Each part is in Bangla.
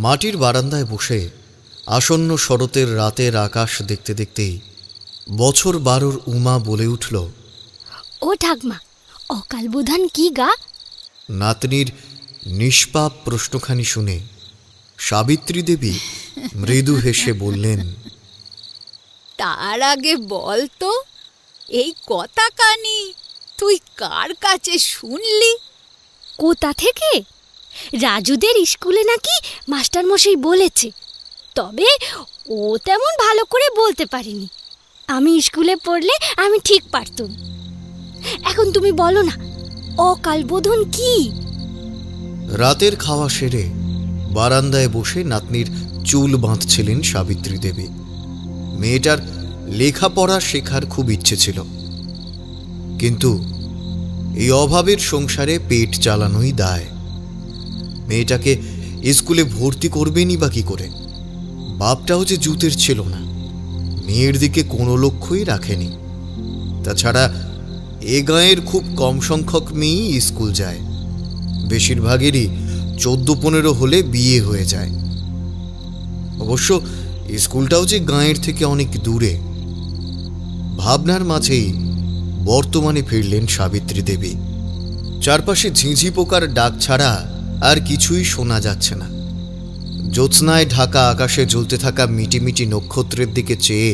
মাটির বারান্দায় বসে আসন্ন শরতের রাতের আকাশ দেখতে দেখতেই বছর 12 উমা বলে উঠল, ও ঠাকমা, অকালবোধন কি গা? নাতনির নিষ্পাপ প্রশ্নখানি শুনে সাবিত্রী দেবী মৃদু হেসে বললেন, তার আগে বল তো, এই কথা কানি তুই কার কাছে শুনলি? কোথা থেকে? রাজুদের স্কুলে নাকি মাস্টারমশাই বলেছে, তবে ও তেমন ভালো করে বলতে পারিনি। আমি স্কুলে পড়লে আমি ঠিক পারতুম। এখন তুমি বলো না, অকালবোধন কি? রাতের খাওয়া সেরে বারান্দায় বসে নাতনির চুল বাঁধছিলেন সাবিত্রী দেবী। মেয়েটার লেখাপড়া শেখার খুব ইচ্ছে ছিল, কিন্তু এই অভাবের সংসারে পেট চালানোই দায়। মেয়েটাকে স্কুলে ভর্তি করবেনই বা কি করে? বাপটাও যে জুতের ছিল না, মেয়ের দিকে কোনো লক্ষ্যই রাখেনি। তাছাড়া এ গাঁয়ের খুব কম সংখ্যক মেয়েই স্কুল যায়, বেশিরভাগেরই 14-15 হলে বিয়ে হয়ে যায়। অবশ্য স্কুলটাও যে গাঁয়ের থেকে অনেক দূরে। ভাবনার মাঝেই বর্তমানে ফিরলেন সাবিত্রী দেবী। চারপাশে ঝিঁঝি পোকার ডাক ছাড়া আর কিছুই শোনা যাচ্ছে না। জ্যোৎস্নায় ঢাকা আকাশে জ্বলতে থাকা মিটিমিটি নক্ষত্রের দিকে চেয়ে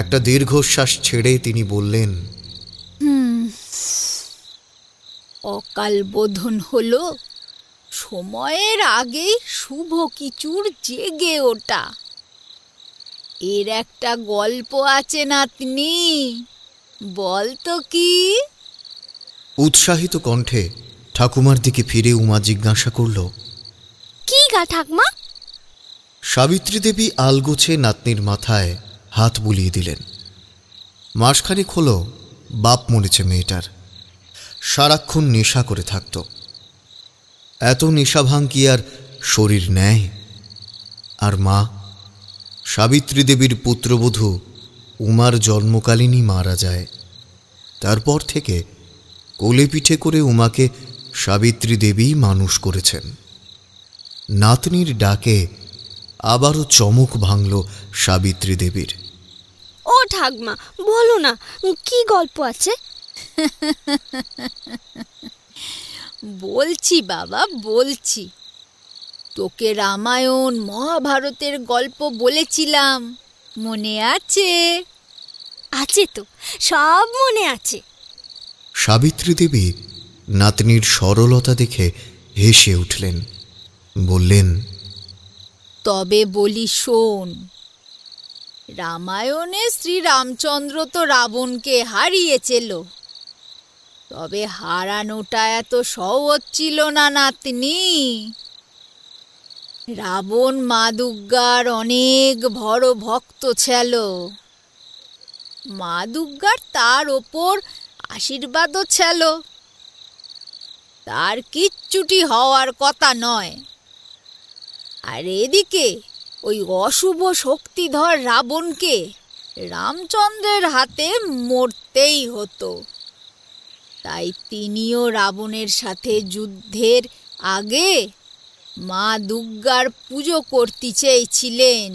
একটা দীর্ঘশ্বাস ছেড়ে তিনি বললেন, অকালবোধন হলো সময়ের আগেই শুভ কিছুর জেগে ওঠা। এর একটা গল্প আছে নাতনি, বল তো কি? উৎসাহিত কণ্ঠে ঠাকুমার দিকে ফিরে উমা জিজ্ঞাসা করল, কি গা ঠাকমা? সাবিত্রী দেবী আলগোছে নাতনির মাথায় হাত বুলিয়ে দিলেন। মাসখানেক হলো বাপ মরেছে মেয়েটার। সারাক্ষণ নেশা করে থাকত। এত নেশা ভাঙ কি আর শরীর নেয়? আর মা সাবিত্রী দেবীর পুত্রবধূ উমার জন্মকালীনই মারা যায়। তারপর থেকে কোলে পিঠে করে উমাকে সাবিত্রী দেবী মানুষ করেছেন। নাতনির ডাকে আবারও চমক ভাঙল সাবিত্রী দেবীর। ও ঠাকমা, বলো না, কি গল্প আছে? বলছি বাবা, বলছি। তোকে রামায়ণ মহাভারতের গল্প বলেছিলাম, মনে আছে? আছে তো, সব মনে আছে। সাবিত্রী দেবী নাতনির সরলতা দেখে হেসে উঠলেন, বললেন, তবে বলি শোন। রামায়ণে শ্রীরামচন্দ্র তো রাবণকে হারিয়েছিল, তবে হারানোটা এত সহজ ছিল না নাতনি। রাবণ মা দুর্গার অনেক বড় ভক্ত ছিল। মা দুর্গার তার ওপর আশীর্বাদও ছিল। তার কিচ্ছুটি হওয়ার কথা নয়। আর এদিকে ওই অশুভ শক্তিধর রাবণকে রামচন্দ্রের হাতে মরতেই হতো। তাই তিনিও রাবণের সাথে যুদ্ধের আগে মা দুর্গার পুজো করতে চেয়েছিলেন।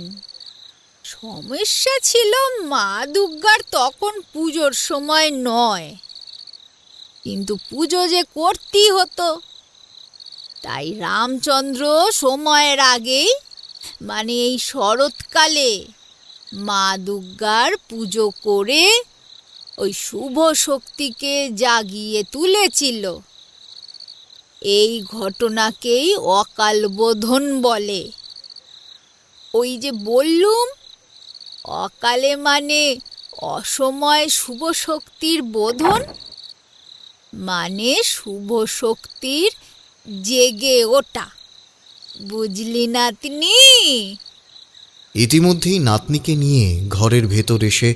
সমস্যা ছিল মা দুর্গার তখন পুজোর সময় নয়, কিন্তু পুজো যে করতেই হতো। তাই রামচন্দ্র সময়ের আগেই, মানে এই শরৎকালে, মা দুর্গার পুজো করে ওই শুভ শক্তিকে জাগিয়ে তুলেছিল। এই ঘটনাকেই অকালবোধন বলে। ওই যে বললুম, অকালে মানে অসময়ে শুভ শক্তির বোধন, মানে শুভ শক্তির জেগে ওঠা। বুঝলি নাতনি? ইতিমধ্যেই নাতনিকে নিয়ে ঘরের ভেতর এসে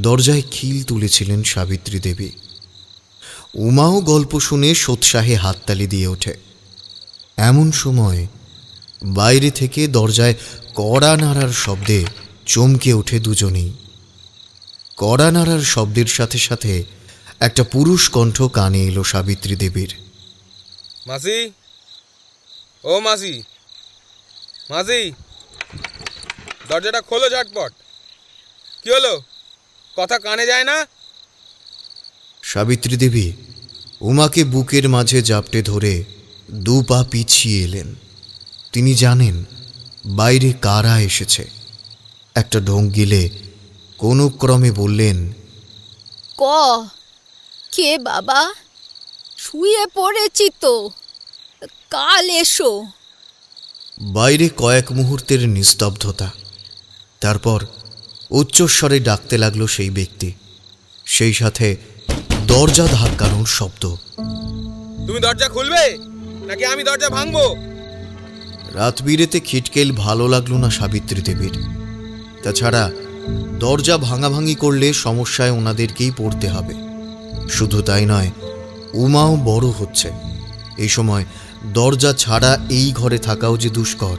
দরজায় খিল তুলেছিলেন সাবিত্রী দেবী। উমাও গল্প শুনে সোৎসাহে হাততালি দিয়ে ওঠে। এমন সময় বাইরে থেকে দরজায় কড়া নাড়ার শব্দে চমকে ওঠে দুজনেই। কড়া নাড়ার শব্দের সাথে সাথে একটা পুরুষ কণ্ঠ কানে এলো সাবিত্রী দেবীর। মাসি, ও মাসি, মাঝি, দরজাটা খোলো ঝটপট। কি হলো, কথা কানে যায় না? সাবিত্রী দেবী উমাকে বুকের মাঝে জাপটে ধরে 2 পা পিছিয়ে এলেন। তিনি জানেন বাইরে কারা এসেছে। একটা ঢোক গিলে কোনো ক্রমে বললেন, কে বাবা? শুয়ে পড়েছি তো, কাল এসো। বাইরে কয়েক মুহূর্তের নিস্তব্ধতা। তারপর উচ্চস্বরে ডাকতে লাগলো সেই ব্যক্তি। সেই সাথে দরজা ধাক্কানোর শব্দ। তুমি দরজা খুলবে নাকি আমি দরজা ভাঙবো? রাত বিরেতে খিটকেল ভালো লাগলো না সাবিত্রী দেবীর। তাছাড়া দরজা ভাঙাভাঙি করলে সমস্যায় ওনাদেরকেই পড়তে হবে। শুধু তাই নয়, উমাও বড় হচ্ছে। এই সময় দরজা ছাড়া এই ঘরে থাকাও যে দুষ্কর।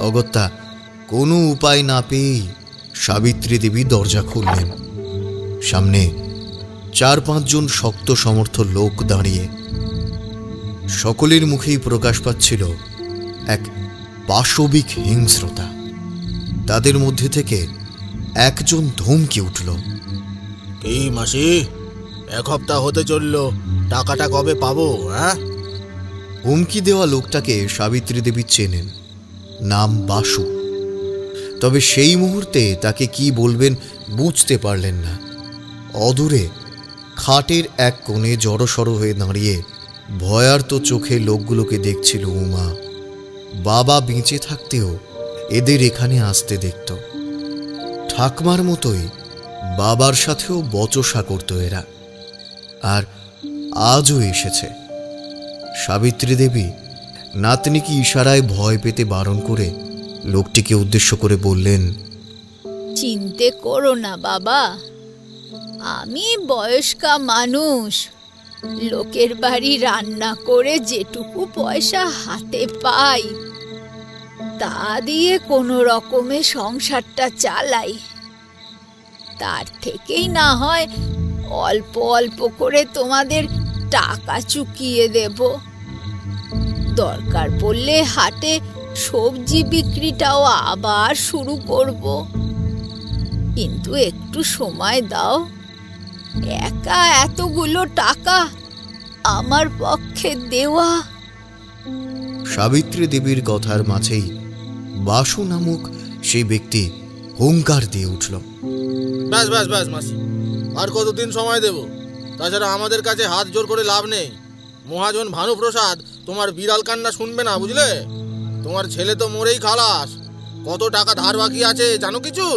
অগত্যা কোনো উপায় না পেয়েই সাবিত্রী দেবী দরজা খুললেন। সামনে 4-5 জন শক্ত সমর্থ লোক দাঁড়িয়ে। সকলের মুখেই প্রকাশ পাচ্ছিল এক পাশবিক হিংস্রতা। তাদের মধ্যে থেকে একজন ধমকে উঠল, এই মাসি, 1 সপ্তাহ হতে চলল, টাকাটা কবে পাবো? হুমকি দেওয়া লোকটাকে সাবিত্রী দেবী চেনেন, নাম বাসু। তবে সেই মুহূর্তে তাকে কি বলবেন বুঝতে পারলেন না। অদূরে খাটের এক কোণে জড়সড় হয়ে দাঁড়িয়ে ভয়ার্ত চোখে লোকগুলোকে দেখছিল উমা। বাবা বেঁচে থাকতেও এদের এখানে আসতে দেখত। ঠাকমার মতোই বাবার সাথেও বচসা করত এরা, আর আজও এসেছে। সাবিত্রী দেবী নাতনিকে ইশারায় ভয় পেতে বারণ করে লোকটিকে উদ্দেশ্য করে বললেন, চিন্তে করো না বাবা, আমি বয়স্কা মানুষ। লোকের বাড়ি রান্না করে যেটুকু পয়সা হাতে পাই তা দিয়ে কোনো রকমে সংসারটা চালাই। তার থেকেই না হয় অল্প অল্প করে তোমাদের টাকা চুকিয়ে দেব। দরকার পড়লে হাটে সবজি বিক্রিটাও আবার শুরু করব। কিন্তু একটু সময় দাও। একা এতগুলো টাকা আমার পক্ষে দেওয়া। সাবিত্রী দেবীর কথার মাঝেই বাসু নামক সেই ব্যক্তি হুঙ্কার দিয়ে উঠল, ব্যাস ব্যাস ব্যাস মাসি, আর কতদিন সময় দেব? তাছাড়া আমাদের কাছে হাত জোর করে লাভ নেই। মহাজন ভানুপ্রসাদ তোমার বিড়াল কান্না শুনবে না, বুঝলে? তোমার ছেলে তো মরেই খালাস। কত টাকা ধার বাকি আছে জানো কিছু?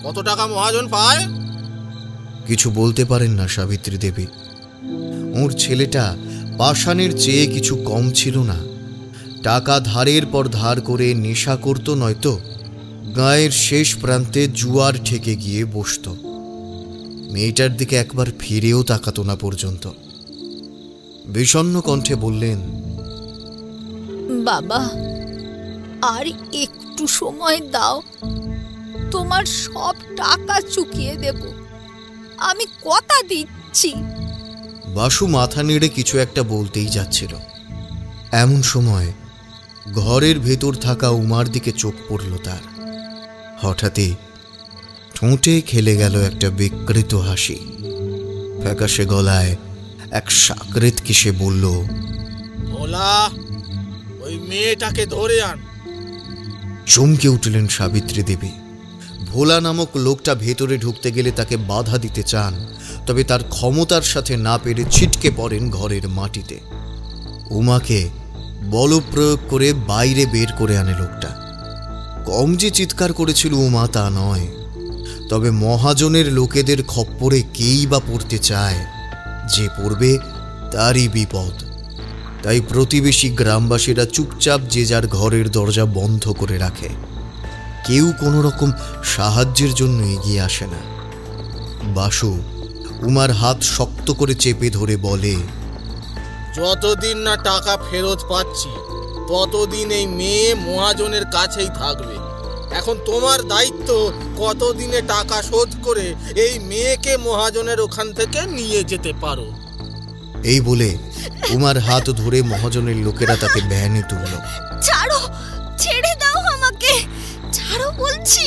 কত টাকা মহাজন পায়? কিছু বলতে পারেন না সাবিত্রী দেবী। ওর ছেলেটা পাষাণের চেয়ে কিছু কম ছিল না। টাকা ধারের পর ধার করে নেশা করত, নয়তো গায়ের শেষ প্রান্তে জুয়ার ঠেকে গিয়ে বসত। মেয়েটার দিকে একবার ফিরেও তাকাতো না পর্যন্ত। বিষণ্ণ কণ্ঠে বললেন, বাবা, আর একটু সময় দাও। তোমার সব টাকা চুকিয়ে দেব, আমি কথা দিচ্ছি। বাসু মাথা নেড়ে কিছু একটা বলতেই যাচ্ছিল। এমন সময় ঘরের ভেতর থাকা উমার দিকে চোখ পড়ল তার। হঠাৎই ঠোঁটে খেলে গেল একটা বিকৃত হাসি। ফ্যাকাশে গলায় এক সাকরেত কিসে বলল, ভোলা, ওই মেয়েটাকে ধরে আন। চমকে উঠলেন সাবিত্রী দেবী। ভোলা নামক লোকটা ভেতরে ঢুকতে গেলে তাকে বাধা দিতে চান, তবে তার ক্ষমতার সাথে না পেরে ছিটকে পড়েন ঘরের মাটিতে। উমাকে বলপ্রয়োগ করে বাইরে বের করে আনে লোকটা। কম যে চিৎকার করেছিল উমা তা নয়, তবে মহাজনের লোকেদের খপ্পরে কেই বা পড়তে চায়। যে পড়বে তারই বিপদ। তাই প্রতিবেশী গ্রামবাসীরা চুপচাপ যে যার ঘরের দরজা বন্ধ করে রাখে। কেউ কোনো রকম সাহায্যের জন্য এগিয়ে আসে না। বাসু উমার হাত শক্ত করে চেপে ধরে বলে, যতদিন না টাকা ফেরত পাচ্ছি ততদিন এই মেয়ে মহাজনের কাছেই থাকবে। এখন তোমার দায়িত্ব কতদিনে টাকা শোধ করে এই মেয়েকে মহাজনের ওখান থেকে নিয়ে যেতে পারো। এই বলে উমার হাত ধরে মহাজনের লোকেরা তাকে ভ্যানে তুলল। ছাড়ো, ছেড়ে দাও। যাচ্ছি।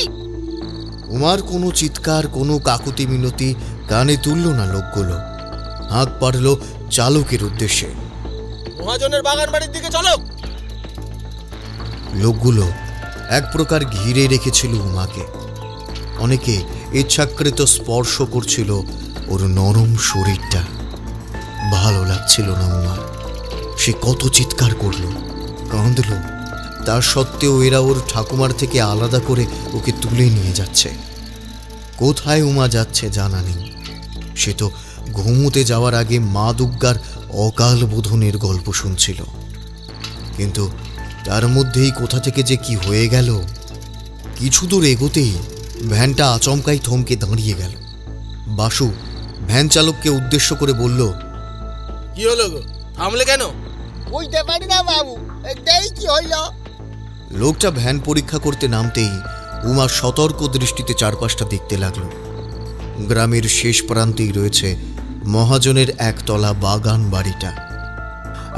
উমার কোনো চিৎকার, কোনো কাকুতি মিনতি কানে তুলল না লোকগুলো। হাঁক পারল চালকের উদ্দেশ্যে, মহাজনের বাগান বাড়ির দিকে চলো। লোকগুলো এক প্রকার ঘিরে রেখেছিল উমাকে। অনেকে ইচ্ছাকৃত স্পর্শ করছিল ওর নরম শরীরটা। ভালো লাগছিল না উমার। সে কত চিৎকার করল, কাঁদল, তা সত্ত্বেও এরা ওর ঠাকুমার থেকে আলাদা করে ওকে তুলে নিয়ে যাচ্ছে। কোথায় উমা যাচ্ছে জানা নেই। সে তো ঘুমোতে যাওয়ার আগে মা দুর্গার অকাল বোধনের গল্প শুনছিল। কিন্তু তার মধ্যেই কোথা থেকে যে কি হয়ে গেল। কিছু দূর এগোতেই ভ্যানটা আচমকাই থমকে দাঁড়িয়ে গেল। বাসু ভ্যান চালককে উদ্দেশ্য করে বলল, কি হলো গো, থামলে কেন? বুঝতে পারি না বাবু, এটাই কি হইল? লোকটা ভ্যান পরীক্ষা করতে নামতেই উমা সতর্ক দৃষ্টিতে চারপাশটা দেখতে লাগল। গ্রামের শেষ প্রান্তেই রয়েছে মহাজনের একতলা বাগান বাড়িটা,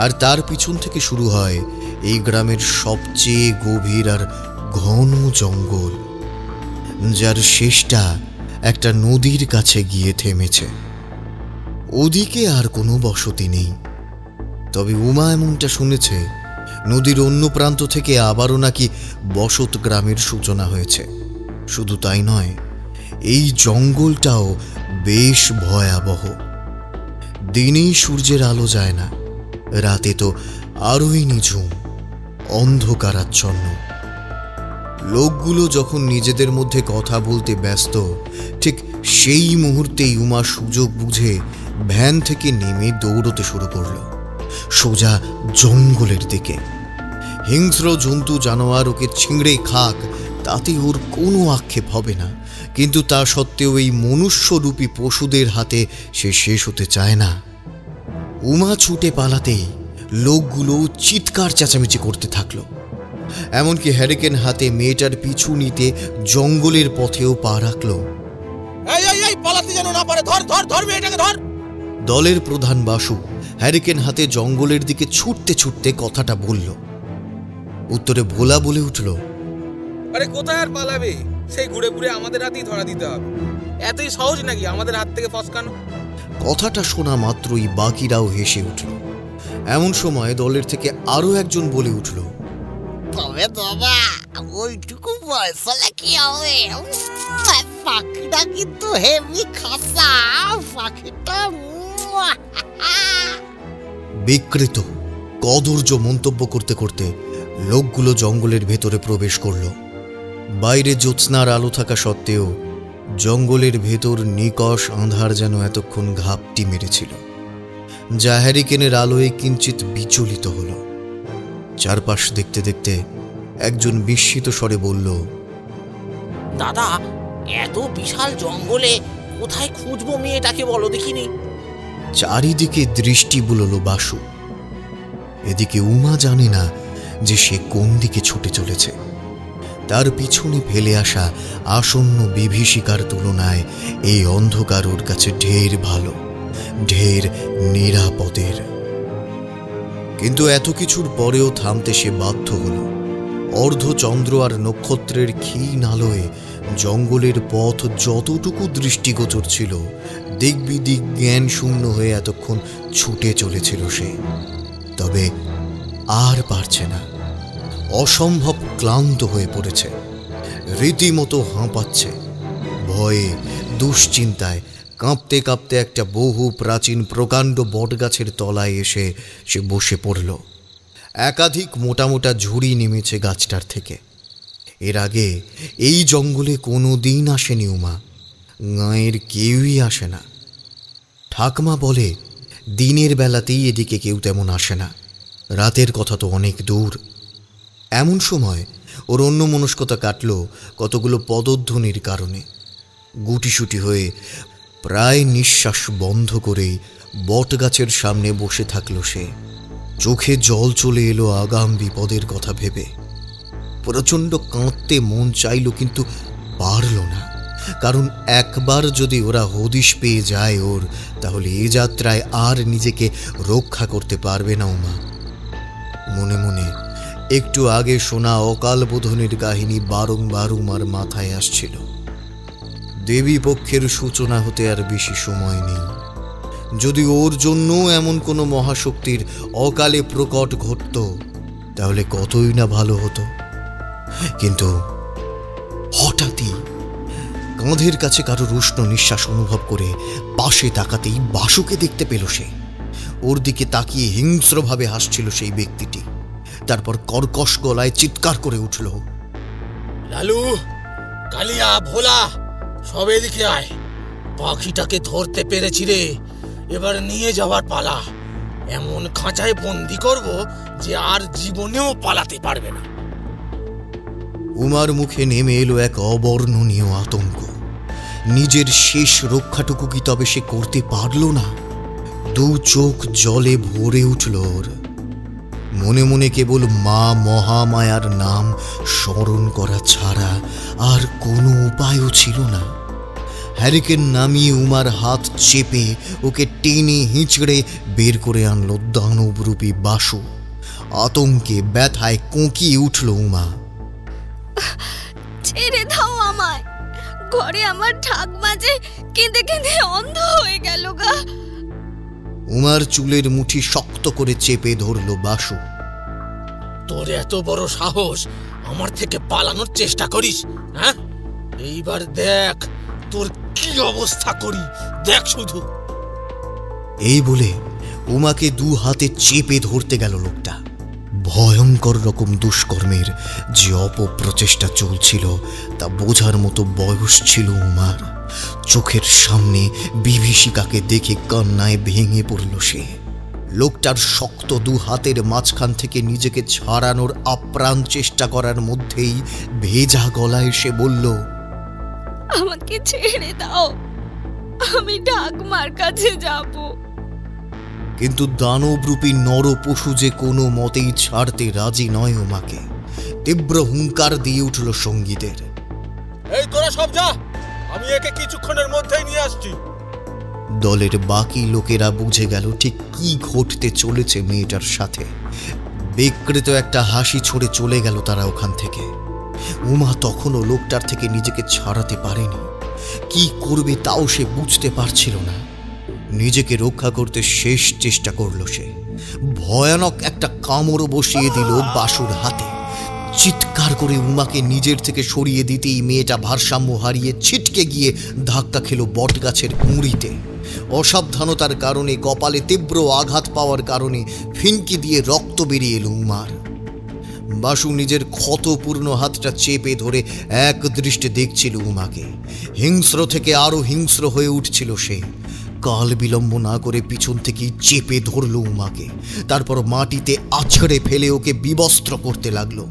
আর তার পিছন থেকে শুরু হয় এই গ্রামের সবচেয়ে গভীর আর ঘন জঙ্গল, যার শেষটা একটা নদীর কাছে গিয়ে থেমেছে। ওদিকে আর কোনো বসতি নেই। তবে উমা এমনটা শুনেছে, নদীর অন্য প্রান্ত থেকে আবারও নাকি বসত গ্রামের সূচনা হয়েছে। শুধু তাই নয়, এই জঙ্গলটাও বেশ ভয়াবহ। দিনেই সূর্যের আলো যায় না, রাতে তো আরোই নিঝুম, অন্ধকারাচ্ছন্ন। লোকগুলো যখন নিজেদের মধ্যে কথা বলতে ব্যস্ত, ঠিক সেই মুহূর্তেই উমা সুযোগ বুঝে ভ্যান থেকে নেমে দৌড়তে শুরু করল সোজা জঙ্গলের দিকে। হিংস্র জন্তু জানোয়ার ওকে ছিঁড়ে খাক, তাতে ওর কোনো আক্ষেপ হবে না। কিন্তু তা সত্ত্বেও এই মনুষ্যরূপী পশুদের হাতে সে শেষ হতে চায় না। উমা ছুটে পালাতেই লোকগুলো চিৎকার চেঁচামেচি করতে থাকলো। এমনকি হ্যারিকেন হাতে মেয়েটার পিছু নিতে জঙ্গলের পথেও পা রাখল। পালাতে যেন না পারে, ধর ধর ধর মেয়েটাকে ধর। দলের প্রধান বাসু হ্যারিকেন হাতে জঙ্গলের দিকে ছুটতে ছুটতে কথাটা বলল। উত্তরে ভোলা বলে উঠল, আরে কোথায় আর পালাবে, সেই ঘুরে ঘুরে আমাদের হাতেই ধরা দিতে হবে। এতই সহজ নাকি আমাদের হাত থেকে ফসকানো? কথাটা শোনা মাত্রই বাকিরাও হেসে উঠল। এমন সময় দলের থেকে আরো একজন বলে উঠল, তবে বাবা, ওইটুকু বয়স হলে কি হবে? পাখিটা কিন্তু হেভি খাসা পাখিটা। বিকৃত কদর্য মন্তব্য করতে করতে লোকগুলো জঙ্গলের ভেতরে প্রবেশ করল। বাইরে জ্যোৎস্নার আলো থাকা সত্ত্বেও জঙ্গলের ভেতর নিকষ আঁধার যেন এতক্ষণ ঘাপটি মেরেছিল, যা হ্যারিকেনের আলোয় কিঞ্চিত বিচলিত হল। চারপাশ দেখতে দেখতে একজন বিস্মিত স্বরে বলল, দাদা, এত বিশাল জঙ্গলে কোথায় খুঁজবো মেয়েটাকে বলো দেখিনি? চারিদিকে দৃষ্টি বুলল বাসু। এদিকে উমা জানে না যে সে কোন দিকে ছুটে চলেছে। তার পিছনে ফেলে আসা আসন্ন বিভীষিকার তুলনায় এই অন্ধকার ওর কাছে ঢের ভালো, ঢের নিরাপদের। কিন্তু এত কিছুর পরেও থামতে সে বাধ্য হল। অর্ধচন্দ্র আর নক্ষত্রের ক্ষীণ আলোয় জঙ্গলের পথ যতটুকু দৃষ্টিগোচর ছিল, দিক বিদিক জ্ঞান শূন্য হয়ে এতক্ষণ ছুটে চলেছিল সে। তবে আর পারছে না, অসম্ভব ক্লান্ত হয়ে পড়েছে, রীতিমতো হাঁপাচ্ছে। ভয়ে দুশ্চিন্তায় কাঁপতে কাঁপতে একটা বহু প্রাচীন প্রকাণ্ড বটগাছের তলায় এসে সে বসে পড়ল। একাধিক মোটা মোটা ঝুড়ি নেমেছে গাছটার থেকে। এর আগে এই জঙ্গলে কোনো দিন আসেনি উমা, গাঁয়ের কেউই আসে না। ঠাকমা বলে দিনের বেলাতেই এদিকে কেউ তেমন আসে না, রাতের কথা তো অনেক দূর। এমন সময় ওর অন্যমনস্কতা কাটল কতগুলো পদধ্বনির কারণে। গুটিসুটি হয়ে প্রায় নিঃশ্বাস বন্ধ করেই বটগাছের সামনে বসে থাকল সে। চোখে জল চলে এলো আগাম বিপদের কথা ভেবে। প্রচণ্ড কাঁদতে মন চাইল, কিন্তু পারল না। কারণ একবার যদি ওরা হদিশ পেয়ে যায় ওর, তাহলে এ যাত্রায় আর নিজেকে রক্ষা করতে পারবে না উমা। মনে মনে একটু আগে শোনা অকাল বোধনের কাহিনী বারংবার উমার মাথায় আসছিল। দেবী পক্ষের সূচনা হতে আর বেশি সময় নেই। যদি ওর জন্য এমন কোনো মহাশক্তির অকালে প্রকট ঘটত তাহলে কতই না ভালো হতো। কিন্তু হঠাৎই কাঁধের কাছে কারোর উষ্ণ নিঃশ্বাস অনুভব করে পাশে তাকাতেই বাসুকে দেখতে পেল সে। ওর দিকে তাকিয়ে হিংস্রভাবে হাসছিল সেই ব্যক্তিটি। তারপর কর্কশ গলায় চিৎকার করে উঠল, লালু, কালিয়া, ভোলা, সব এদিকে আয়। পাখিটাকে ধরতে পেরেছি রে, এবার নিয়ে যাওয়ার পালা। এমন খাঁচায় বন্দি করব যে আর জীবনেও পালাতে পারবে না। উমার মুখে নেমে এলো এক অবর্ণনীয় আতঙ্ক। নিজের শেষ রক্ষাটুকু কি তবে সে করতে পারল না? দু চোখ জলে ভরে উঠল ওর। মনে মনে কেবল মা মহামায়ার নাম স্মরণ করা ছাড়া আর কোনো উপায়ও ছিল না। হ্যারিকেন নামিয়ে উমার হাত চেপে ওকে টেনে হিঁচড়ে বের করে আনলো দানবরূপী বাসু। আতঙ্কে ব্যথায় কোঁকিয়ে উঠল উমা। ছেড়ে দাও আমায়, ঘরে আমার ঠাকমা যে কেঁদে কেঁদে অন্ধ হয়ে গেল গা। উমার চুলের মুঠি শক্ত করে চেপে ধরল বাসু। তোর এত বড় সাহস, আমার থেকে পালানোর চেষ্টা করিস? হ্যাঁ, এইবার দেখ তোর কি অবস্থা করি, দেখ শুধু। এই বলে উমাকে দু হাতে চেপে ধরতে গেল লোকটা। ভয়ঙ্কর রকম দুষ্কর্মের যে অপপ্রচেষ্টা চলছিল তা বোঝার মতো বয়স ছিল উমার। চোখের সামনে বিভীষিকাকে দেখে কান্নায় ভেঙে পড়ল সে। লোকটার শক্ত দু হাতের মাঝখান থেকে নিজেকে ছাড়ানোর আপ্রাণ চেষ্টা করার মধ্যেই ভেজা গলায় সে বলল, আমাকে ছেড়ে দাও, আমি ঠাকমার কাছে যাব। কিন্তু দানবরূপী নর পশু যে কোনো মতেই ছাড়তে রাজি নয় উমাকে। তীব্র হুঙ্কার দিয়ে উঠল সঙ্গীদের, এই তোরা সব যা, আমি একে কিছুক্ষণের মধ্যেই নিয়ে আসছি। দলের বাকি লোকেরা বুঝে গেল ঠিক কি ঘটতে চলেছে মেয়েটার সাথে। বিকৃত একটা হাসি ছড়ে চলে গেল তারা ওখান থেকে। উমা তখনও লোকটার থেকে নিজেকে ছাড়াতে পারেনি। কি করবে তাও সে বুঝতে পারছিল না। নিজেকে রক্ষা করতে শেষ চেষ্টা করল সে। ভয়ানক একটা কামড় বসিয়ে দিল বাসুর হাতে। চিৎকার করে উমাকে নিজের থেকে সরিয়ে দিতেই মেয়েটা ভারসাম্য হারিয়ে ছিটকে গিয়ে ধাক্কা খেল বটগাছের গুঁড়িতে। অসাবধানতার কারণে কপালে তীব্র আঘাত পাওয়ার কারণে ফিনকি দিয়ে রক্ত বেরিয়ে এলো উমার। বাসু নিজের ক্ষতপূর্ণ হাতটা চেপে ধরে এক দৃষ্টে দেখছিল উমাকে। হিংস্র থেকে আরো হিংস্র হয়ে উঠছিল সে। কাল বিলম্ব না করে পিছন থেকেই চেপে ধরল উমাকে। তারপর মাটিতে আছড়ে ফেলে ওকে বিবস্ত্র করতে লাগলো।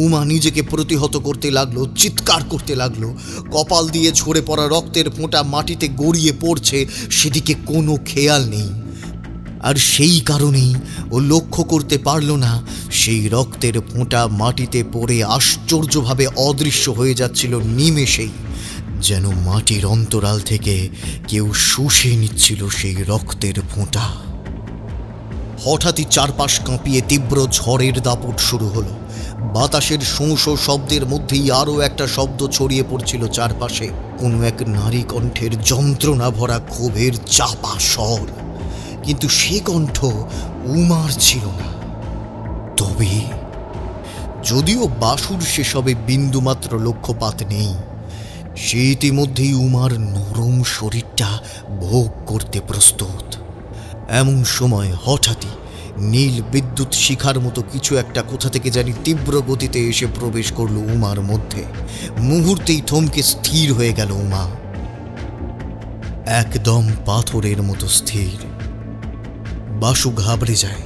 উমা নিজেকে প্রতিহত করতে লাগলো, চিৎকার করতে লাগলো। কপাল দিয়ে ঝরে পড়া রক্তের ফোঁটা মাটিতে গড়িয়ে পড়ছে, সেদিকে কোনো খেয়াল নেই। আর সেই কারণেই ও লক্ষ্য করতে পারল না সেই রক্তের ফোঁটা মাটিতে পড়ে আশ্চর্যভাবে অদৃশ্য হয়ে যাচ্ছিল নিমেষেই, যেন মাটির অন্তরাল থেকে কেউ শুষে নিচ্ছিল সেই রক্তের ফোঁটা। হঠাৎই চারপাশ কাঁপিয়ে তীব্র ঝড়ের দাপট শুরু হলো। বাতাসের শোঁ শোঁ শব্দের মধ্যেই আরও একটা শব্দ ছড়িয়ে পড়ছিল চারপাশে। কোনো এক নারী কণ্ঠের যন্ত্রণা ভরা ক্ষোভের চাপা স্বর। কিন্তু সে কণ্ঠ উমার ছিল না। তবে যদিও বাসুর সেসবে বিন্দুমাত্র লক্ষ্যপাত নেই, সে ইতিমধ্যেই উমার নরম শরীরটা ভোগ করতে প্রস্তুত। এমন সময় হঠাৎই নীল বিদ্যুৎ শিখার মতো কিছু একটা কোথা থেকে জানি তীব্র গতিতে এসে প্রবেশ করল উমার মধ্যে। মুহূর্তেই থমকে স্থির হয়ে গেল উমা, একদম পাথরের মতো স্থির। বাসু ঘাবড়ে যায়।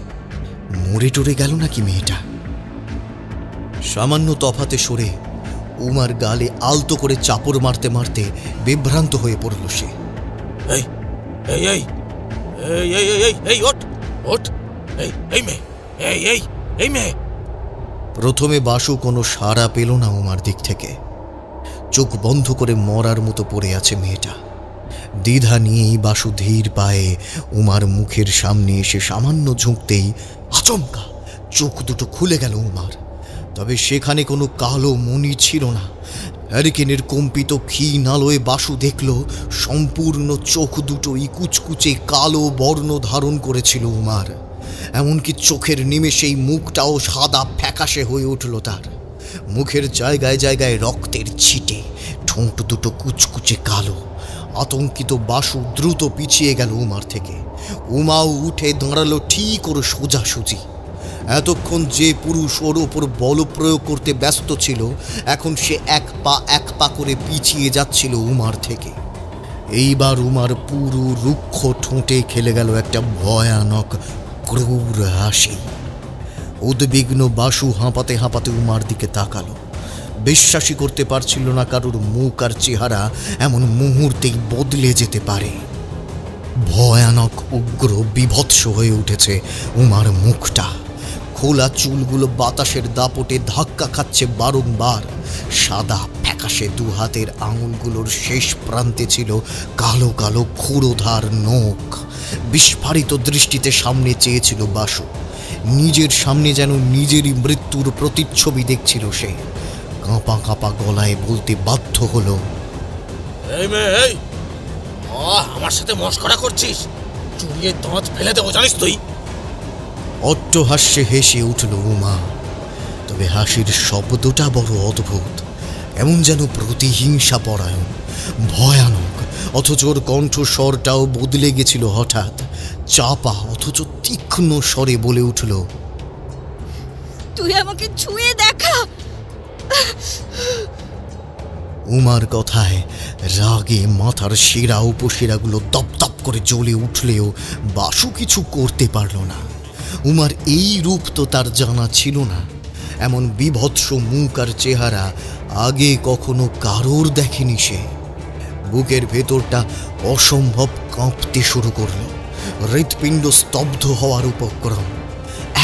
মরে টরে গেল নাকি মেয়েটা? সামান্য তফাতে সরে উমার গালে আলতো করে চাপড় মারতে মারতে বিভ্রান্ত হয়ে পড়ল সে। এই এই এই এই এই এই এই ওঠ ওঠ, এই এই মেয়ে, এই এই এই মেয়ে। প্রথমে বাসু কোনো সাড়া পেল না উমার দিক থেকে। চোখ বন্ধ করে মরার মতো পড়ে আছে মেয়েটা। দ্বিধা নিয়েই বাসু ধীর পায়ে উমার মুখের সামনে এসে সামান্য ঝুঁকতেই আচমকা চোখ দুটো খুলে গেল উমার। তবে সেখানে কোনো কালো মণি ছিল না। হ্যারিকেনের কম্পিত ক্ষীণ আলোয় বাসু দেখল সম্পূর্ণ চোখ দুটোই কুচকুচে কালো বর্ণ ধারণ করেছিল উমার। এমনকি চোখের নিমেষেই মুখটাও সাদা ফ্যাকাশে হয়ে উঠল তার। মুখের জায়গায় জায়গায় রক্তের ছিটে, ঠোঁট দুটো কুচকুচে কালো। আতঙ্কিত বাসু দ্রুত পিছিয়ে গেল উমার থেকে। উমাও উঠে দাঁড়ালো ঠিক ওর সোজাসুজি। এতক্ষণ যে পুরুষ ওর ওপর বল প্রয়োগ করতে ব্যস্ত ছিল, এখন সে এক পা করে পিছিয়ে যাচ্ছিল উমার থেকে। এইবার উমার পুরো রুক্ষ ঠোঁটে খেলে গেল একটা ভয়ানক ক্রূর হাসি। উদ্বিগ্ন বাসু হাঁপাতে হাঁপাতে উমার দিকে তাকালো। বিশ্বাসই করতে পারছিল না কারোর মুখ আর চেহারা এমন মুহূর্তেই বদলে যেতে পারে। ভয়ানক উগ্র বিভৎস হয়ে উঠেছে উমার মুখটা। খোলা চুলগুলো বাতাসের দাপটে ধাক্কা খাচ্ছে বারংবার। সাদা ফ্যাকাশে দু হাতের আঙুলগুলোর শেষ প্রান্তে ছিল কালো কালো ক্ষুরোধার নখ। বিস্ফারিত দৃষ্টিতে সামনে চেয়েছিল বাসু। নিজের সামনে যেন নিজেরই মৃত্যুর প্রতিচ্ছবি দেখছিল সে। কাঁপা কাঁপা গলায় বলতে বাধ্য হলো, এই মেয়ে, এই আমার সাথে মস্করা করছিস? চুরিয়ে দাঁত ফেলে দেবো জানিস তুই। অট্টহাস্যে হেসে উঠল উমা। তবে হাসির শব্দটা বড় অদ্ভুত, এমন যেন প্রতিহিংসা পরায়ণ, ভয়ানক। অথচ ওর কণ্ঠস্বরটাও বদলে গেছিল হঠাৎ। চাপা অথচ তীক্ষ্ণ স্বরে বলে উঠল, তুই আমাকে ছুঁয়ে দেখা। উমার কথায় রাগে মাথার শিরা উপশিরাগুলো দপদপ করে জ্বলে উঠলেও বাসু কিছু করতে পারল না। উমার এই রূপ তো তার জানা ছিল না। এমন বিভৎস মুখ আর চেহারা আগে কখনো কারোর দেখেনি সে। বুকের ভেতরটা অসম্ভব কাঁপতে শুরু করল, হৃৎপিণ্ড স্তব্ধ হওয়ার উপক্রম।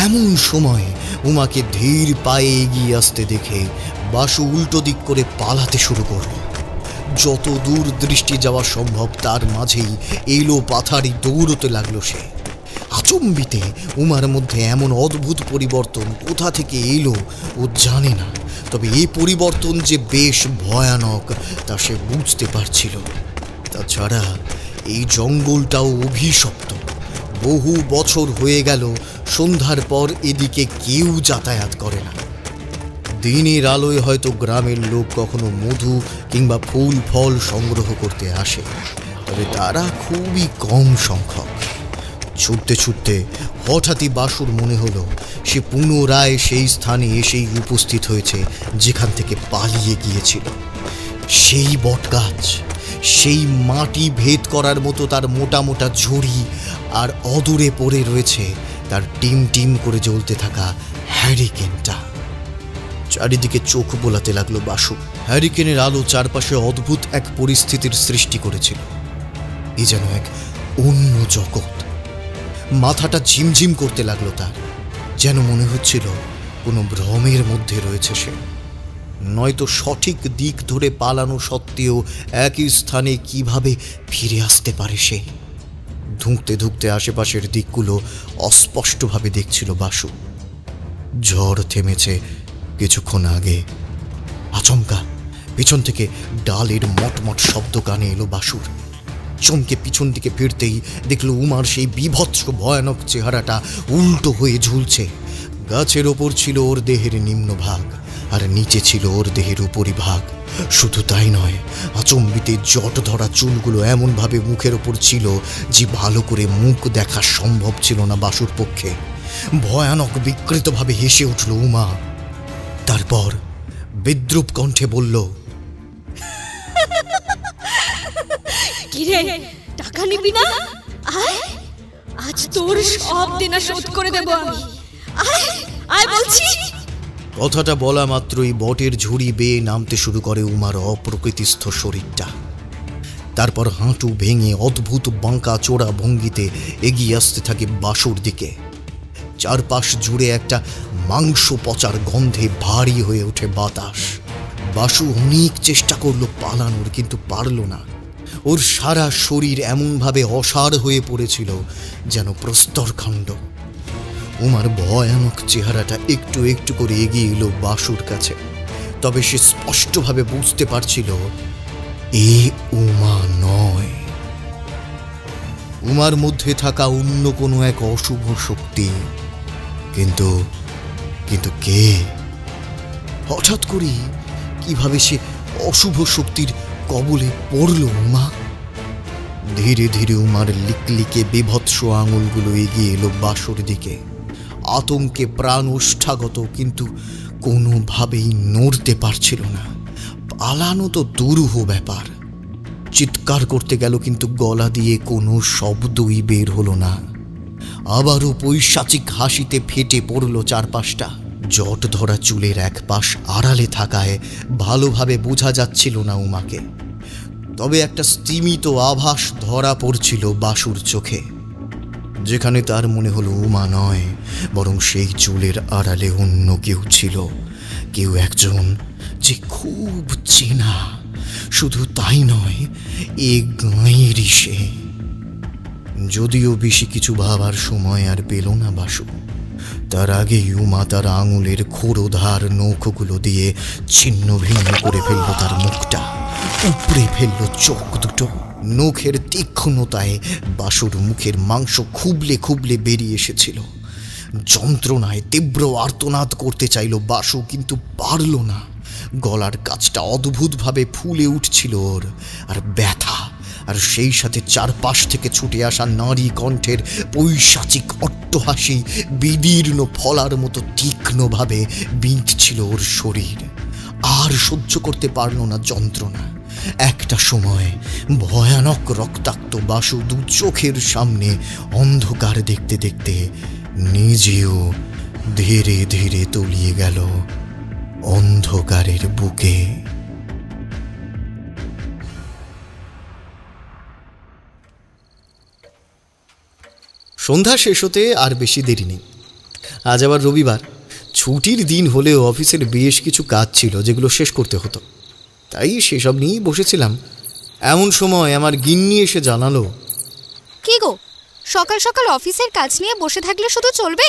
এমন সময় উমাকে ধীর পায়ে এগিয়ে আসতে দেখে বাসু উল্টো দিক করে পালাতে শুরু করল। যত দূর দৃষ্টি যাওয়া সম্ভব তার মাঝেই এলো পাথারি দৌড়তে লাগলো সে। আচম্বিতে উমার মধ্যে এমন অদ্ভুত পরিবর্তন কোথা থেকে এলো ও জানে না, তবে এই পরিবর্তন যে বেশ ভয়ানক তা সে বুঝতে পারছিল। তাছাড়া এই জঙ্গলটাও অভিশপ্ত। বহু বছর হয়ে গেল সন্ধ্যার পর এদিকে কেউ যাতায়াত করে না। দিনের আলোয় হয়তো গ্রামের লোক কখনো মধু কিংবা ফুল ফল সংগ্রহ করতে আসে, তবে তারা খুবই কম সংখ্যক। ছুটতে ছুটতে হঠাৎই বাসুর মনে হলো সে পুনরায় সেই স্থানে এসেই উপস্থিত হয়েছে যেখান থেকে পালিয়ে গিয়েছিল। সেই বটগাছ, সেই মাটি ভেদ করার মতো তার মোটা মোটা ঝুড়ি, আর অদূরে পড়ে রয়েছে তার টিম টিম করে জ্বলতে থাকা হ্যারিকেনটা। চারিদিকে চোখ বোলাতে লাগলো বাসু। হ্যারিকেনের আলো চারপাশে অদ্ভুত এক পরিস্থিতির সৃষ্টি করেছিল। এ যেন এক অন্য জগৎ। মাথাটা ঝিমঝিম করতে লাগলো তার, যেন মনে হচ্ছিল কোনো ভ্রমের মধ্যে রয়েছে সে। নয়তো সঠিক দিক ধরে পালানো সত্ত্বেও একই স্থানে কিভাবে ফিরে আসতে পারে সে। ধুঁকতে ধুঁকতে আশেপাশের দিকগুলো অস্পষ্টভাবে দেখছিল বাসু। ঝড় থেমেছে কিছুক্ষণ আগে। আচমকা পিছন থেকে ডালের মটমট শব্দ কানে এলো বাসুর। চমকে পিছন দিকে ফিরতেই দেখল উমার সেই বিভৎস ভয়ানক চেহারাটা উল্টো হয়ে ঝুলছে। গাছের ওপর ছিল ওর দেহের নিম্নভাগ, আর নিচে ছিল ওর দেহের উপরিভাগ। শুধু তাই নয়, আচম্বিতে জট ধরা চুলগুলো এমনভাবে মুখের ওপর ছিল যে ভালো করে মুখ দেখা সম্ভব ছিল না বাসুর পক্ষে। ভয়ানক বিকৃতভাবে হেসে উঠল উমা। তারপর বিদ্রূপ কণ্ঠে বলল, কিরে, টাকা নিবি না? আজ তোর সব দেনা শোধ করে দেব আমি। আয় বলছি। কথাটা বলা মাত্রই বটের ঝুড়ি বেয়ে নামতে শুরু করে উমার অপ্রকৃতিস্থ শরীরটা। তারপর হাঁটু ভেঙে অদ্ভুত বাঁকা চোরা ভঙ্গিতে এগিয়ে আসতে থাকে বাসুর দিকে। চারপাশ জুড়ে একটা মাংস পচার গন্ধে ভারী হয়ে ওঠে বাতাস। বাসু অনেক চেষ্টা করলো পালানোর, কিন্তু পারল না। ওর সারা শরীর এমনভাবে অসাড় হয়ে পড়েছিল যেন প্রস্তরখণ্ড। উমার ভয়ানক চেহারাটা একটু একটু করে এগিয়ে এলো বাসুর কাছে। তবে সে স্পষ্টভাবে বুঝতে পারছিল এ উমা নয়। উমার মধ্যে থাকা অন্য কোনো এক অশুভ শক্তি। কিন্তু কিন্তু কে? হঠাৎ করে কিভাবে সে অশুভ শক্তির কবলে পড়ল উমা? ধীরে ধীরে উমার লিকলিকে বিভৎস আঙুলগুলো এগিয়ে এলো বাসুর দিকে। আতঙ্কে প্রাণ ওষ্ঠাগত, কিন্তু কোনোভাবেই নড়তে পারছিল না। পালানো তো দুরূহ ব্যাপার। চিৎকার করতে গেল, কিন্তু গলা দিয়ে কোনো শব্দই বের হলো না। আবারও পৈশাচিক হাসিতে ফেটে পড়ল চারপাশটা। জট ধরা চুলের এক পাশ আড়ালে থাকায় ভালোভাবে বোঝা যাচ্ছিল না উমাকে। তবে একটা স্তিমিত আভাস ধরা পড়ছিল বাসুর চোখে, যেখানে তার মনে হলো উমা নয়, বরং সেই চুলের আড়ালে অন্য কেউ ছিল। কেউ একজন যে খুব চেনা। শুধু তাই নয়, এ গাঁয়েরই সে। যদিও বেশি কিছু ভাবার সময় আর পেল না বাসু। তার আগেই উমা তার আঙুলের খোড়োধার নখগুলো দিয়ে ছিন্ন ভিন্ন করে ফেলল তার মুখটা, উপড়ে ফেলল চোখ দুটো। নখের তীক্ষ্ণতায় বাসুর মুখের মাংস খুবলে খুবলে বেরিয়ে এসেছিল। যন্ত্রণায় তীব্র আর্তনাদ করতে চাইল বাসু, কিন্তু পারল না। গলার কাছটা অদ্ভুতভাবে ফুলে উঠছিল ওর, আর ব্যথা, আর সেই সাথে চারপাশ থেকে ছুটে আসা নারী কণ্ঠের পৈশাচিক অট্টহাসি বিদীর্ণ ফলার মতো তীক্ষ্ণভাবে বিঁধছিল ওর শরীর। আর সহ্য করতে পারল না যন্ত্রণা। একটা সময় ভয়ানক রক্তাক্ত বাসু দু চোখের সামনে অন্ধকার দেখতে দেখতে নিজেও ধীরে ধীরে তলিয়ে গেল অন্ধকারের বুকে। সন্ধ্যা শেষ হতে আর বেশি দেরি নেই। আজ আবার রবিবার, ছুটির দিন হলেও অফিসের বেশ কিছু কাজ ছিল যেগুলো শেষ করতে হতো। তাই সেসব নিয়েই বসেছিলাম। এমন সময় আমার গিন্নি এসে জানালো, কি গো, সকাল সকাল অফিসের কাজ নিয়ে বসে থাকলে শুধু চলবে?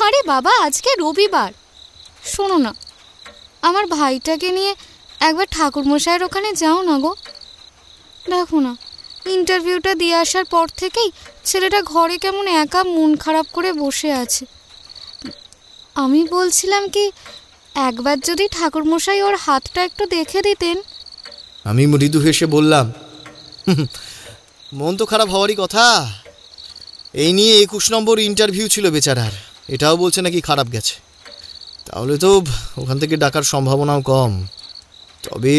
আরে বাবা, আজকে রবিবার। শোনো না, আমার ভাইটাকে নিয়ে একবার ঠাকুরমশাইয়ের ওখানে যাও না গো। দেখো না, ইন্টারভিউটা দিয়ে আসার পর থেকেই ছেলেটা ঘরে কেমন একা মন খারাপ করে বসে আছে। আমি বলছিলাম কি, একবার যদি ঠাকুরমশাই ওর হাতটা একটু দেখে দিতেন। আমি মৃদু হেসে বললাম, মন তো খারাপ হওয়ারই কথা। এই নিয়ে 21 নম্বর ইন্টারভিউ ছিল বেচারার, এটাও বলছে নাকি খারাপ গেছে। তাহলে তো ওখান থেকে ডাকার সম্ভাবনাও কম। তবে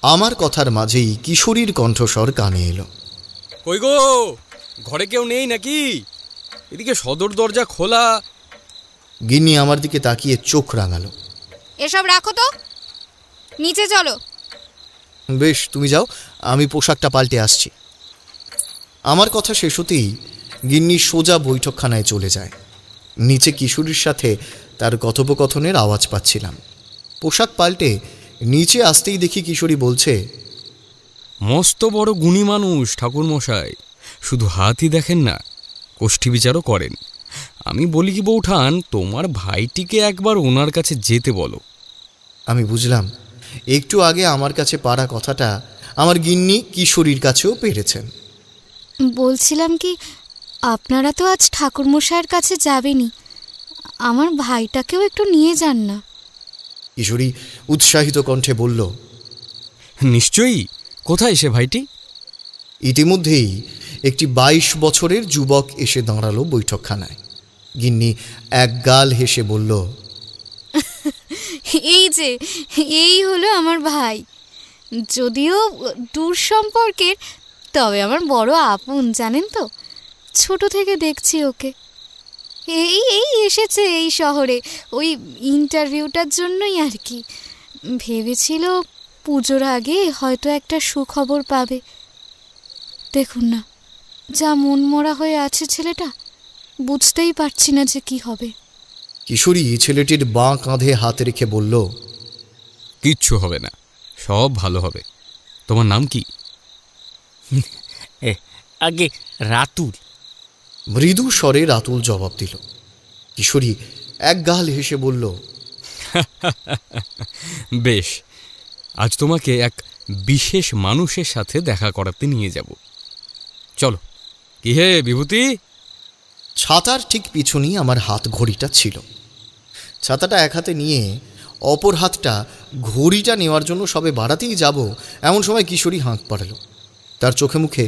আমার কথার মাঝেই কিশোরীর কণ্ঠস্বর কানে এলো, কই গো, ঘরে কেউ নেই নাকি? এদিকে সদর দরজা খোলা। গিন্নি আমার দিকে তাকিয়ে চোখ রাঙালো। এসব রাখো তো, নিচে চলো। বেশ, তুমি যাও, আমি পোশাকটা পাল্টে আসছি। আমার কথা শেষ হতেই গিন্নি সোজা বৈঠকখানায় চলে যায়। নিচে কিশোরীর সাথে তার কথোপকথনের আওয়াজ পাচ্ছিলাম। পোশাক পাল্টে নিচে আসতেই দেখি কিশোরী বলছে, মস্ত বড় গুণী মানুষ ঠাকুরমশাই, শুধু হাতই দেখেন না, কোষ্ঠী বিচারও করেন। আমি বলি কি বৌঠান, তোমার ভাইটিকে একবার ওনার কাছে যেতে বলো। আমি বুঝলাম একটু আগে আমার কাছে পারা কথাটা আমার গিন্নি কিশোরীর কাছেও পেরেছেন। বলছিলাম কি, আপনারা তো আজ ঠাকুরমশাইয়ের কাছে যাবেনই, আমার ভাইটাকেও একটু নিয়ে যান না। কিশোরী উৎসাহিত কণ্ঠে বলল, নিশ্চয়ই। কোথায় সে ভাইটি? ইতিমধ্যেই একটি 22 বছরের যুবক এসে দাঁড়ালো বৈঠকখানায়। গিন্নি এক গাল হেসে বলল, এই হলো আমার ভাই। যদিও দূর সম্পর্কের, তবে আমার বড় আপন, জানেন তো। ছোট থেকে দেখছি ওকে। এই এসেছে এই শহরে ওই ইন্টারভিউটার জন্যই আর কি। ভেবেছিল পুজোর আগে হয়তো একটা সুখবর পাবে। দেখুন না, যা মনমরা হয়ে আছে ছেলেটা, বুঝতেই পারছি না যে কি হবে। কিশোরী ছেলেটির বাঁ কাঁধে হাত রেখে বলল, কিচ্ছু হবে না, সব ভালো হবে। তোমার নাম কি? আগে রাতুল। মৃদু স্বরে রাতুল জবাব দিল। কিশোরী এক গাল হেসে বলল, বেশ, আজ তোমাকে এক বিশেষ মানুষের সাথে দেখা করাতে নিয়ে যাব। চলো। কি হে বিভূতি? ছাতার ঠিক পিছনেই আমার হাত ঘড়িটা ছিল। ছাতাটা এক হাতে নিয়ে অপর হাতটা ঘড়িটা নেওয়ার জন্য সবে বাড়াতেই যাব, এমন সময় কিশোরী হাঁক পাড়াল। তার চোখে মুখে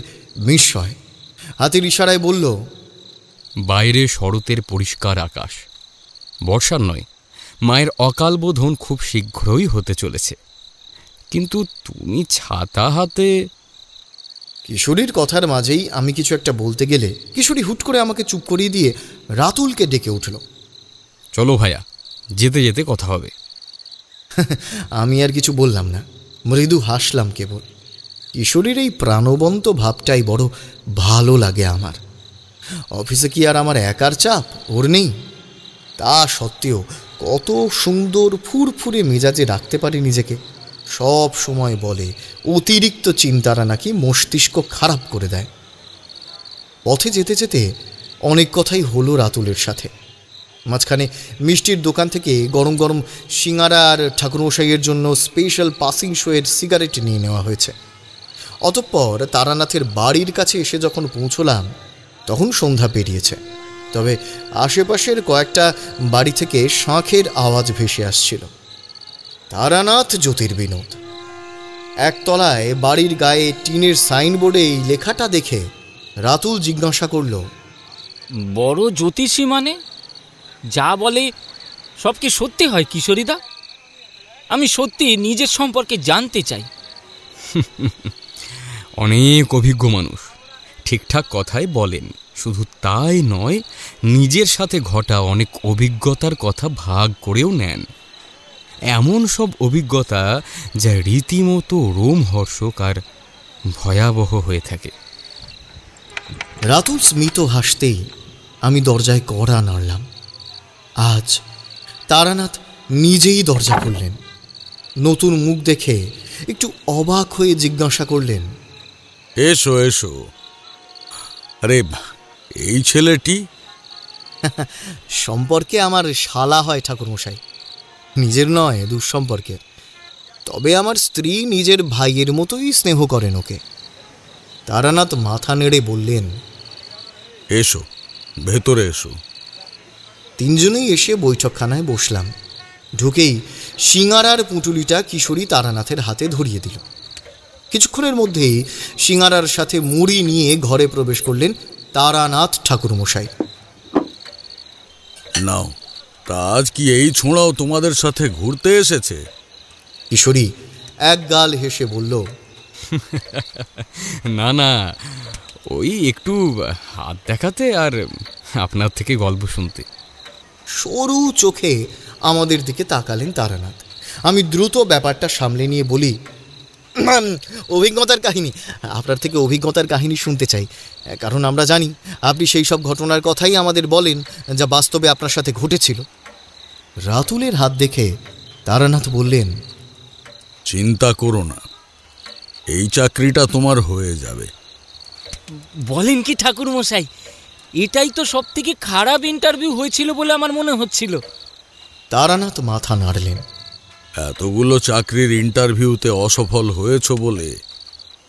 বিস্ময়, হাতের ইশারায় বলল, বাইরে শরতের পরিষ্কার আকাশ, বর্ষার নয়, মায়ের অকাল বোধন খুব শীঘ্রই হতে চলেছে, কিন্তু তুমি ছাতা হাতে। কিশোরীর কথার মাঝেই আমি কিছু একটা বলতে গেলে কিশোরী হুট করে আমাকে চুপ করিয়ে দিয়ে রাতুলকে ডেকে উঠল। চলো ভাইয়া, যেতে যেতে কথা হবে। আমি আর কিছু বললাম না, মৃদু হাসলাম কেবল। কিশোরীর এই প্রাণবন্ত ভাবটাই বড় ভালো লাগে আমার। অফিসে কি আর আমার একার চাপ ওর নেই? তা সত্ত্বেও কত সুন্দর ফুরফুরে মেজাজে রাখতে পারি নিজেকে। সব সময় বলে অতিরিক্ত চিন্তারা নাকি মস্তিষ্ক খারাপ করে দেয়। পথে যেতে যেতে অনেক কথাই হলো রাতুলের সাথে। মাঝখানে মিষ্টির দোকান থেকে গরম গরম সিঙ্গারা আর ঠাকুরমশাইয়ের জন্য স্পেশাল পাসিং শোয়ের সিগারেট নিয়ে নেওয়া হয়েছে। অতঃপর তারানাথের বাড়ির কাছে এসে যখন পৌঁছলাম তখন সন্ধ্যা পেরিয়েছে, তবে আশেপাশের কয়েকটা বাড়ি থেকে শাঁখের আওয়াজ ভেসে আসছিল। তারানাথ জ্যোতির্বিনোদ। একতলায় বাড়ির গায়ে টিনের সাইনবোর্ডে এই লেখাটা দেখে রাতুল জিজ্ঞাসা করল, বড় জ্যোতিষী মানে? যা বলে সব কি সত্যি হয় কিশোরীদা? আমি সত্যি নিজের সম্পর্কে জানতে চাই। অনেক অভিজ্ঞ মানুষ ঠিকঠাক কথাই বলেন, শুধু তাই নয়, নিজের সাথে ঘটা অনেক অভিজ্ঞতার কথা ভাগ করেও নেন। এমন সব অভিজ্ঞতা যা রীতিমতো রোমহর্ষক আর ভয়াবহ হয়ে থাকে। রাতুল স্মিত হাসতেই আমি দরজায় কড়া নাড়লাম। আজ তারানাথ নিজেই দরজা খুললেন। নতুন মুখ দেখে একটু অবাক হয়ে জিজ্ঞাসা করলেন, এসো এসো। আরে এই ছেলেটি? সম্পর্কে আমার শালা হয় ঠাকুরমশাই, নিজের নয়, দুঃসম্পর্কের। তবে আমার স্ত্রী নিজের ভাইয়ের মতোই স্নেহ করেন ওকে। তারানাথ মাথা নেড়ে বললেন, এসো, ভেতরে এসো। তিনজনেই এসে বৈঠকখানায় বসলাম। ঢুকেই সিঙ্গারার পুঁটুলিটা কিশোরী তারানাথের হাতে ধরিয়ে দিল। কিছুক্ষণের মধ্যেই সিঙ্গারার সাথে মুড়ি নিয়ে ঘরে প্রবেশ করলেন তারানাথ ঠাকুরমশাই। নাও, তা আজ কি এই ছোঁড়াও তোমাদের সাথে ঘুরতে এসেছে? কিশোরী এক গাল হেসে বলল, না না, ওই একটু হাত দেখাতে আর আপনার থেকে গল্প শুনতে। সরু চোখে আমাদের দিকে তাকালেন তারানাথ। আমি দ্রুত ব্যাপারটা সামলে নিয়ে বলি, অভিজ্ঞতার কাহিনী, আপনার থেকে অভিজ্ঞতার কাহিনী শুনতে চাই, কারণ আমরা জানি আপনি সেই সব ঘটনার কথাই আমাদের বলেন যা বাস্তবে আপনার সাথে ঘটেছিল। রাতুলের হাত দেখে তারানাথ বললেন, চিন্তা করো না, এই চাকরিটা তোমার হয়ে যাবে। বলেন কি ঠাকুরমশাই, এটাই তো সব থেকে খারাপ ইন্টারভিউ হয়েছিল বলে আমার মনে হচ্ছিল। তারানাথ মাথা নাড়লেন। এতগুলো চাকরির ইন্টারভিউতে অসফল হয়েছ বলে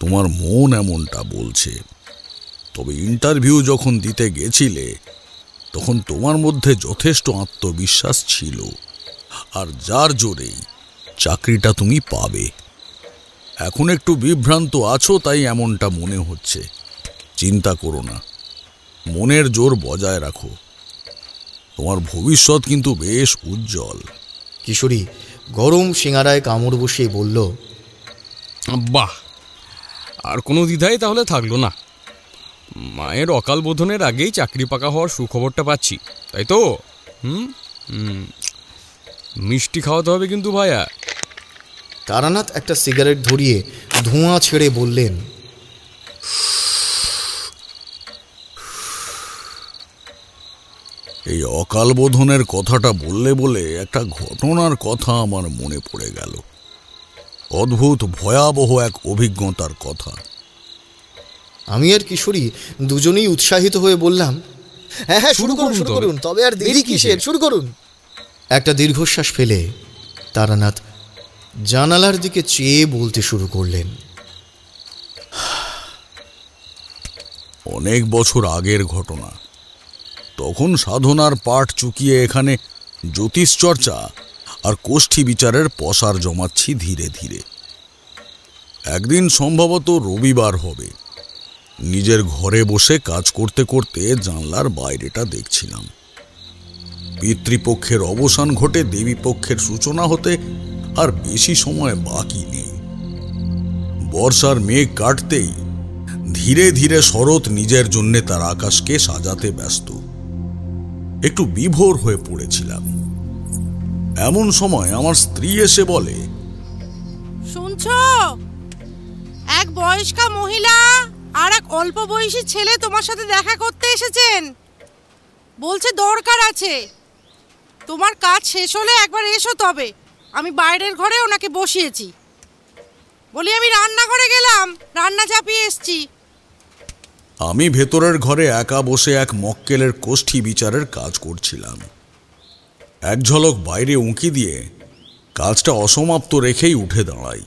তোমার মন এমনটা বলছে, তবে ইন্টারভিউ যখন দিতে গেছিলে তখন তোমার মধ্যে যথেষ্ট আত্মবিশ্বাস ছিল, আর যার জোরেই চাকরিটা তুমি পাবে। এখন একটু বিভ্রান্ত আছো, তাই এমনটা মনে হচ্ছে। চিন্তা করো না, মনের জোর বজায় রাখো, তোমার ভবিষ্যৎ কিন্তু বেশ উজ্জ্বল। কিশোরী গরম সিঙ্গারায় কামড় বসিয়ে বলল, বাহ, আর কোনো দ্বিধাই তাহলে থাকলো না। মায়ের অকাল বোধনের আগেই চাকরি পাকা হওয়ার সুখবরটা পাচ্ছি, তাই তো? মিষ্টি খাওয়াতে হবে কিন্তু ভাইয়া। তারানাথ একটা সিগারেট ধরিয়ে ধোঁয়া ছেড়ে বললেন, এই অকাল বোধনের কথাটা বললে বলে একটা ঘটনার কথা আমার মনে পড়ে গেল। অদ্ভুত ভয়াবহ এক অভিজ্ঞতার কথা। আমি আর কিশোরী দুজনেই উৎসাহিত হয়ে বললাম, হ্যাঁ হ্যাঁ, শুরু করুন, তবে আর দেরি কিসের, শুরু করুন। একটা দীর্ঘশ্বাস ফেলে তারানাথ জানালার দিকে চেয়ে বলতে শুরু করলেন। অনেক বছর আগের ঘটনা। তখন সাধনার পাঠ চুকিয়ে এখানে জ্যোতিষ চর্চা আর কোষ্ঠী বিচারের পসার জমাচ্ছি ধীরে ধীরে। একদিন সম্ভবত রবিবার হবে, নিজের ঘরে বসে কাজ করতে করতে জানলার বাইরেটা দেখছিলাম। পিতৃপক্ষের অবসান ঘটে দেবীপক্ষের সূচনা হতে আর বেশি সময় বাকি নেই। বর্ষার মেঘ কাটতেই ধীরে ধীরে শরৎ নিজের জন্যে তার আকাশকে সাজাতে ব্যস্ত। একটু বিভোর হয়ে পড়েছিলাম। এমন সময় আমার স্ত্রী এসে বলে, শুনছো, এক বয়স্কা মহিলা আর এক অল্প বয়সী ছেলে তোমার সাথে দেখা করতে এসেছেন। বলছে দরকার আছে, তোমার কাজ শেষ হলে একবার এসো। তবে আমি বাইরের ঘরে ওনাকে বসিয়েছি। বলি আমি রান্নাঘরে গেলাম, রান্না চাপিয়ে এসছি। আমি ভেতরের ঘরে একা বসে এক মক্কেলের কোষ্ঠী বিচারের কাজ করছিলাম। এক ঝলক বাইরে উঁকি দিয়ে কাজটা অসমাপ্ত রেখেই উঠে দাঁড়াই।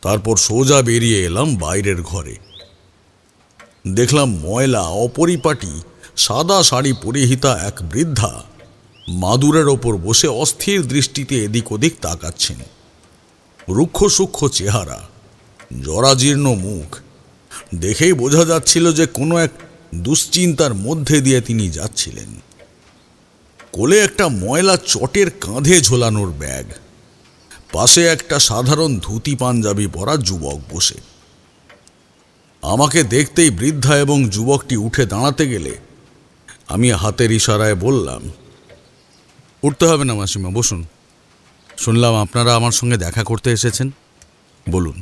তারপর সোজা বেরিয়ে এলাম বাইরের ঘরে। দেখলাম ময়লা অপরিপাটি সাদা শাড়ি পরিহিতা এক বৃদ্ধা মাদুরের ওপর বসে অস্থির দৃষ্টিতে এদিক ওদিক তাকাচ্ছেন। রুক্ষ সূক্ষ্ম চেহারা, জরাজীর্ণ মুখ, দেখেই বোঝা যাচ্ছিল যে কোনো এক দুশ্চিন্তার মধ্যে দিয়ে তিনি যাচ্ছিলেন। কোলে একটা ময়লা চটের কাঁধে ঝোলানোর ব্যাগ, পাশে একটা সাধারণ ধুতি পাঞ্জাবি পরা যুবক বসে। আমাকে দেখতেই বৃদ্ধা এবং যুবকটি উঠে দাঁড়াতে গেলে আমি হাতের ইশারায় বললাম, উঠতে হবে না মাসিমা, বসুন। শুনলাম আপনারা আমার সঙ্গে দেখা করতে এসেছেন, বলুন।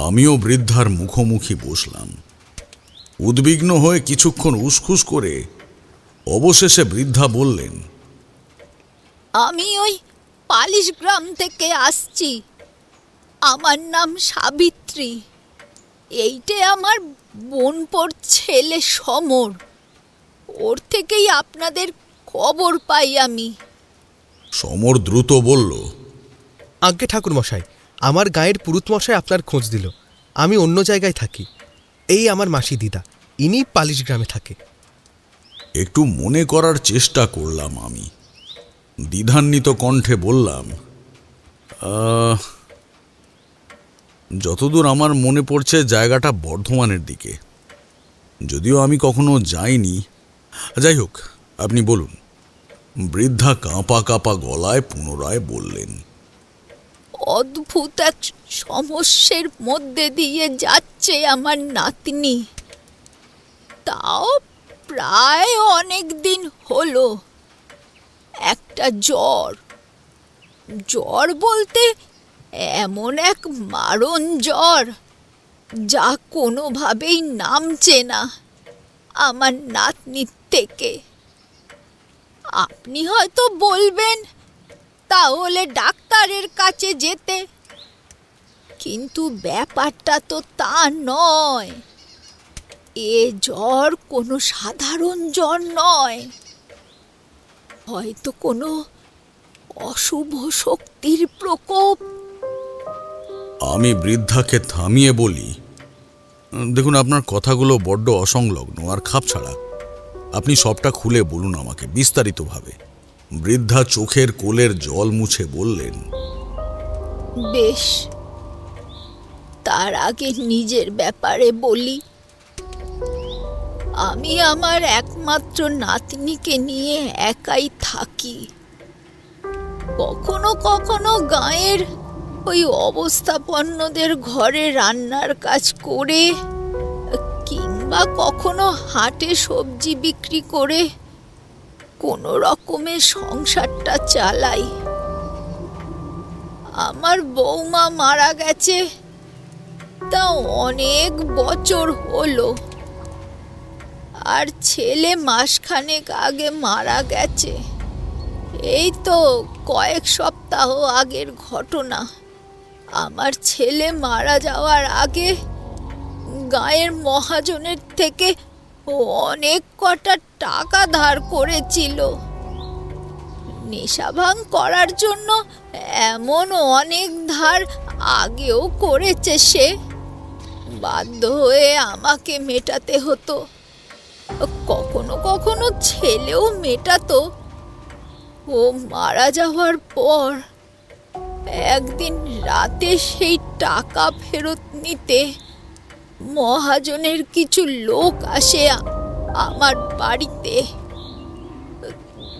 আমিও বৃদ্ধার মুখোমুখি বসলাম। উদ্বিগ্ন হয়ে কিছুক্ষণ উসখুস করে অবশেষে বৃদ্ধা বললেন, আমি ওই পালিশ গ্রাম থেকে আসছি। আমার নাম সাবিত্রী। এইটে আমার বোনপোর ছেলে সমর। ওর থেকেই আপনাদের খবর পাই আমি। সমর দ্রুত বলল, আজ্ঞে ঠাকুর মশাই, আমার গায়ের পুরুত মশাই আপনার খোঁজ দিল। আমি অন্য জায়গায় থাকি। এই আমার মাসি দিদা, ইনি পালিশ গ্রামে থাকে। একটু মনে করার চেষ্টা করলাম আমি। দ্বিধান্বিত কণ্ঠে বললাম, যতদূর আমার মনে পড়ছে জায়গাটা বর্ধমানের দিকে, যদিও আমি কখনো যাইনি। যাই হোক, আপনি বলুন। বৃদ্ধা কাঁপা কাঁপা গলায় পুনরায় বললেন, অদ্ভুত এক সমস্যার মধ্যে দিয়ে যাচ্ছে আমার নাতনি। তাও প্রায় অনেক দিন হলো। একটা জ্বর বলতে এমন এক মারণ জ্বর যা কোনোভাবেই নামছে না আমার নাতনির থেকে। আপনি হয়তো বলবেন তাহলে ডাক্তারের কাছে যেতে, কিন্তু ব্যাপারটা তো তা নয়। এ জ্বর কোনো সাধারণ জ্বর নয়। হয়তো কোনো অশুভ শক্তির প্রকোপ। আমি বৃদ্ধাকে থামিয়ে বলি, দেখুন, আপনার কথাগুলো বড্ড অসংলগ্ন আর খাপ ছাড়া। আপনি সবটা খুলে বলুন আমাকে বিস্তারিতভাবে। বৃদ্ধা চোখের কোলের জল মুছে বললেন, বেশ, তার আগে নিজের ব্যাপারে বলি। আমি আমার একমাত্র নাতনিকে নিয়ে একাই থাকি। কখনো কখনো গাঁয়ের ওই অবস্থাপন্নদের ঘরে রান্নার কাজ করে, কিংবা কখনো হাটে সবজি বিক্রি করে কোনো রকমে সংসারটা চালাই। আমার বৌমা মারা গেছে, তা অনেক বছর হলো। আর ছেলে মাসখানেক আগে মারা গেছে। এই তো কয়েক সপ্তাহ আগের ঘটনা। আমার ছেলে মারা যাওয়ার আগে গাঁয়ের মহাজনের থেকে অনেক কটা টাকা ধার করেছিল। নেশা ভাঙ করার জন্য এমন অনেক ধার আগেও করেছে সে। বাধ্য হয়ে আমাকে মেটাতে হতো, কখনো কখনো ছেলেও মেটাতো। ও মারা যাওয়ার পর একদিন রাতে সেই টাকা ফেরত নিতে মহাজনের কিছু লোক আসে আমার বাড়িতে।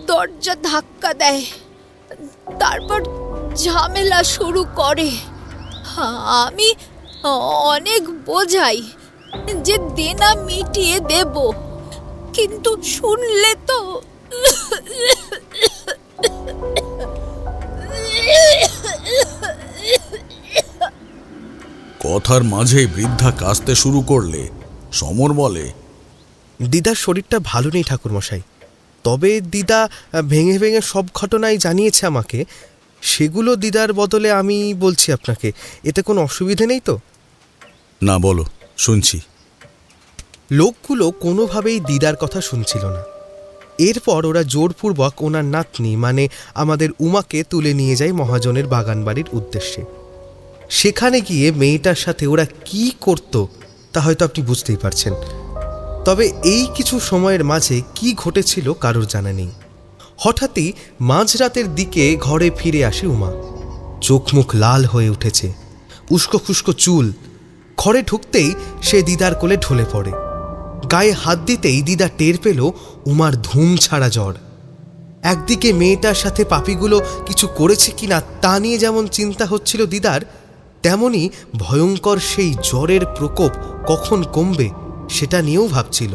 দরজা ধাক্কা দেয়, তারপর ঝামেলা শুরু করে। আমি অনেক বোঝাই যে দেনা মিটিয়ে দেব, কিন্তু শুনলে তো। কথার মাঝে বৃদ্ধা কাঁদতে শুরু করলে সমর বলে, দিদার শরীরটা ভালো নেই ঠাকুরমশাই, তবে দিদা ভেঙে ভেঙে সব ঘটনাই জানিয়েছে আমাকে। সেগুলো দিদার বদলে আমি বলছি আপনাকে, এতে কোনো অসুবিধে নেই তো? না, বলো, শুনছি। লোকগুলো কোনোভাবেই দিদার কথা শুনছিল না। এরপর ওরা জোরপূর্বক ওনার নাতনি মানে আমাদের উমাকে তুলে নিয়ে যায় মহাজনের বাগান বাড়ির উদ্দেশ্যে। সেখানে গিয়ে মেয়েটার সাথে ওরা কি করত তা হয়তো আপনি বুঝতেই পারছেন। তবে এই কিছু সময়ের মাঝে কি ঘটেছিল কারোর জানা নেই। হঠাৎই মাঝরাতের দিকে ঘরে ফিরে আসে উমা। চোখ মুখ লাল হয়ে উঠেছে, উস্কো খুস্কো চুল। ঘরে ঢুকতেই সে দিদার কোলে ঢলে পড়ে। গায়ে হাত দিতেই দিদা টের পেল উমার ধুম ছাড়া জ্বর। একদিকে মেয়েটার সাথে পাপীগুলো কিছু করেছে কিনা তা নিয়ে যেমন চিন্তা হচ্ছিল দিদার, তেমনি ভয়ঙ্কর সেই জ্বরের প্রকোপ কখন কমবে সেটা নিয়েও ভাবছিল।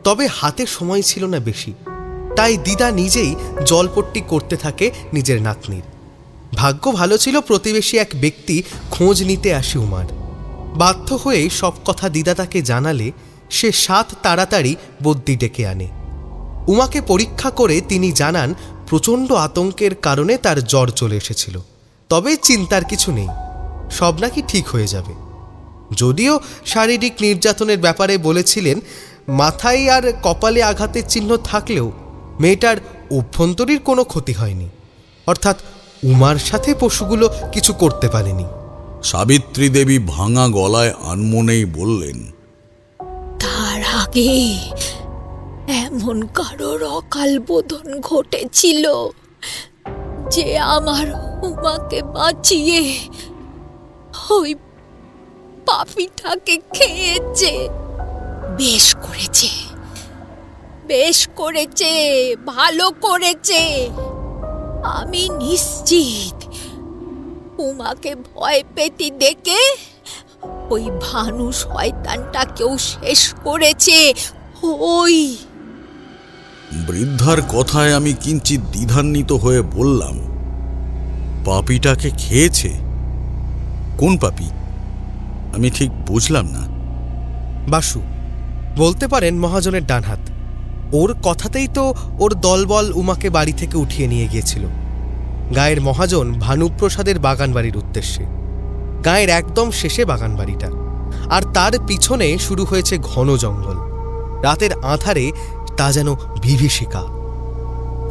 তবে হাতে সময় ছিল না বেশি, তাই দিদা নিজেই জলপট্টি করতে থাকে নিজের নাতনির। ভাগ্য ভালো ছিল, প্রতিবেশী এক ব্যক্তি খোঁজ নিতে আসে উমার। বাধ্য হয়ে সব কথা দিদা তাকে জানালে সে সাত তাড়াতাড়ি বদ্যি ডেকে আনে। উমাকে পরীক্ষা করে তিনি জানান প্রচণ্ড আতঙ্কের কারণে তার জ্বর চলে এসেছিল, তবে চিন্তার কিছু নেই, সব নাকি ঠিক হয়ে যাবে। যদিও শারীরিক নির্যাতনের ব্যাপারে বলেছিলেন, মাথায় আর কপালে আঘাতের চিহ্ন থাকলেও মেয়েটার অভ্যন্তরীণ কোনো ক্ষতি হয়নি, অর্থাৎ উমার সাথে পশুগুলো কিছু করতে পারেনি। সাবিত্রী দেবী ভাঙা গলায় আনমনেই বললেন, তার আগে এমন কারোর অকাল বোধন ঘটেছিল যে আমার উমাকে বাঁচিয়ে ওই পাপীটাকে খেয়েছে। বেশ করেছে, বেশ করেছে, ভালো করেছে। আমি নিশ্চিত উমাকে ভয় পেতে দেখে ওই ভানু শয়তানটাকেও শেষ করেছে। ওই বৃদ্ধার কথায় আমি কিঞ্চিৎ দ্বিধান্বিত হয়ে বললাম, পাপীটাকে খেয়েছে? কোন পাপী? আমি ঠিক বুঝলাম না। বাসু, বলতে পারেন মহাজনের ডানহাত। ওর কথাতেই তো ওর দলবল উমাকে বাড়ি থেকে উঠিয়ে নিয়ে গিয়েছিল গায়ের মহাজন ভানুপ্রসাদের বাগান বাড়ির উদ্দেশ্যে। গায়ের একদম শেষে বাগান বাড়িটা, আর তার পিছনে শুরু হয়েছে ঘন জঙ্গল। রাতের আঁধারে তা যেন বিভীষিকা।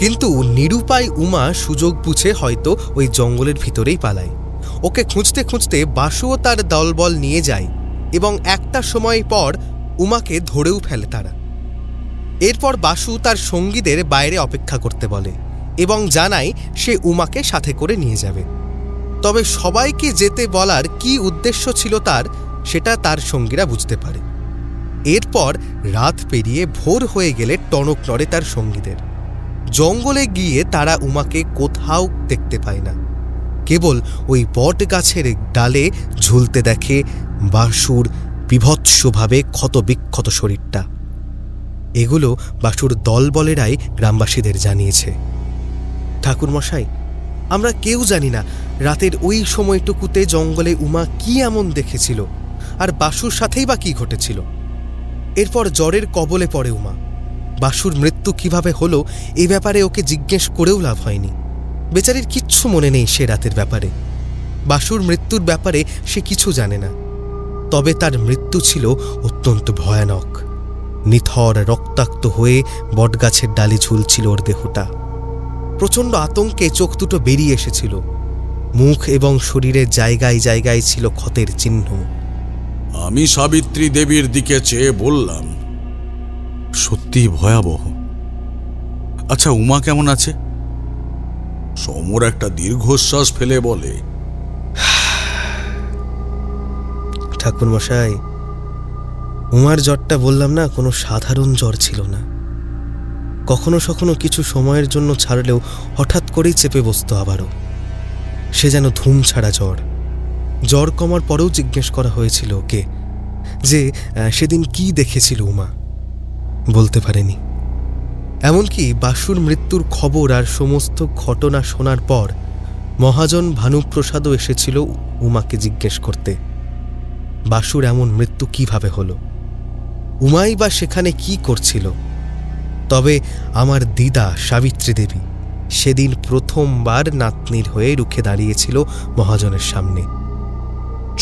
কিন্তু নিরুপায় উমা সুযোগ বুঝে হয়তো ওই জঙ্গলের ভিতরেই পালায়। ওকে খুঁজতে খুঁজতে বাসুও তার দলবল নিয়ে যায় এবং একটা সময় পর উমাকে ধরেও ফেলে তারা। এরপর বাসু তার সঙ্গীদের বাইরে অপেক্ষা করতে বলে এবং জানায় সে উমাকে সাথে করে নিয়ে যাবে। তবে সবাইকে যেতে বলার কি উদ্দেশ্য ছিল তার, সেটা তার সঙ্গীরা বুঝতে পারে। এরপর রাত পেরিয়ে ভোর হয়ে গেলে টনক নড়ে তার সঙ্গীদের। জঙ্গলে গিয়ে তারা উমাকে কোথাও দেখতে পায় না, কেবল ওই বট গাছের ডালে ঝুলতে দেখে বাসুর বিভৎসভাবে ক্ষতবিক্ষত শরীরটা। এগুলো বাসুর দলবলেরাই গ্রামবাসীদের জানিয়েছে। ঠাকুরমশাই, আমরা কেউ জানি না রাতের ওই সময়টুকুতে জঙ্গলে উমা কি এমন দেখেছিল, আর বাসুর সাথেই বা কি ঘটেছিল। এরপর জ্বরের কবলে পড়ে উমা। বাসুর মৃত্যু কিভাবে হলো এ ব্যাপারে ওকে জিজ্ঞেস করেও লাভ হয়নি। বেচারির কিচ্ছু মনে নেই সে রাতের ব্যাপারে। বাসুর মৃত্যুর ব্যাপারে সে কিছু জানে না, তবে তার মৃত্যু ছিল অত্যন্ত ভয়ানক। নিথর রক্তাক্ত হয়ে বটগাছের ডালে ঝুলছিল ওর দেহটা। প্রচণ্ড আতঙ্কে চোখ দুটো বেরিয়ে এসেছিল। মুখ এবং শরীরের জায়গায় জায়গায় ছিল ক্ষতের চিহ্ন। আমি সাবিত্রী দেবীর দিকে চেয়ে বললাম, সত্যি ভয়াবহ। আচ্ছা, উমা কেমন আছে? সমর একটা দীর্ঘশ্বাস ফেলে বলে, ঠাকুরমশাই, উমার জ্বরটা বললাম না, কোনো সাধারণ জ্বর ছিল না। কখনো কখনো কিছু সময়ের জন্য ছাড়লেও হঠাৎ করেই চেপে বসতো আবারও। সে যেন ধুম ছাড়া জ্বর। জ্বর কমার পরেও জিজ্ঞেস করা হয়েছিল ওকে যে সেদিন কি দেখেছিল উমা। বলতে পারেনি। এমনকি বাসুর মৃত্যুর খবর আর সমস্ত ঘটনা শোনার পর মহাজন ভানুপ্রসাদও এসেছিল উমাকে জিজ্ঞেস করতে বাসুর এমন মৃত্যু কিভাবে হলো, উমাই বা সেখানে কি করছিল। তবে আমার দিদা সাবিত্রী দেবী সেদিন প্রথমবার নাতনির হয়ে রুখে দাঁড়িয়েছিল মহাজনের সামনে।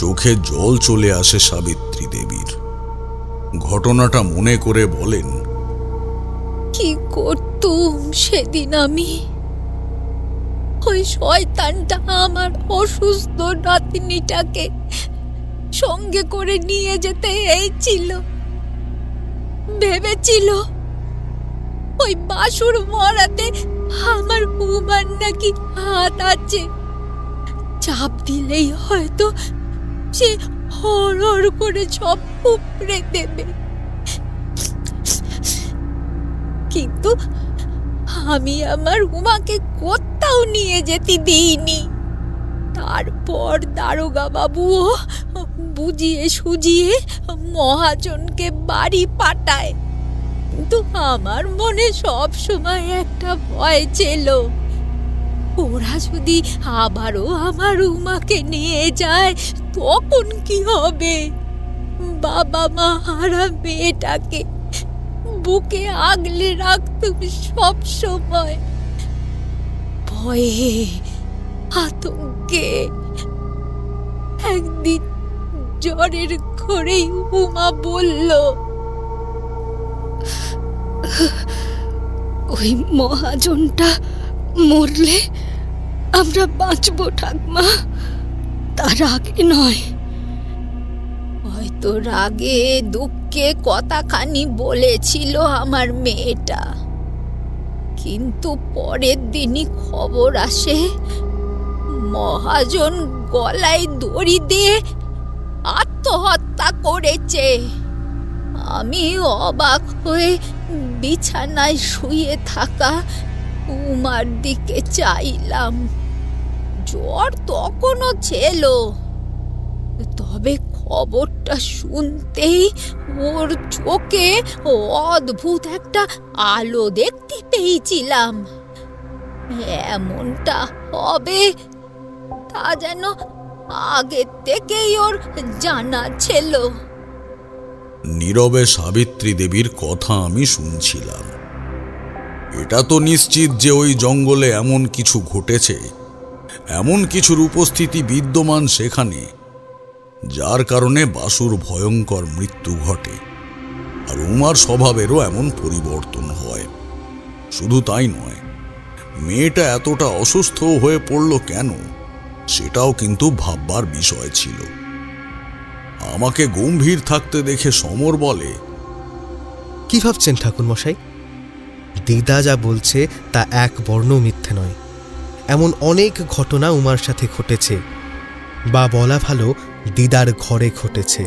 চোখে জল চলে আসে সাবিত্রী দেবীর। ঘটনাটা মনে করে বলেন, কি করতুম সেদিন আমি? ওই শয়তানটা আমার অসুস্থ নাতনিটাকে সঙ্গে করে নিয়ে যেতে এইছিল। ভেবেছিল ওই বাসুর মরাতে আমার উমার নাকি হাত আছে, চাপ দিলেই হয়তো সে হড় করে সব উপড়ে দেবে। কিন্তু আমি আমার উমাকে কোথাও নিয়ে যেতে দিইনি। তারপর দারোগা বাবুও বুঝিয়ে সুজিয়ে মহাজনকে বাড়ি পাঠায়। কিন্তু আমার মনে সব সময় একটা ভয় ছিল, ওরা যদি আবারও আমার উমাকে নিয়ে যায় তখন কি হবে? বাবা মা হারা মেয়েটাকে বুকে আগলে রাখতুম সব সময়। ভয়ে আতঙ্কে একদিন জ্বরের ঘরেই উমা বলল, ওই মহাজনটা মরলে আমরা বাঁচবো ঠাকমা, তার আগে নয়। হয়তো রাগে দুঃখে কথাখানি বলেছিল আমার মেয়েটা, কিন্তু পরের দিনই খবর আসে মহাজন গলায় দড়ি দিয়ে আত্মহত্যা করেছে। আমি অবাক হয়ে বিছানায় শুয়ে থাকা উমার দিকে চাইলাম। জ্বর তখনও ছিল, তবে খবরটা শুনতেই ওর চোখে অদ্ভুত একটা আলো দেখতে পেয়েছিলাম। এমনটা হবে তা যেন আগে থেকেই ওর জানা ছিল। নীরবে সাবিত্রী দেবীর কথা আমি শুনছিলাম। এটা তো নিশ্চিত যে ওই জঙ্গলে এমন কিছু ঘটেছে, এমন কিছুর উপস্থিতি বিদ্যমান সেখানে, যার কারণে বাসুর ভয়ঙ্কর মৃত্যু ঘটে আর উমার স্বভাবেরও এমন পরিবর্তন হয়। শুধু তাই নয়, মেয়েটা এতটা অসুস্থ হয়ে পড়ল কেন, সেটাও কিন্তু ভাববার বিষয় ছিল। আমাকে গম্ভীর থাকতে দেখে সমর বলে, কি ভাবছেন ঠাকুরমশাই? দিদা যা বলছে তা এক বর্ণ মিথ্যে নয়। এমন অনেক ঘটনা উমার সাথে ঘটেছে, বা বলা ভালো দিদার ঘরে ঘটেছে,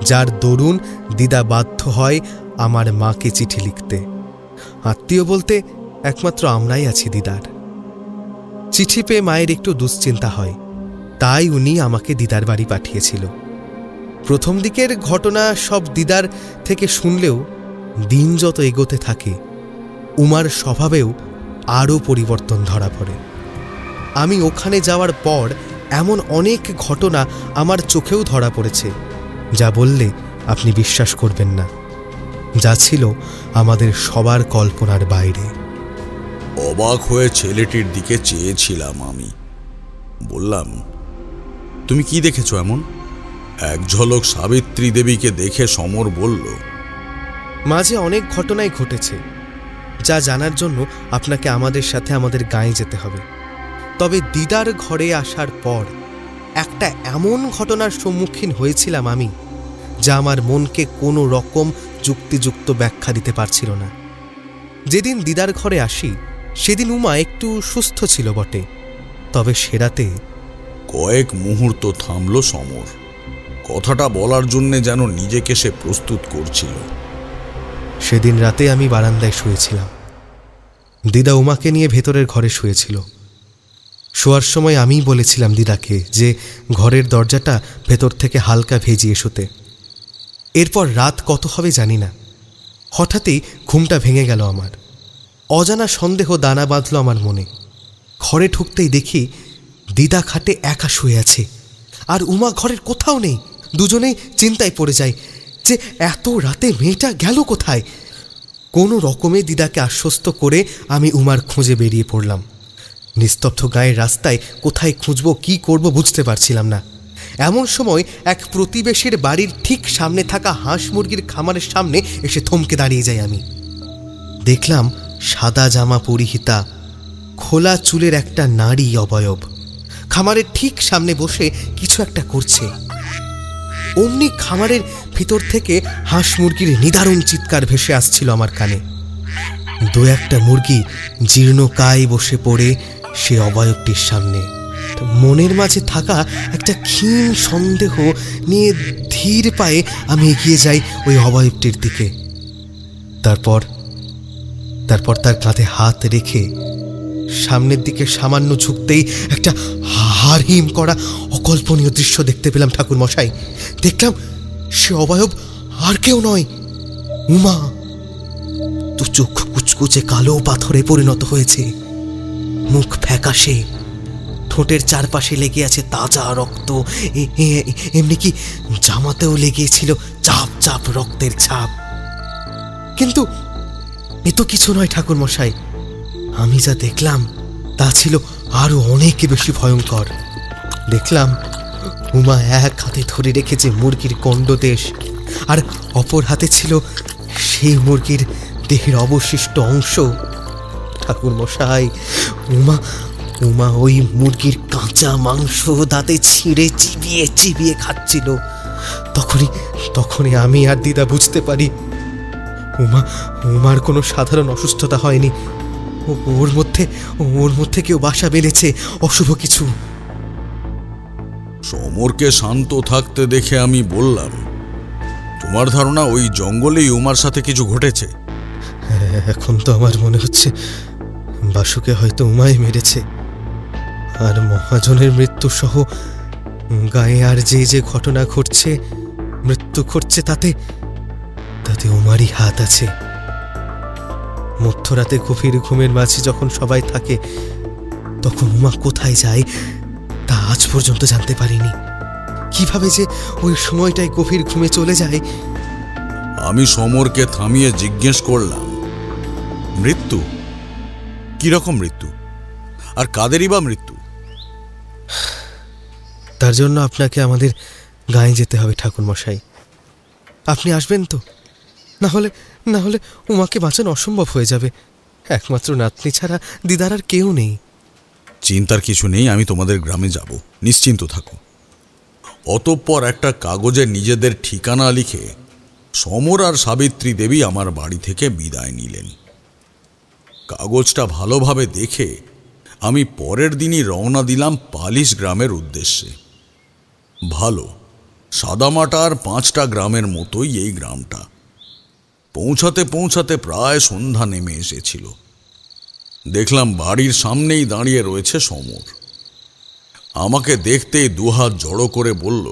যার দরুন দিদা বাধ্য হয় আমার মাকে চিঠি লিখতে। আত্মীয় বলতে একমাত্র আমরাই আছি দিদার। চিঠি পেয়ে মায়ের একটু দুশ্চিন্তা হয়, তাই উনি আমাকে দিদার বাড়ি পাঠিয়েছিল। প্রথম দিকের ঘটনা সব দিদার থেকে শুনলেও দিন যত এগোতে থাকে উমার স্বভাবেও আরও পরিবর্তন ধরা পড়ে। আমি ওখানে যাওয়ার পর এমন অনেক ঘটনা আমার চোখেও ধরা পড়েছে, যা বললে আপনি বিশ্বাস করবেন না, যা ছিল আমাদের সবার কল্পনার বাইরে। অবাক হয়ে ছেলেটির দিকে চেয়েছিলাম আমি। বললাম, তুমি কি দেখেছো এমন? এক ঝলক সাবিত্রী দেবীকে দেখে সমর বলল, মাঝে অনেক ঘটনাই ঘটেছে, যা জানার জন্য আপনাকে আমাদের সাথে আমাদের গাঁয়ে যেতে হবে। তবে দিদার ঘরে আসার পর একটা এমন ঘটনার সম্মুখীন হয়েছিলাম আমি, যা আমার মনকে কোনো রকম যুক্তিযুক্ত ব্যাখ্যা দিতে পারছিল না। যেদিন দিদার ঘরে আসি সেদিন উমা একটু সুস্থ ছিল বটে, তবে সে রাতে কয়েক মুহূর্ত থামল সমর। কথাটা বলার জন্যে যেন নিজেকে সে প্রস্তুত করছিল। সেদিন রাতে আমি বারান্দায় শুয়েছিলাম। দিদা উমাকে নিয়ে ভেতরের ঘরে শুয়েছিল। শোয়ার সময় আমিই বলেছিলাম দিদাকে যে ঘরের দরজাটা ভেতর থেকে হালকা ভেজিয়ে শুতে। এরপর রাত কত হবে জানি না, হঠাৎই ঘুমটা ভেঙে গেল আমার। অজানা সন্দেহ দানা বাঁধল আমার মনে। ঘরে ঢুকতেই দেখি দিদা খাটে একা শুয়ে আছে, আর উমা ঘরের কোথাও নেই। দুজনেই চিন্তায় পড়ে যায় যে এত রাতে মেয়েটা গেল কোথায়। কোনো রকমে দিদাকে আশ্বস্ত করে আমি উমার খোঁজে বেরিয়ে পড়লাম। নিস্তব্ধ গায়ের রাস্তায় কোথায় খুঁজব, কি করব বুঝতে পারছিলাম না। এমন সময় এক প্রতিবেশীর বাড়ির ঠিক সামনে থাকা হাঁস মুরগির খামারের সামনে এসে থমকে দাঁড়িয়ে যাই আমি। দেখলাম সাদা জামা পরিহিতা, খোলা চুলের একটা নারী অবয়ব খামারের ঠিক সামনে বসে কিছু একটা করছে। অমনি খামারের ভিতর থেকে হাঁস মুরগির নিদারুণ চিৎকার ভেসে আসছিল আমার কানে। দু একটা মুরগি জীর্ণকায় বসে পড়ে সে অবয়বটির সামনে। মনের মাঝে থাকা একটা ক্ষীণ সন্দেহ নিয়ে ধীর পায়ে আমি এগিয়ে যাই ওই অবয়বটির দিকে। তারপর তার কাঁধে হাত রেখে সামনের দিকে সামান্য ঝুঁকতেই একটা হাড়হিম করা অকল্পনীয় দৃশ্য দেখতে পেলাম ঠাকুর মশাই। দেখলাম সে অবয়ব আর কেউ নয়, উমা। তো চোখ কুচকুচে কালো পাথরে পরিণত হয়েছে, মুখ ফ্যাকাশে, ঠোঁটের চারপাশে লেগে আছে তাজা রক্ত। এমনি কি জামাতেও লেগেছিল চাপ চাপ রক্তের ছাপ। কিন্তু এ তো কিছু নয় ঠাকুর মশাই, আমি যা দেখলাম তা ছিল আরো অনেক বেশি ভয়ঙ্কর। দেখলাম উমা এক হাতে ধরে রেখেছে মুরগির কণ্ডদেশ, আর অপর হাতে ছিল সেই মুরগির দেহের অবশিষ্ট অংশ। ঠাকুর মশাই, উমা ওই মুরগির কাঁচা মাংস দাঁতে ছিঁড়ে চিবিয়ে চিবিয়ে খাচ্ছিল। তখনই আমি আর দিদা বুঝতে পারি উমার কোনো সাধারণ অসুস্থতা হয়নি। ওর মধ্যে কেউ বাসা বেঁধেছে, অশুভ কিছু। সমরকে শান্ত থাকতে দেখে আমি বললাম, তোমার ধারণা ওই জঙ্গলেই উমার সাথে কিছু ঘটেছে? এখন তো আমার মনে হচ্ছে বাসুকে হয়তো উমাই মেরেছে, আর মহাজনের মৃত্যু সহ গায়ে আর যে ঘটনা ঘটছে, মৃত্যু ঘটছে, তাতে উমারই হাত আছে। মধ্যরাতে গভীর ঘুমের মাঝে যখন সবাই থাকে, তখন উমা কোথায় যায় তা আজ পর্যন্ত জানতে পারিনি। কিভাবে যে ওই সময়টায় গভীর ঘুমে চলে যায়। আমি সমরকে থামিয়ে জিজ্ঞেস করলাম, মৃত্যু কিরকম মৃত্যু, আর কাদেরই বা মৃত্যু? তার জন্য আপনাকে আমাদের গাঁয়ে যেতে হবে ঠাকুর মশাই। আপনি আসবেন তো? না হলে উমাকে বাঁচানো অসম্ভব হয়ে যাবে। একমাত্র নাতনি ছাড়া দিদার আর কেউ নেই। চিন্তার কিছু নেই, আমি তোমাদের গ্রামে যাব, নিশ্চিন্ত থাকো। অতঃপর একটা কাগজে নিজেদের ঠিকানা লিখে সমর আর সাবিত্রী দেবী আমার বাড়ি থেকে বিদায় নিলেন। কাগজটা ভালোভাবে দেখে আমি পরের দিনই রওনা দিলাম পালিশ গ্রামের উদ্দেশ্যে। ভালো সাদামাটা আর 5টা গ্রামের মতোই এই গ্রামটা। পৌঁছাতে প্রায় সন্ধ্যা নেমে এসেছিল। দেখলাম বাড়ির সামনেই দাঁড়িয়ে রয়েছে সমর। আমাকে দেখতেই দুহাত জড়ো করে বলল,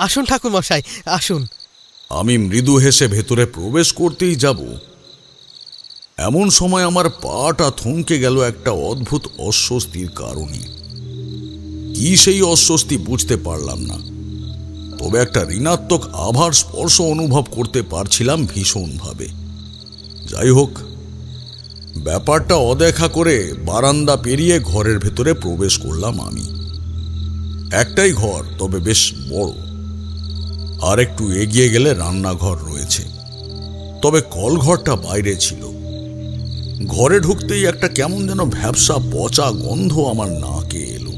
আসুন ঠাকুর মশাই, আসুন। আমি মৃদু হেসে ভেতরে প্রবেশ করতেই যাব, এমন সময় আমার পাটা থমকে গেল একটা অদ্ভুত অস্বস্তির কারণে। কি সেই অস্বস্তি বুঝতে পারলাম না, তবে একটা ঋণাত্মক আভার স্পর্শ অনুভব করতে পারছিলাম ভীষণভাবে। যাই হোক, ব্যাপারটা অদেখা করে বারান্দা পেরিয়ে ঘরের ভেতরে প্রবেশ করলাম আমি। একটাই ঘর, তবে বেশ বড়। আর একটু এগিয়ে গেলে রান্নাঘর রয়েছে, তবে কলঘরটা বাইরে ছিল। ঘরে ঢুকতেই একটা কেমন যেন ভ্যাপসা পচা গন্ধ আমার নাকে এলো।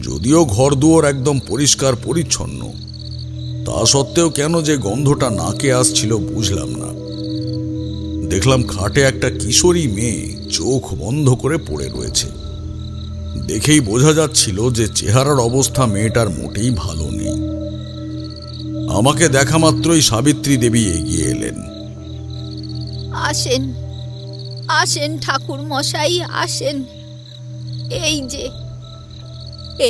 যদিও ঘর দুয়ার একদম পরিষ্কার পরিচ্ছন্ন, তা সত্ত্বেও কেন যে গন্ধটা নাকে আসছিল বুঝলাম না। দেখলাম খাটে একটা কিশোরী মেয়ে চোখ বন্ধ করে পড়ে রয়েছে। দেখেই বোঝা যাচ্ছিল যে চেহারার অবস্থা মেয়েটার মোটেই ভালো নেই। আমাকে দেখা মাত্রই সাবিত্রী দেবী এগিয়ে এলেন। আসেন আসেন ঠাকুর মশাই, আসেন।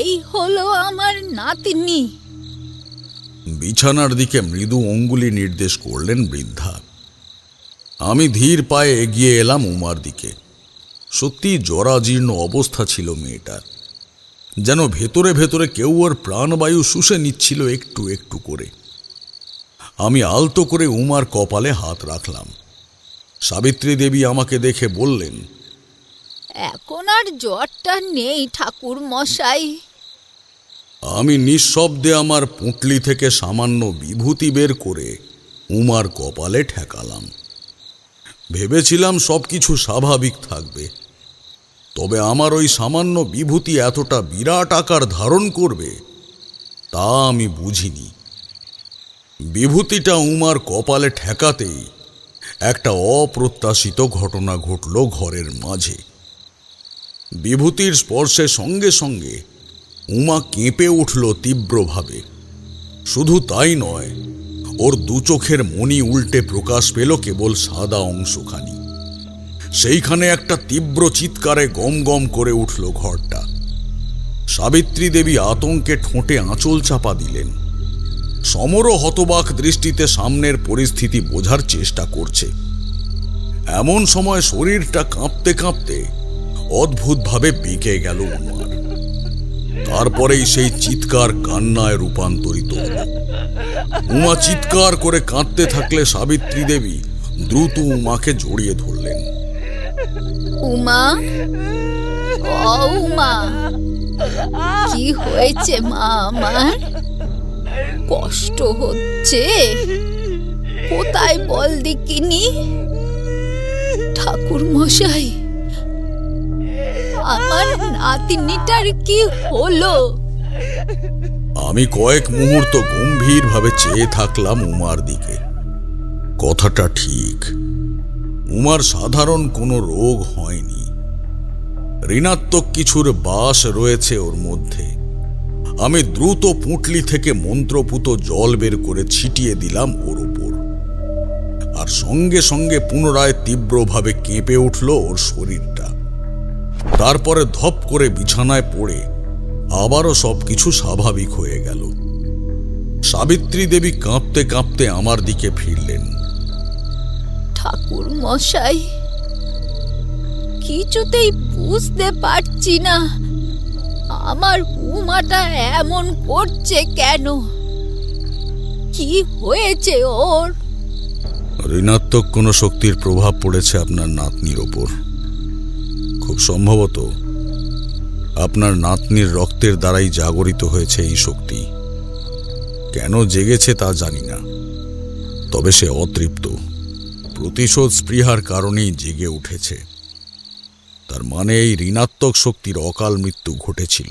এই হলো আমার নাতনি। বিছানার দিকে মৃদু অঙ্গুলি নির্দেশ করলেন বৃদ্ধা। আমি ধীর পায়ে এগিয়ে এলাম উমার দিকে। সত্যি জরাজীর্ণ অবস্থা ছিল মেয়েটার, যেন ভেতরে ভেতরে কেউ ওর প্রাণবায়ু শুষে নিচ্ছিল একটু একটু করে। আমি আলতো করে উমার কপালে হাত রাখলাম। সাবিত্রী দেবী আমাকে দেখে বললেন, এখন আর জ্বরটা নেই ঠাকুর মশাই। আমি নিঃশব্দে আমার পুঁটলি থেকে সামান্য বিভূতি বের করে উমার কপালে ঠেকালাম। ভেবেছিলাম সবকিছু স্বাভাবিক থাকবে, তবে আমার ওই সামান্য বিভূতি এতটা বিরাট আকার ধারণ করবে তা আমি বুঝিনি। বিভূতিটা উমার কপালে ঠেকাতেই একটা অপ্রত্যাশিত ঘটনা ঘটল ঘরের মাঝে। বিভূতির স্পর্শে সঙ্গে সঙ্গে উমা কেঁপে উঠল তীব্রভাবে। শুধু তাই নয়, ওর দু চোখের মণি উল্টে প্রকাশ পেল কেবল সাদা অংশখানি। সেইখানে একটা তীব্র চিৎকারে গম গম করে উঠল ঘরটা। সাবিত্রী দেবী আতঙ্কে ঠোঁটে আঁচল চাপা দিলেন। সমর হতবাক দৃষ্টিতে সামনের পরিস্থিতি বোঝার চেষ্টা করছে। এমন সময় শরীরটা কাঁপতে কাঁপতে অদ্ভুতভাবে বেঁকে গেল উমার। তারপরেই সেই চিৎকার কান্নায় রূপান্তরিত হল। উমা চিৎকার করে কাঁদতে থাকলে সাবিত্রী দেবী দ্রুত উমাকে জড়িয়ে ধরলেন। উমা, ও উমা, কি হয়েছে মা আমার? কষ্ট হচ্ছে? কোথায় বল দেখিনি? ঠাকুর মশাই, আমার নাতনিটার কি হলো? আমি কয়েক মুহূর্ত গম্ভীরভাবে চেয়ে থাকলাম উমার দিকে। কথাটা ঠিক, উমার সাধারণ কোনো রোগ হয়নি। ঋণাত্মক কিছুর বাস রয়েছে ওর মধ্যে। আমি দ্রুত পুঁটলি থেকে মন্ত্রপুত জল বের করে ছিটিয়ে দিলাম ওর উপর, আর সঙ্গে সঙ্গে পুনরায় তীব্রভাবে কেঁপে উঠল ওর শরীরটা। তারপরে ধপ করে বিছানায় পড়ে আবারও সবকিছু স্বাভাবিক হয়ে গেল। সাবিত্রী দেবী কাঁপতে কাঁপতে আমার দিকে ফিরলেন। ঠাকুর মশাই, কিছুতেই বুঝতে পারছি না আমার উমাটা এমন করছে কেন? কি হয়েছে ওর? ঋণাত্মক কোনো শক্তির প্রভাব পড়েছে আপনার নাতনির ওপর। খুব সম্ভবত আপনার নাতনির রক্তের দ্বারাই জাগরিত হয়েছে এই শক্তি। কেন জেগেছে তা জানি না, তবে সে অতৃপ্ত। প্রতিশোধ স্পৃহার কারণেই জেগে উঠেছে। তার মানে এই ঋণাত্মক শক্তির অকাল মৃত্যু ঘটেছিল।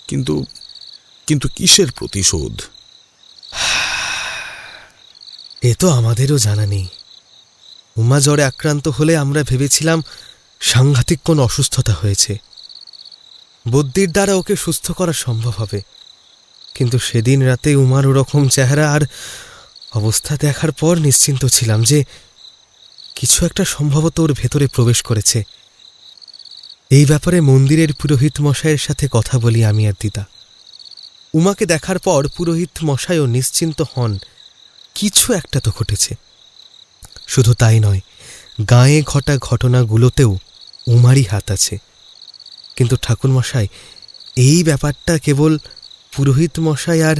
কিন্তু কিন্তু কিসের প্রতিশোধ? এ তো আমাদেরও জানা নেই। উমা জ্বরে আক্রান্ত হলে আমরা ভেবেছিলাম সাংঘাতিক কোন অসুস্থতা হয়েছে, বুদ্ধির দ্বারা ওকে সুস্থ করা সম্ভব হবে। কিন্তু সেদিন রাতে উমার ওরকম চেহারা আর অবস্থা দেখার পর নিশ্চিন্ত ছিলাম যে কিছু একটা সম্ভবত ওর ভেতরে প্রবেশ করেছে। এই ব্যাপারে মন্দিরের পুরোহিত মশাইয়ের সাথে কথা বলি আমি আর দিদা। উমাকে দেখার পর পুরোহিত মশাইও নিশ্চিন্ত হন কিছু একটা তো ঘটেছে। শুধু তাই নয়, গায়ে ঘটা ঘটনাগুলোতেও উমারই হাত আছে। কিন্তু ঠাকুর মশাই, এই ব্যাপারটা কেবল পুরোহিত মশাই আর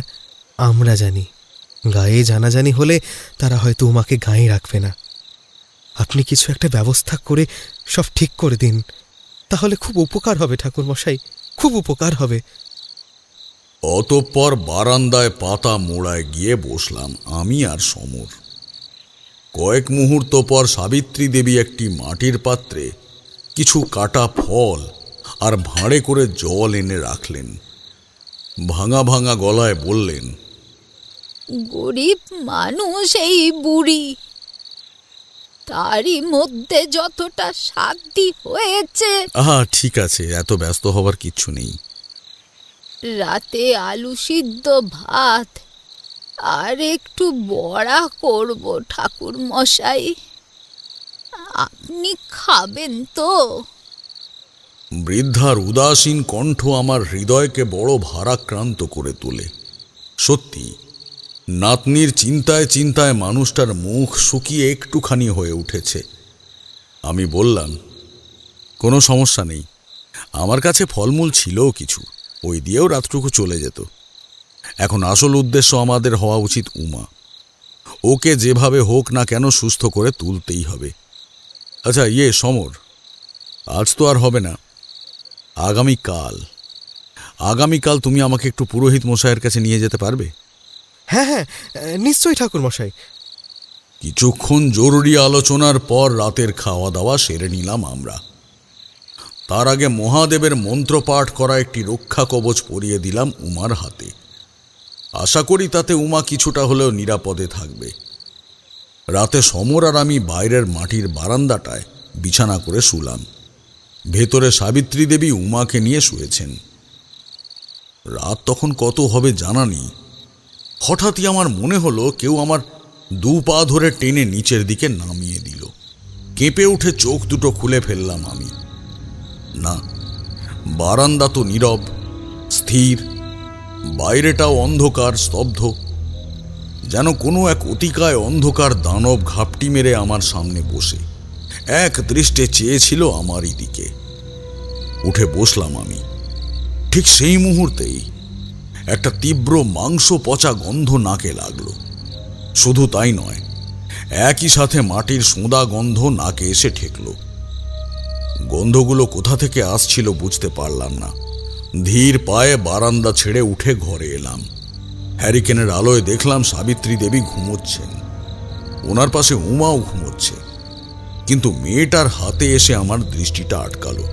আমরা জানি। গায়ে জানাজানি হলে তারা হয়তো উমাকে গায়ে রাখবে না। আপনি কিছু একটা ব্যবস্থা করে সব ঠিক করে দিন, তাহলে খুব উপকার হবে ঠাকুর মশাই, খুব উপকার হবে। অতঃপর বারান্দায় পাতা মোড়ায় গিয়ে বসলাম আমি আর সমর। কয়েক মুহূর্ত পর সাবিত্রী দেবী একটি মাটির পাত্রে কিছু কাটা ফল আর ভাঁড়ে করে জল এনে রাখলেন। ভাঙা ভাঙা গলায় বললেন, গরিব মানুষ এই বুড়ি, তারই মধ্যে যতটা শান্তি হয়েছে। ঠিক আছে, এত ব্যস্ত হবার কিচ্ছু নেই। রাতে আলু সিদ্ধ ভাত আর একটু বড়া করব ঠাকুর মশাই, আপনি খাবেন তো? বৃদ্ধার উদাসীন কণ্ঠ আমার হৃদয়কে বড় ভারাক্রান্ত করে তোলে। সত্যি, নাতনির চিন্তায় চিন্তায় মানুষটার মুখ শুকিয়ে একটুখানি হয়ে উঠেছে। আমি বললাম, কোনো সমস্যা নেই, আমার কাছে ফলমূল ছিলও কিছু, ওই দিয়েও রাতটুকু চলে যেত। এখন আসল উদ্দেশ্য আমাদের হওয়া উচিত উমা। ওকে যেভাবে হোক না কেন সুস্থ করে তুলতেই হবে। আচ্ছা সমর, আজ তো আর হবে না, আগামীকাল তুমি আমাকে একটু পুরোহিত মশাইয়ের কাছে নিয়ে যেতে পারবে? হ্যাঁ হ্যাঁ, নিশ্চয়ই ঠাকুর মশাই। কিছুক্ষণ জরুরি আলোচনার পর রাতের খাওয়া দাওয়া সেরে নিলাম আমরা। তার আগে মহাদেবের মন্ত্রপাঠ করা একটি রক্ষা কবচ পরিয়ে দিলাম উমার হাতে। আশা করি তাতে উমা কিছুটা হলেও নিরাপদে থাকবে। রাতে সমর আর আমি বাইরের মাটির বারান্দাটায় বিছানা করে শুলাম। ভেতরে সাবিত্রী দেবী উমাকে নিয়ে শুয়েছেন। রাত তখন কত হবে জানা নেই। হঠাৎই আমার মনে হলো কেউ আমার দু পা ধরে টেনে নিচের দিকে নামিয়ে দিল। কেঁপে উঠে চোখ দুটো খুলে ফেললাম আমি। না, বারান্দা তো নীরব, স্থির, বাইরেটাও অন্ধকার, স্তব্ধ, যেন কোনো এক অতিকায় অন্ধকার দানব ঘাপটি মেরে আমার সামনে বসে এক দৃষ্টে চেয়েছিল আমারই দিকে। উঠে বসলাম আমি। ঠিক সেই মুহূর্তেই একটা তীব্র মাংস পচা গন্ধ নাকে লাগলো। শুধু তাই নয়, একই সাথে মাটির সোঁদা গন্ধ নাকে এসে ঠেকল। গন্ধগুলো কোথা থেকে আসছিল বুঝতে পারলাম না। ধীর পায়ে বারান্দা ছেড়ে উঠে ঘরে এলাম। হ্যারিকেনের আলোয় দেখলাম সাবিত্রী দেবী ঘুমোচ্ছেন, ওনার পাশে উমাও ঘুমোচ্ছে। কিন্তু মেয়েটার হাতে এসে আমার দৃষ্টিটা আটকালো।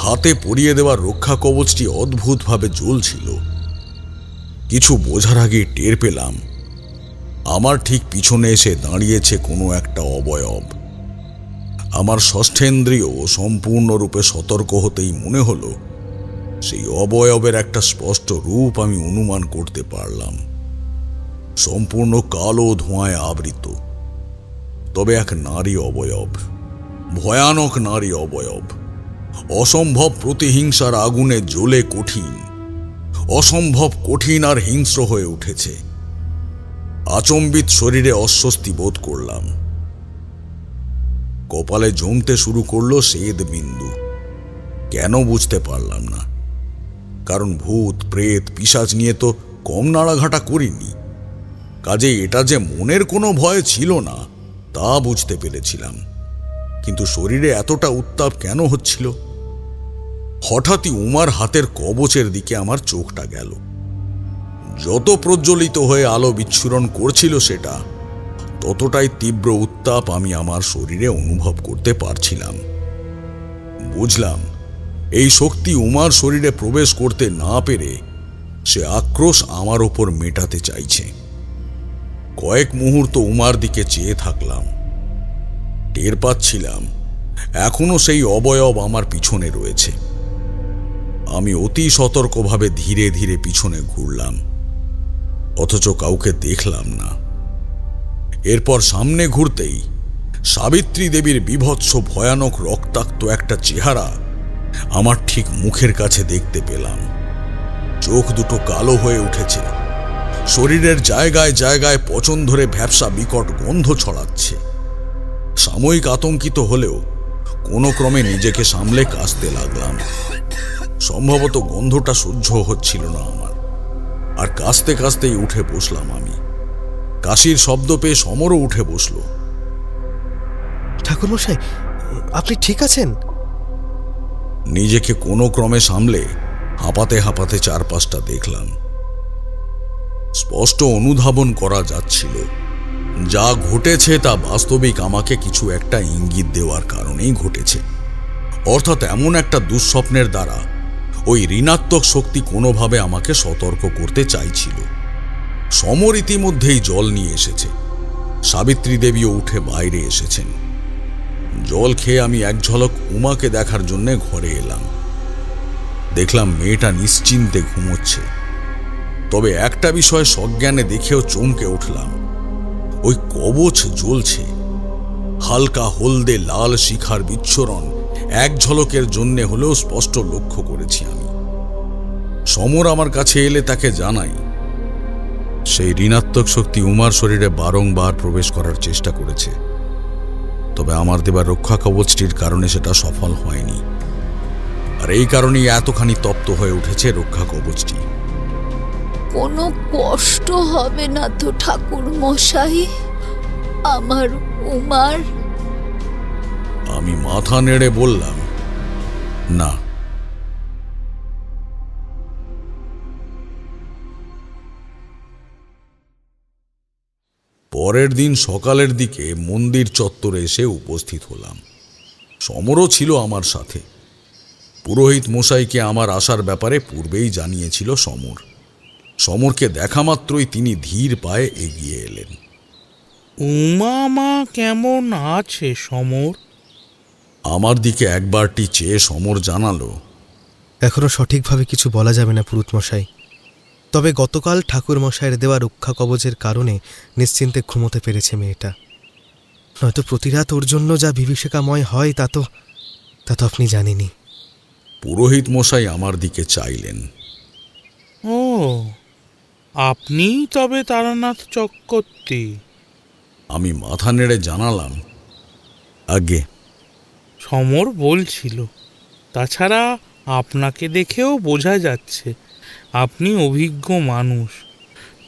হাতে পরিয়ে দেওয়ার রক্ষা কবচটি অদ্ভুতভাবে জ্বলছিল। কিছু বোঝার আগে টের পেলাম আমার ঠিক পিছনে এসে দাঁড়িয়েছে কোনো একটা অবয়ব। আমার ষষ্ঠেন্দ্রিয় সম্পূর্ণরূপে সতর্ক হতেই মনে হলো সেই অবয়বের একটা স্পষ্ট রূপ আমি অনুমান করতে পারলাম। সম্পূর্ণ কালো ধোঁয়ায় আবৃত, তবে এক নারী অবয়ব, ভয়ানক নারী অবয়ব, অসম্ভব প্রতিহিংসার আগুনে জ্বলে কঠিন, অসম্ভব কঠিন আর হিংস্র হয়ে উঠেছে। আচম্বিত শরীরে অস্বস্তি বোধ করলাম। কপালে জমতে শুরু করলো শ্বেত বিন্দু। কেন বুঝতে পারলাম না, কারণ ভূত প্রেত পিশাচ নিয়ে তো কম নাড়াঘাটা করিনি। কাজে এটা যে মনের কোনো ভয় ছিল না তা বুঝতে পেরেছিলাম, কিন্তু শরীরে এতটা উত্তাপ কেন হচ্ছিল? হঠাৎই উমার হাতের কবচের দিকে আমার চোখটা গেল। যত প্রজ্বলিত হয়ে আলো বিচ্ছুরণ করছিল সেটা, ততটাই তীব্র উত্তাপ আমি আমার শরীরে অনুভব করতে পারছিলাম। বুঝলাম এই শক্তি উমার শরীরে প্রবেশ করতে না পেরে সে আক্রোশ আমার ওপর মেটাতে চাইছে। কয়েক মুহূর্ত উমার দিকে চেয়ে থাকলাম। টের পাচ্ছিলাম এখনো সেই অবয়ব আমার পিছনে রয়েছে। আমি অতি সতর্কভাবে ধীরে ধীরে পিছনে ঘুরলাম, অথচ কাউকে দেখলাম না। এরপর সামনে ঘুরতেই সাবিত্রী দেবীর বীভৎস ভয়ানক রক্তাক্ত একটা চেহারা আমার ঠিক মুখের কাছে দেখতে পেলাম। চোখ দুটো কালো হয়ে উঠেছে, শরীরের জায়গায় জায়গায় পচন ধরে ভ্যাপসা বিকট গন্ধ ছড়াচ্ছে। সাময়িক আতঙ্কিত হলেও কোনো ক্রমে নিজেকে সামলে কাশতে লাগলাম। সম্ভবত গন্ধটা সহ্য হচ্ছিল না আমার, আর কাশতে কাশতেই উঠে বসলাম আমি। কাশির শব্দ পেয়ে সমরও উঠে বসল। ঠাকুরমশাই, আপনি ঠিক আছেন? নিজেকে কোনো ক্রমে সামলে হাঁপাতে হাঁপাতে চারপাশটা দেখলাম। স্পষ্ট অনুধাবন করা যাচ্ছিল যা ঘটেছে তা বাস্তবিক আমাকে কিছু একটা ইঙ্গিত দেওয়ার কারণেই ঘটেছে। অর্থাৎ এমন একটা দুঃস্বপ্নের দ্বারা ওই ঋণাত্মক শক্তি কোনোভাবে আমাকে সতর্ক করতে চাইছিল। সমর ইতিমধ্যেই জল নিয়ে এসেছে। সাবিত্রী দেবীও উঠে বাইরে এসেছেন। জল খেয়ে আমি এক ঝলক উমাকে দেখার জন্য ঘরে এলাম। দেখলাম মেয়েটা নিশ্চিন্তে ঘুমোচ্ছে। তবে একটা বিষয় সজ্ঞানে দেখেও চমকে উঠলাম, ওই কবচ জ্বলছে। হালকা হলদে লাল শিখার বিচ্ছুরণ এক ঝলকের জন্যে হলেও স্পষ্ট লক্ষ্য করেছি আমি। সমর আমার কাছে এলে তাকে জানাই সেই ঋণাত্মক শক্তি উমার শরীরে বারংবার প্রবেশ করার চেষ্টা করেছে, তবে আমার দেবার রক্ষা কবচটির কারণে সেটা সফল হয়নি। আর এই কারণেই এতখানি তপ্ত হয়ে উঠেছে রক্ষা কবচটি। কোনো কষ্ট হবে না তো ঠাকুর মশাই আমার উমার? আমি মাথা নেড়ে বললাম, না। পরের দিন সকালের দিকে মন্দির চত্বরে এসে উপস্থিত হলাম। সমরও ছিল আমার সাথে। পুরোহিত মশাইকে আমার আসার ব্যাপারে পূর্বেই জানিয়েছিল সমর। সমরকে দেখা মাত্রই তিনি ধীর পায়ে এগিয়ে এলেন। উমা মা কেমন আছে সমর? আমার দিকে একবারটি চেয়ে সমর জানালো, এখনো সঠিকভাবে কিছু বলা যাবে না পুরুত মশাই, তবে গতকাল ঠাকুর মশাইয়ের দেওয়া রক্ষা কবচের কারণে নিশ্চিন্তে ঘুমোতে পেরেছে মেয়েটা। নয়তো প্রতিরাত ওর জন্য যা বিভীষিকাময় হয় তা তো আপনি জানেনই। পুরোহিত মশাই আমার দিকে চাইলেন। ও, আপনি তবে তারানাথ চক্রবর্তী? আমি মাথা নেড়ে জানালাম, আগে। সমর বলছিল, তাছাড়া আপনাকে দেখেও বোঝা যাচ্ছে আপনি অভিজ্ঞ মানুষ,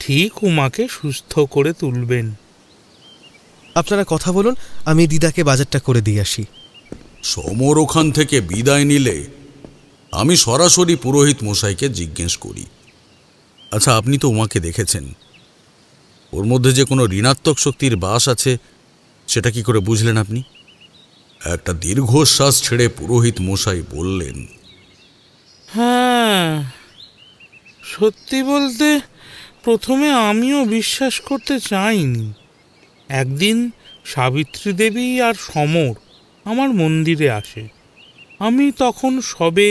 ঠিক উমাকে সুস্থ করে তুলবেন। আপনারা কথা বলুন, আমি দিদাকে বাজারটা করে দিয়ে আসি। সমর ওখান থেকে বিদায় নিলে আমি সরাসরি পুরোহিত মশাইকে জিজ্ঞেস করি, আচ্ছা আপনি তো উমাকে দেখেছেন, ওর মধ্যে যে কোনো ঋণাত্মক শক্তির বাস আছে সেটা কি করে বুঝলেন আপনি? একটা দীর্ঘশ্বাস ছেড়ে পুরোহিত মশাই বললেন, হ্যাঁ, সত্যি বলতে প্রথমে আমিও বিশ্বাস করতে চাইনি। একদিন সাবিত্রী দেবী আর সমর আমার মন্দিরে আসে। আমি তখন সবে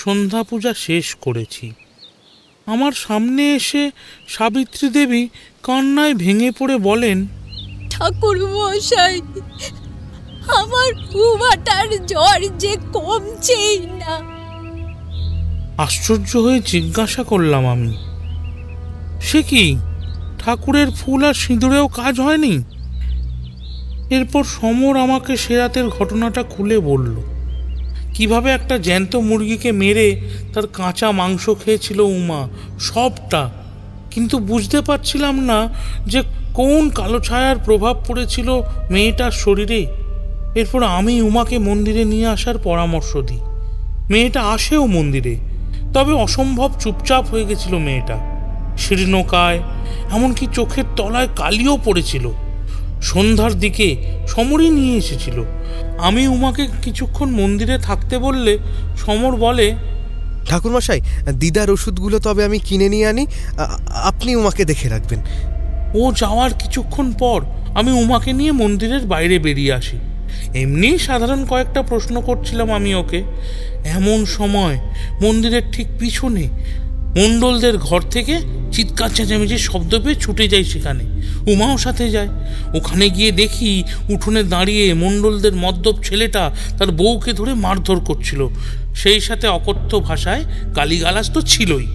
সন্ধ্যা পূজা শেষ করেছি। আমার সামনে এসে সাবিত্রী দেবী কান্নায় ভেঙে পড়ে বলেন, ঠাকুর মশাই, আমার উমাটার জ্বর যে কমছেই না। আশ্চর্য হয়ে জিজ্ঞাসা করলাম আমি, সে কি ঠাকুরের ফুল আর সিঁদুরেও কাজ হয়নি? এরপর সমর আমাকে সে রাতের ঘটনাটা খুলে বলল, কিভাবে একটা জ্যান্ত মুরগিকে মেরে তার কাঁচা মাংস খেয়েছিল উমা, সবটা। কিন্তু বুঝতে পারছিলাম না যে কোন কালো ছায়ার প্রভাব পড়েছিল মেয়েটার শরীরে। এরপর আমি উমাকে মন্দিরে নিয়ে আসার পরামর্শ দিই। মেয়েটা আসেও মন্দিরে, তবে অসম্ভব চুপচাপ হয়ে গেছিল মেয়েটা, শীর্ণকায়, এমনকি চোখের তলায় কালিও পড়েছিল। সন্ধ্যার দিকে সমরই নিয়ে এসেছিল। আমি উমাকে কিছুক্ষণ মন্দিরে থাকতে বললে সমর বলে, ঠাকুরমশাই, দিদার ওষুধগুলো তবে আমি কিনে নিয়ে আনি, আপনি উমাকে দেখে রাখবেন। ও যাওয়ার কিছুক্ষণ পর আমি উমাকে নিয়ে মন্দিরের বাইরে বেরিয়ে আসি। এমনি সাধারণ কয়েকটা প্রশ্ন করছিলাম আমি ওকে। এমন সময় মন্দিরের ঠিক পিছনে মণ্ডলদের ঘর থেকে চিৎকার চেঁচামেচির শব্দ পেয়ে ছুটে যাই সেখানে। উমাও সাথে যায়। ওখানে গিয়ে দেখি উঠোনে দাঁড়িয়ে মণ্ডলদের মদ্যপ ছেলেটা তার বউকে ধরে মারধর করছিল। সেই সাথে অকথ্য ভাষায় গালিগালাজ তো ছিলই।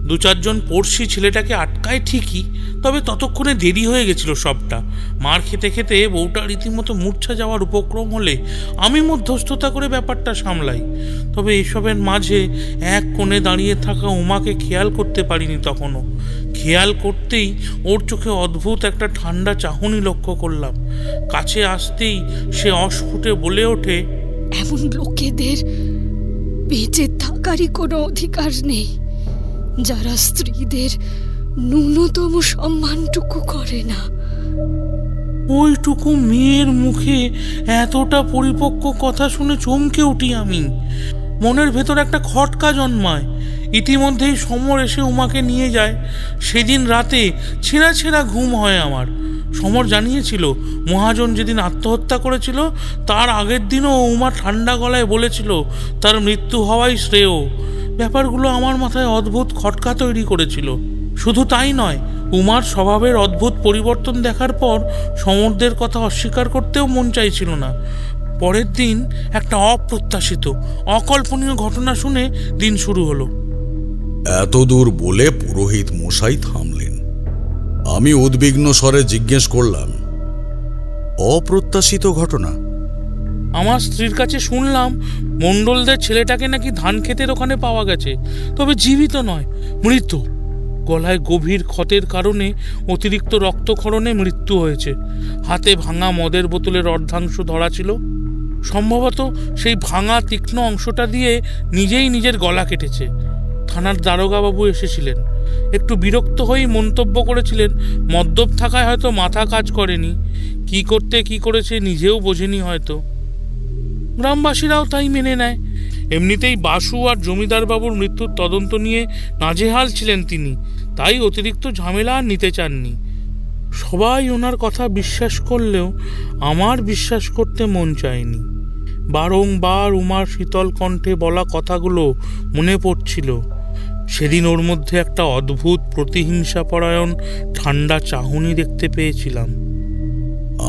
2-4 জন পড়শি ছেলেটাকে আটকায় ঠিকই, তবে ততক্ষণে দেরি হয়ে গেছিল সবটা। মার খেতে খেতে বউটা রীতিমতো মূর্ছা যাওয়ার উপক্রম হলে আমি মধ্যস্থতা করে ব্যাপারটা সামলাই। তবে এসবের মাঝে এক কোণে দাঁড়িয়ে থাকা উমাকে খেয়াল করতে পারিনি তখনও। খেয়াল করতেই ওর চোখে অদ্ভুত একটা ঠান্ডা চাহনি লক্ষ্য করলাম। কাছে আসতেই সে অস্ফুটে বলে ওঠে, এমন লোকেদের বেঁচে থাকারই কোনো অধিকার নেই, যারা স্ত্রীদের ন্যূনতম সম্মানটুকু করে না। ওইটুকু মেয়ের মুখে এতটা পরিপক্ক কথা শুনে চমকে উঠি আমি। মনের ভেতর একটা খটকা জন্মায়। ইতিমধ্যেই সমর এসে উমাকে নিয়ে যায়। সেদিন রাতে ছেঁড়া ছেঁড়া ঘুম হয় আমার। সমর জানিয়েছিল মহাজন যেদিন আত্মহত্যা করেছিল তার আগের দিনও উমা ঠান্ডা গলায় বলেছিল তার মৃত্যু হওয়াই শ্রেয়। ব্যাপারগুলো আমার মাথায় অদ্ভুত খটকা তৈরি করেছিল। শুধু তাই নয়, উমার স্বভাবের অদ্ভুত পরিবর্তন দেখার পর সমরদের কথা অস্বীকার করতেও মন চাইছিল না। পরের দিন একটা অপ্রত্যাশিত অকল্পনীয় ঘটনা শুনে দিন শুরু হলো। এত দূর বলে পুরোহিত মশাই থামলেন। আমি উদ্বিগ্ন স্বরে জিজ্ঞেস করলাম, অপ্রত্যাশিত ঘটনা? আমার স্ত্রীর কাছে শুনলাম মণ্ডলদের ছেলেটাকে নাকি ধান ক্ষেতের ওখানে পাওয়া গেছে, তবে জীবিত নয়, মৃত। গলায় গভীর ক্ষতের কারণে অতিরিক্ত রক্তক্ষরণে মৃত্যু হয়েছে। হাতে ভাঙা মদের বোতলের অর্ধাংশ ধরা ছিল। সম্ভবত সেই ভাঙা তীক্ষ্ণ অংশটা দিয়ে নিজেই নিজের গলা কেটেছে। থানার দারোগাবাবু এসেছিলেন। একটু বিরক্ত হয়েই মন্তব্য করেছিলেন মদ্যপ থাকায় হয়তো মাথা কাজ করেনি, কি করতে কি করেছে নিজেও বোঝেনি হয়তো। গ্রামবাসীরাও তাই মেনে নেয়। এমনিতেই বাসু আর জমিদার বাবুর মৃত্যুর তদন্ত নিয়ে নাজেহাল ছিলেন তিনি, তাই অতিরিক্ত ঝামেলা আর নিতে চাননি। সবাই ওনার কথা বিশ্বাস করলেও আমার বিশ্বাস করতে মন চায়নি। বারংবার উমার শীতল কণ্ঠে বলা কথাগুলো মনে পড়ছিল। সেদিন ওর মধ্যে একটা অদ্ভুত প্রতিহিংসাপরায়ণ ঠান্ডা চাহনি দেখতে পেয়েছিলাম।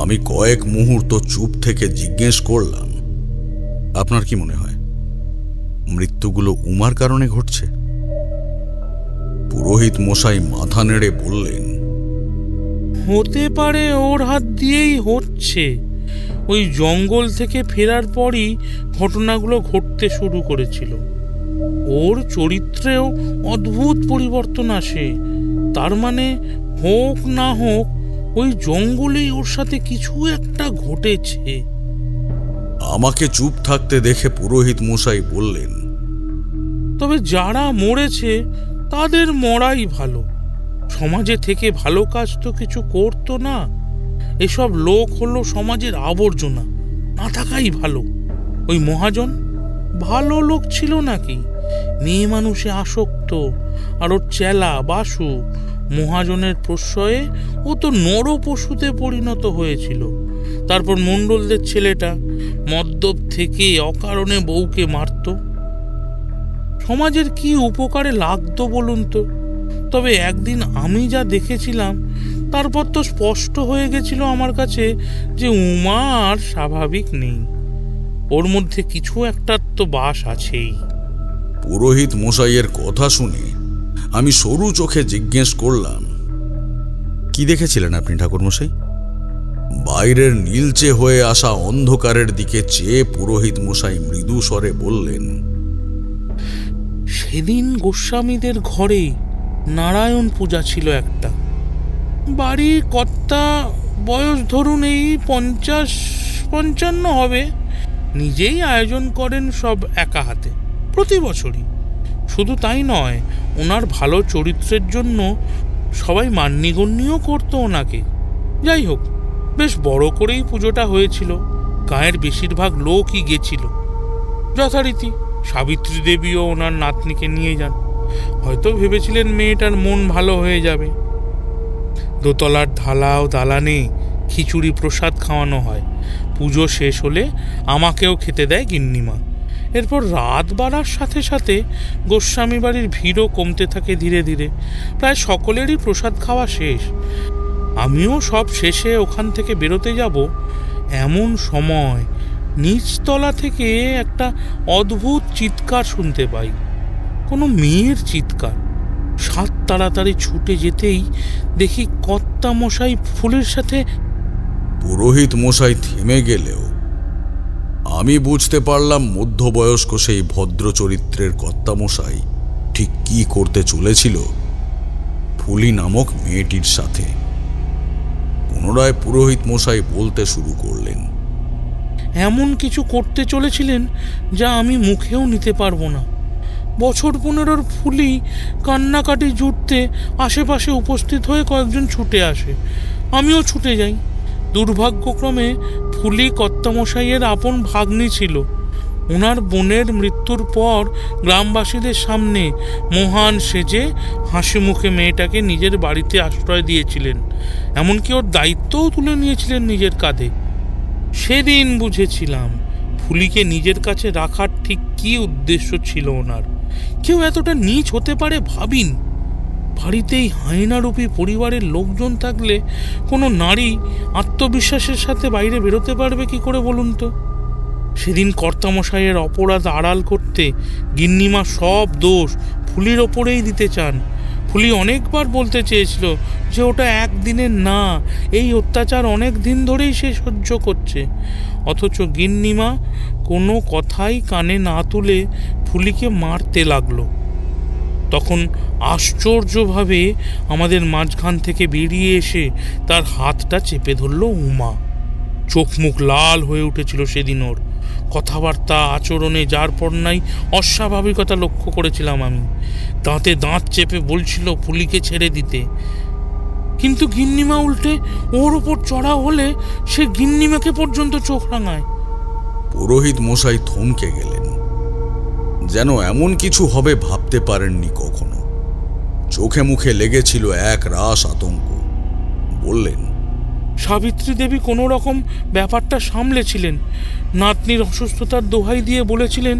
আমি কয়েক মুহূর্ত চুপ থেকে জিজ্ঞেস করলাম, আপনার কি মনে হয় মৃত্যুগুলো উমার কারণে ঘটছে? পুরোহিত মশাই মাথা নেড়ে বললেন, হতে পারে ওর হাত দিয়েই হচ্ছে। ওই জঙ্গল থেকে ফেরার পরই ঘটনাগুলো ঘটতে শুরু করেছিল। ওর চরিত্রেও অদ্ভুত পরিবর্তন আসে। তার মানে হোক না হোক ওই জঙ্গলেই ওর সাথে কিছু একটা ঘটেছে। আমাকে চুপ থাকতে দেখে পুরোহিত মশাই বললেন, তবে যারা মরেছে তাদের মরাই ভালো। সমাজে থেকে ভালো কাজ তো কিছু করতো না। এসব লোক হলো সমাজের আবর্জনা, না থাকাই ভালো। ওই মহাজন ভালো লোক ছিল নাকি? মেয়ে মানুষে আসক্ত। আর ওর চেলা বাসু মহাজনের প্রশ্রয়ে ও তো নর পশুতে পরিণত হয়েছিল। তারপর মণ্ডলদের ছেলেটা মদ্যপ থেকে অকারণে বউকে মারত। সমাজের কি উপকারে লাগতো বলুন তো? তবে একদিন আমি যা দেখেছিলাম তারপর তো স্পষ্ট হয়ে গেছিল আমার কাছে যে উমা আর স্বাভাবিক নেই। ওর মধ্যে কিছু একটা তো বাস আছেই। পুরোহিত মশাইয়ের কথা শুনে আমি সরু চোখে জিজ্ঞেস করলাম, কি দেখেছিলেন আপনি ঠাকুর মশাই? বাইরের নীলচে হয়ে আসা অন্ধকারের দিকে চেয়ে পুরোহিত মশাই মৃদু স্বরে বললেন, সেদিন গোস্বামীদের ঘরে নারায়ণ পূজা ছিল একটা। বাড়ির কর্তা বয়স ধরুন এই 50-55 হবে। নিজেই আয়োজন করেন সব একা হাতে প্রতি বছরই। শুধু তাই নয়, ওনার ভালো চরিত্রের জন্য সবাই মান্যগণ্যও করতো ওনাকে। যাই হোক, বেশ বড় করেই পুজোটা হয়েছিল। গায়ের বেশিরভাগ লোকই গেছিল। যথারীতি সাবিত্রী দেবীও ওনার নাতনিকে নিয়ে যান। হয়তো ভেবেছিলেন মেয়েটার মন ভালো হয়ে যাবে। দোতলার ঢালা ও দালানে খিচুড়ি প্রসাদ খাওয়ানো হয়। পুজো শেষ হলে আমাকেও খেতে দেয় গিন্নিমা। এরপর রাত বাড়ার সাথে সাথে গোস্বামী বাড়ির ভিড়ও কমতে থাকে ধীরে ধীরে। প্রায় সকলেরই প্রসাদ খাওয়া শেষ। আমিও সব শেষে ওখান থেকে বেরোতে যাব, এমন সময় নিচতলা থেকে একটা অদ্ভুত চিৎকার শুনতে পাই। কোনো মেয়ের চিৎকার। সাত তাড়াতাড়ি ছুটে যেতেই দেখি কর্তা মশাই ফুলের সাথে। পুরোহিত মশাই থেমে গেলেও আমি বুঝতে পারলাম মধ্যবয়স্ক সেই ভদ্র চরিত্রের কর্তা মশাই ঠিক কি করতে চলেছিল ফুলি নামক মেয়েটির সাথে। পুনরায় পুরোহিত মশাই বলতে শুরু করলেন, এমন কিছু করতে চলেছিলেন যা আমি মুখেও নিতে পারবো না। বছর 15 ফুলি কান্নাকাটি জুটতে আশেপাশে উপস্থিত হয়ে কয়েকজন ছুটে আসে, আমিও ছুটে যাই। দুর্ভাগ্যক্রমে ফুলি কর্তামশাইয়ের আপন ভাগ্নি ছিল। ওনার বোনের মৃত্যুর পর গ্রামবাসীদের সামনে মহান সেজে হাসি মুখে মেয়েটাকে নিজের বাড়িতে আশ্রয় দিয়েছিলেন, এমনকি ওর দায়িত্বও তুলে নিয়েছিলেন নিজের কাঁধে। সেদিন বুঝেছিলাম ফুলিকে নিজের কাছে রাখার ঠিক কী উদ্দেশ্য ছিল ওনার। কেউ এতটা নীচ হতে পারে ভাবিন। বাড়িতেই হায়নারূপী পরিবারের লোকজন থাকলে কোনো নারী আত্মবিশ্বাসের সাথে বাইরে বেরোতে পারবে কি করে বলুন তো? সেদিন কর্তামশাইয়ের অপরাধ আড়াল করতে গিন্নিমা সব দোষ ফুলির ওপরেই দিতে চান। ফুলি অনেকবার বলতে চেয়েছিল যে ওটা একদিনের না, এই অত্যাচার অনেক দিন ধরেই সে সহ্য করছে, অথচ গিন্নিমা কোনো কথাই কানে না তুলে ফুলিকে মারতে লাগলো। তখন আশ্চর্যভাবে আমাদের মাঝখান থেকে বেরিয়ে এসে তার হাতটা চেপে ধরল উমা। চোখ মুখ লাল হয়ে উঠেছিল সেদিন ওর। কথাবার্তা আচরণে যার পর নাই অস্বাভাবিকতা লক্ষ্য করেছিলাম আমি। দাঁতে দাঁত চেপে বলছিল ফুলিকে ছেড়ে দিতে, কিন্তু গিন্নিমা উল্টে ওর ওপর চড়াও হলে সে গিন্নিমাকে পর্যন্ত চোখ রাঙায়। পুরোহিত মশাই থমকে গেলেন, যেন এমন কিছু হবে ভাবতে পারেননি কখনো। চোখে মুখে লেগেছিল এক রাস আতঙ্ক। বললেন, সাবিত্রী দেবী কোনো রকম ব্যাপারটা সামলেছিলেন। নাতনির অসুস্থতার দোহাই দিয়ে বলেছিলেন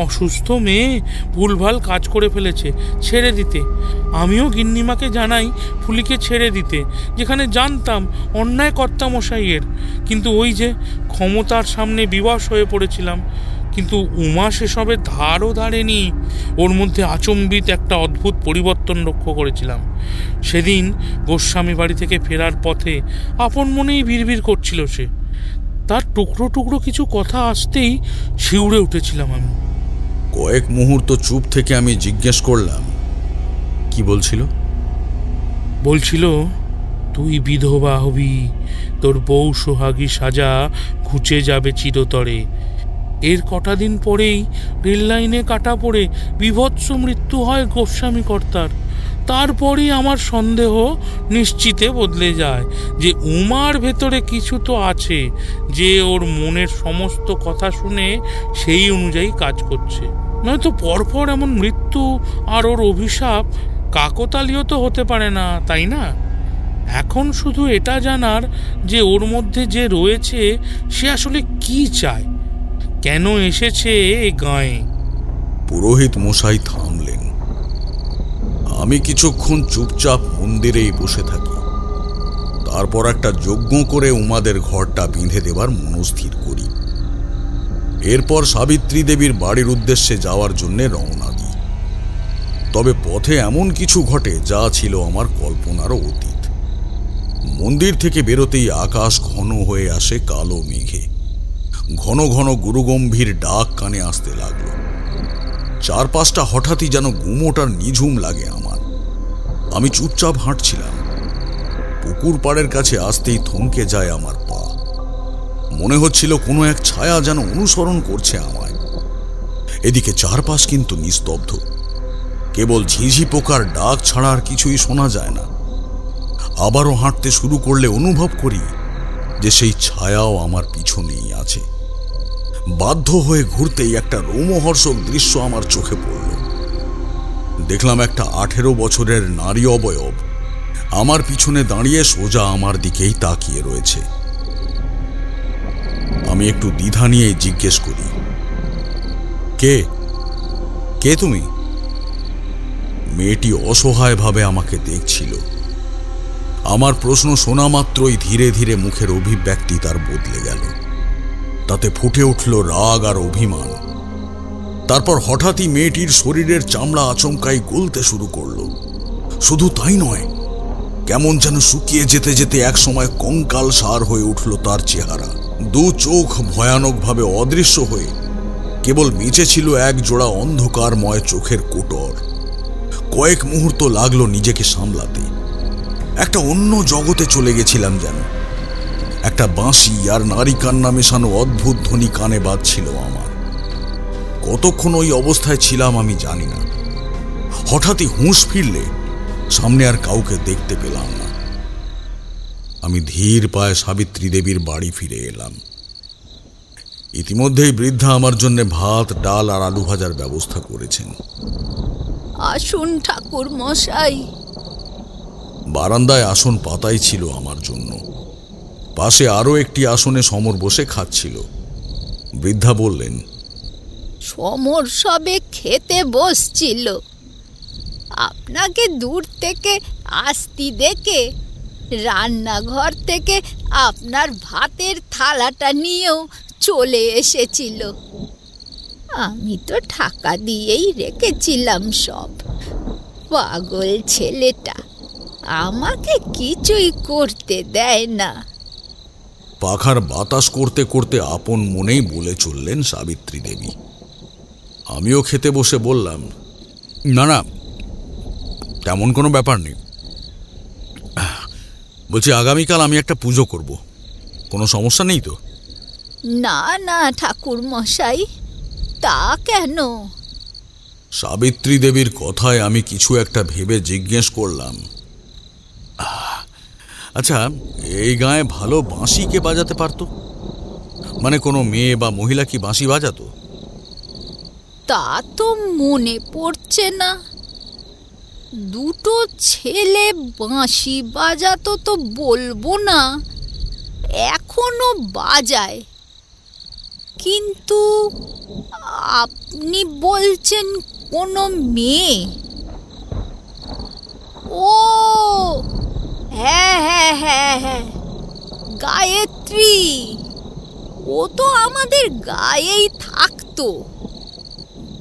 অসুস্থ মেয়ে ভুলভাল কাজ করে ফেলেছে, ছেড়ে দিতে। আমিও গিন্নিমাকে জানাই ফুলিকে ছেড়ে দিতে, যেখানে জানতাম অন্যায় কর্তামশাইয়ের। কিন্তু ওই যে ক্ষমতার সামনে বিবশ হয়ে পড়েছিলাম। কিন্তু উমা সেসবের ধারও ধারেনি। ওর মধ্যে আচম্বিত একটা অদ্ভুত পরিবর্তন লক্ষ্য করেছিলাম। সেদিন গোস্বামী বাড়ি থেকে ফেরার পথে আপন মনেই বিড়বিড় করছিল সে। তার টুকরো টুকরো কিছু কথা আসতেই শিউরে উঠেছিলাম আমি। কয়েক মুহূর্ত চুপ থেকে আমি জিজ্ঞেস করলাম, কি বলছিল? বলছিল, তুই বিধবা হবি, তোর বউ সোহাগী সাজা ঘুচে যাবে চিরতরে। এর কটা দিন পরেই রেল লাইনে কাটা পড়ে বিভৎস মৃত্যু হয় গোস্বামী কর্তার। তারপরই আমার সন্দেহ নিশ্চিতে বদলে যায় যে উমার ভেতরে কিছু তো আছে, যে ওর মনের সমস্ত কথা শুনে সেই অনুযায়ী কাজ করছে। নয়তো পরপর এমন মৃত্যু আর ওর অভিশাপ কাকতালীয় তো হতে পারে না, তাই না? এখন শুধু এটা জানার যে ওর মধ্যে যে রয়েছে সে আসলে কি চায়, কেন এসেছে এই গাঁয়ে। পুরোহিত মশাই থামলেন। আমি কিছুক্ষণ চুপচাপ মন্দিরেই বসে থাকি। তারপর একটা যজ্ঞ করে উমাদের ঘরটা বেঁধে দেবার মনস্থির করি। এরপর সাবিত্রী দেবীর বাড়ির উদ্দেশ্যে যাওয়ার জন্য রওনা দিই। তবে পথে এমন কিছু ঘটে যা ছিল আমার কল্পনারও অতীত। মন্দির থেকে বেরোতেই আকাশ ঘন হয়ে আসে কালো মেঘে। ঘন ঘন গুরুগম্ভীর ডাক কানে আসতে লাগলো। চারপাশটা হঠাৎই যেন গুমোটার নিঝুম লাগে আমার। আমি চুপচাপ হাঁটছিলাম। পুকুর পাড়ের কাছে আসতেই থমকে যায় আমার পা। মনে হচ্ছিল কোনো এক ছায়া যেন অনুসরণ করছে আমায়। এদিকে চারপাশ কিন্তু নিস্তব্ধ। কেবল ঝিঝি পোকার ডাক ছাড়া আর কিছুই শোনা যায় না। আবারও হাঁটতে শুরু করলে অনুভব করি যে সেই ছায়াও আমার পিছনেই আছে। বাধ্য হয়ে ঘুরতেই একটা রোমহর্ষক দৃশ্য আমার চোখে পড়ল। দেখলাম একটা 18 বছরের নারী অবয়ব আমার পিছনে দাঁড়িয়ে সোজা আমার দিকেই তাকিয়ে রয়েছে। আমি একটু দ্বিধা নিয়ে জিজ্ঞেস করি, কে কে তুমি? মেয়েটি অসহায়ভাবে আমাকে দেখছিল। আমার প্রশ্ন শোনা মাত্রই ধীরে ধীরে মুখের অভিব্যক্তি তার বদলে গেল। তাতে ফুটে উঠল রাগ আর অভিমান। তারপর হঠাৎই মেয়েটির শরীরের চামড়া আচমকাই গলতে শুরু করলো। শুধু তাই নয়, কেমন যেন শুকিয়ে যেতে যেতে একসময় কঙ্কাল সার হয়ে উঠল তার চেহারা। দু চোখ ভয়ানকভাবে অদৃশ্য হয়ে কেবল বেঁচে ছিল এক জোড়া অন্ধকারময় চোখের কোটর। কয়েক মুহূর্ত লাগলো নিজেকে সামলাতে। একটা অন্য জগতে চলে গেছিলাম যেন। একটা বাঁশি আর নারী কান্না মেশানো অদ্ভুত ধ্বনি কানে বাজছিল আমার। কতক্ষণ ওই অবস্থায় ছিলাম আমি জানি না। হঠাৎই হুঁশ ফিরলে সামনে আর কাউকে দেখতে পেলাম না। আমি ধীর পায়ে সাবিত্রী দেবীর বাড়ি ফিরে এলাম। ইতিমধ্যেই বৃদ্ধা আমার জন্য ভাত, ডাল আর আলু ভাজার ব্যবস্থা করেছেন। আসুন ঠাকুর মশাই। বারান্দায় আসন পাতাই ছিল আমার জন্য। পাশে আরো একটি আসনে সমর বসে খাচ্ছিল। বৃদ্ধা বললেন, সমর সবে খেতে বসছিল, আপনাকে দূর থেকে আসতি দেখে রান্নাঘর থেকে আপনার ভাতের থালাটা নিয়েও চলে এসেছিল। আমি তো টাকা দিয়েই রেখেছিলাম সব। পাগল ছেলেটা আমাকে কিছুই করতে দেয় না। পাখার বাতাস করতে করতে আপন মনেই বলে চললেন সাবিত্রী দেবী। আমিও খেতে বসে বললাম, না না, তেমন কোনো ব্যাপার নেই। বলছি, আগামীকাল আমি একটা পুজো করব, কোনো সমস্যা নেই তো? না না ঠাকুর মশাই, তা কেন? সাবিত্রী দেবীর কথায় আমি কিছু একটা ভেবে জিজ্ঞেস করলাম, আচ্ছা, এই গায়ে ভালো বাঁশি কে বাজাতে পারতো? মানে কোনো মেয়ে বা মহিলা কি বাঁশি বাজাতো? তা তো মনে পড়ছে না। দুটো ছেলে বাঁশি বাজাতো তো বলবো না, এখনো বাজায়। কিন্তু আপনি বলছেন কোনো মেয়ে? ও হ্যাঁ হ্যাঁ হ্যাঁ হ্যাঁ, গায়ত্রী। ও তো আমাদের গায়েই থাকতো।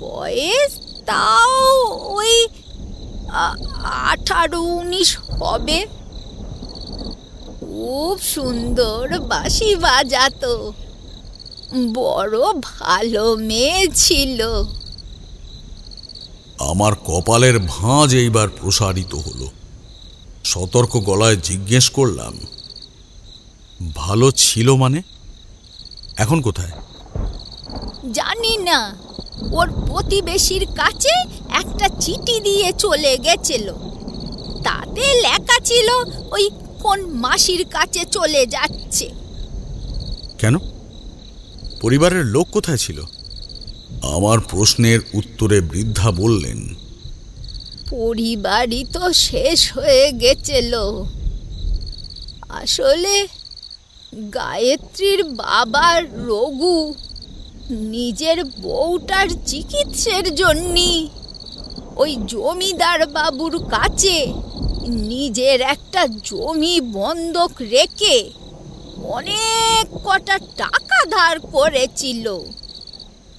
বয়স তাও ওই 18-19 হবে। খুব সুন্দর বাঁশি বাজাতো, বড় ভালো মেয়ে ছিল। আমার কপালের ভাঁজ এইবার প্রসারিত হলো। সতর্ক গলায় জিজ্ঞেস করলাম, ভালো ছিল মানে? এখন কোথায়? জানি না। ওর প্রতিবেশীর কাছে একটা চিঠি দিয়ে চলে গেছিল। তাতে লেখা ছিল ওই কোন মাসির কাছে চলে যাচ্ছে। কেন? পরিবারের লোক কোথায় ছিল? আমার প্রশ্নের উত্তরে বৃদ্ধা বললেন, পরিবারই তো শেষ হয়ে গেছিল। আসলে গায়ত্রীর বাবা রঘু নিজের বউটার চিকিৎসার জন্য ওই জমিদার বাবুর কাছে নিজের একটা জমি বন্ধক রেখে অনেক কটা টাকা ধার করেছিল।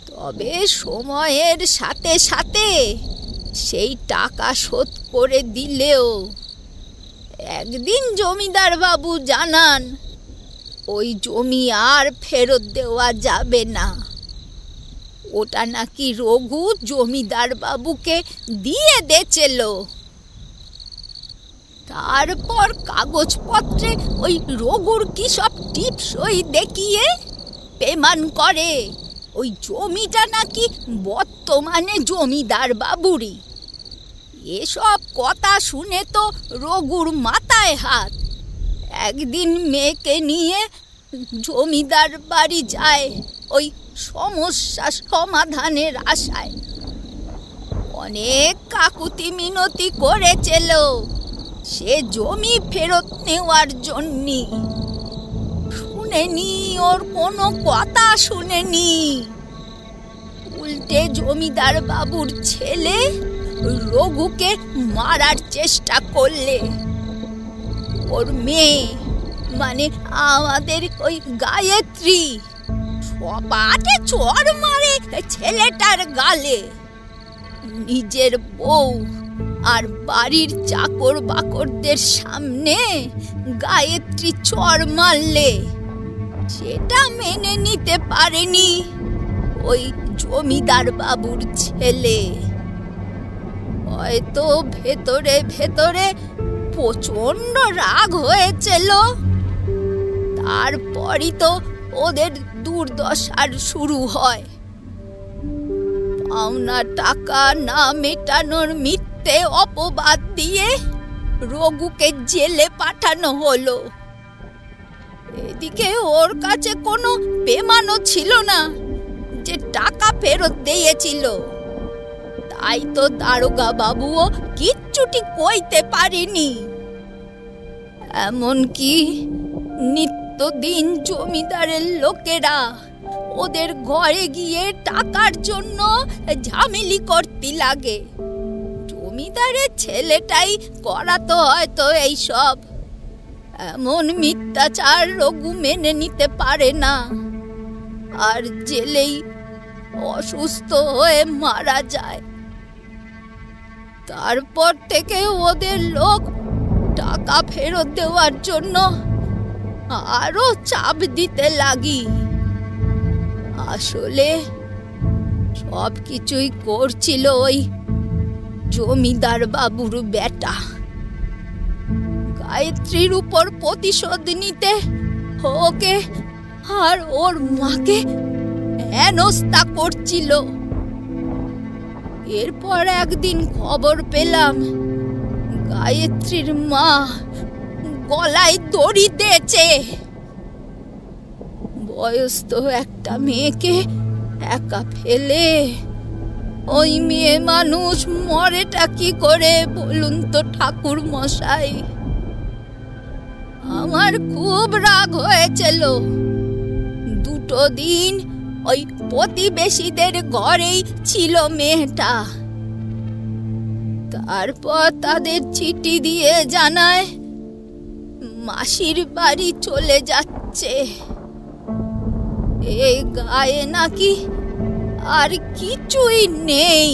তবে সময়ের সাথে সাথে সেই টাকা শোধ করে দিলেও একদিন জমিদার বাবু জানান ওই জমি আর ফেরত দেওয়া যাবে না। ওটা নাকি রঘু জমিদার বাবুকে দিয়ে দিয়েছিল। তারপর কাগজপত্রে ওই রঘুর কি সব টিপসই দেখিয়ে পেমান করে ওই জমিটা নাকি বর্তমানে জমিদার বাবুরই। এসব কথা শুনে তো রঘুর মাথায় হাত। একদিন মেয়েকে নিয়ে জমিদার বাড়ি যায় ওই সমস্যা সমাধানের আশায়। অনেক কাকুতি মিনতি করেছিল সে জমি ফেরত নেওয়ার জন্য। শুনেনি, ওর কোনো কথা শুনেনি। উল্টে জমিদার বাবুর ছেলে রঘুকে মারার চেষ্টা করলে। ওর মেয়ে মানে আমাদের ওই গায়ত্রী সপাটে চড় মারে ছেলেটার গালে। নিজের বউ আর বাড়ির চাকর বাকরদের সামনে গায়ত্রী চড় মারলে সেটা মেনে নিতে পারেনি ওই জমিদার বাবুর ছেলে। হয়তো ভেতরে ভেতরে প্রচন্ড রাগ হয়েছিল, তারপরই তো ওদের দুর্দশার শুরু হয়। পাওনা টাকা না মেটানোর মিথ্যে অপবাদ দিয়ে রঘুকে জেলে পাঠানো হলো। এদিকে ওর কাছে কোনো পেমানও ছিল না যে টাকা ফেরত দিয়েছিল, তাই তো দারোগা বাবুও কিচ্ছুটি কইতে পারেনি। এমনকি নিত্যদিন জমিদারের লোকেরা ওদের ঘরে গিয়ে টাকার জন্য ঝামেলি করতে লাগে। জমিদারের ছেলেটাই করাতো হয়তো এইসব। এমন মিথ্যাচার রঘু মেনে নিতে পারে না, আর জেলেই অসুস্থ হয়ে মারা যায়। তারপর থেকে ওদের লোক টাকা ফেরত দেওয়ার জন্য আরো চাপ দিতে লাগি। আসলে সব কিছুই করছিল ওই জমিদার বাবুর বেটা। গায়ত্রীর উপর প্রতিশোধ নিতে ওকে আর ওর মাকে হেনস্থা করছিল। এরপর একদিন খবর পেলাম গায়ত্রীর মা গলায় দড়ি দিয়েছে। বয়স্ত একটা মেয়েকে একা ফেলে ওই মেয়ে মানুষ মরেটা কি করে বলুন তো ঠাকুর মশাই। আমার খুব রাগ হয়েছিল। দুটো দিন ওই প্রতিবেশীদের ঘরেই ছিল মেয়েটা। তারপর তাদের চিঠি দিয়ে জানায় মাসির বাড়ি চলে যাচ্ছে। এই গায়ে নাকি আর কিছুই নেই।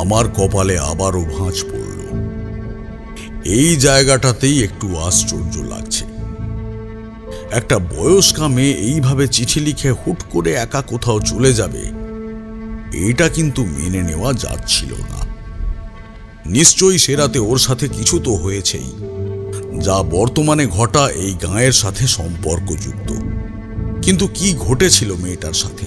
আমার কপালে আবারও ভাঁজ পড়ল। এই জায়গাটাতেই একটু আশ্চর্য লাগছে। একটা বয়স্কা মেয়ে এইভাবে চিঠি লিখে হুট করে একা কোথাও চলে যাবে, এটা কিন্তু মেনে নেওয়া যাচ্ছিল না। নিশ্চয়ই সে রাতে ওর সাথে কিছু তো হয়েছেই, যা বর্তমানে ঘটা এই গাঁয়ের সাথে সম্পর্কযুক্ত। কিন্তু কি ঘটেছিল মেয়েটার সাথে?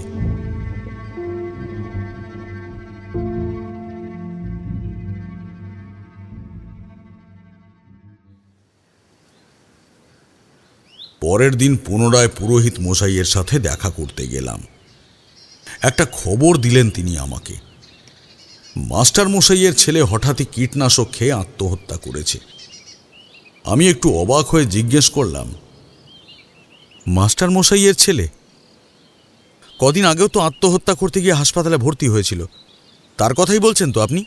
পরের দিন পুনরায় পুরোহিত মশাইয়ের সাথে দেখা করতে গেলাম। একটা খবর দিলেন তিনি আমাকে। মাস্টার মশাইয়ের ছেলে হঠাৎই কীটনাশক খেয়ে আত্মহত্যা করেছে। আমি একটু অবাক হয়ে জিজ্ঞেস করলাম, মাস্টার মশাইয়ের ছেলে? কদিন আগেও তো আত্মহত্যা করতে গিয়ে হাসপাতালে ভর্তি হয়েছিল। তার কথাই বলছেন তো আপনি?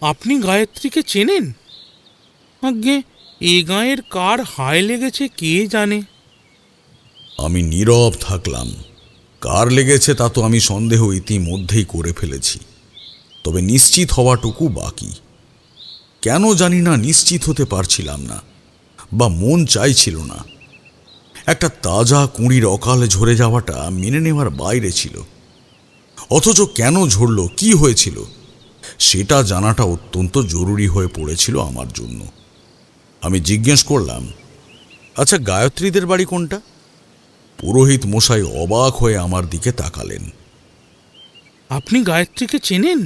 আপনি গায়ত্রীকে চেনেন? আজ্ঞে, এ গাঁয়ের কার হায় লেগেছে কে জানে। আমি নীরব থাকলাম। কার লেগেছে তা তো আমি সন্দেহ ইতিমধ্যেই করে ফেলেছি, তবে নিশ্চিত হওয়াটুকু বাকি। কেন জানি না নিশ্চিত হতে পারছিলাম না, বা মন চাইছিল না। একটা তাজা কুঁড়ির অকালে ঝরে যাওয়াটা মেনে নেওয়ার বাইরে ছিল। অথচ কেন ঝরল, কি হয়েছিল, সেটা জানাটা অত্যন্ত জরুরি হয়ে পড়েছিল আমার জন্য। আমি জিজ্ঞেস করলাম, আচ্ছা গায়ত্রীদের বাড়ি কোনটা? পুরোহিত মশাই অবাক হয়ে আমার দিকে তাকালেন। আপনি গায়ত্রীকে চেনেন?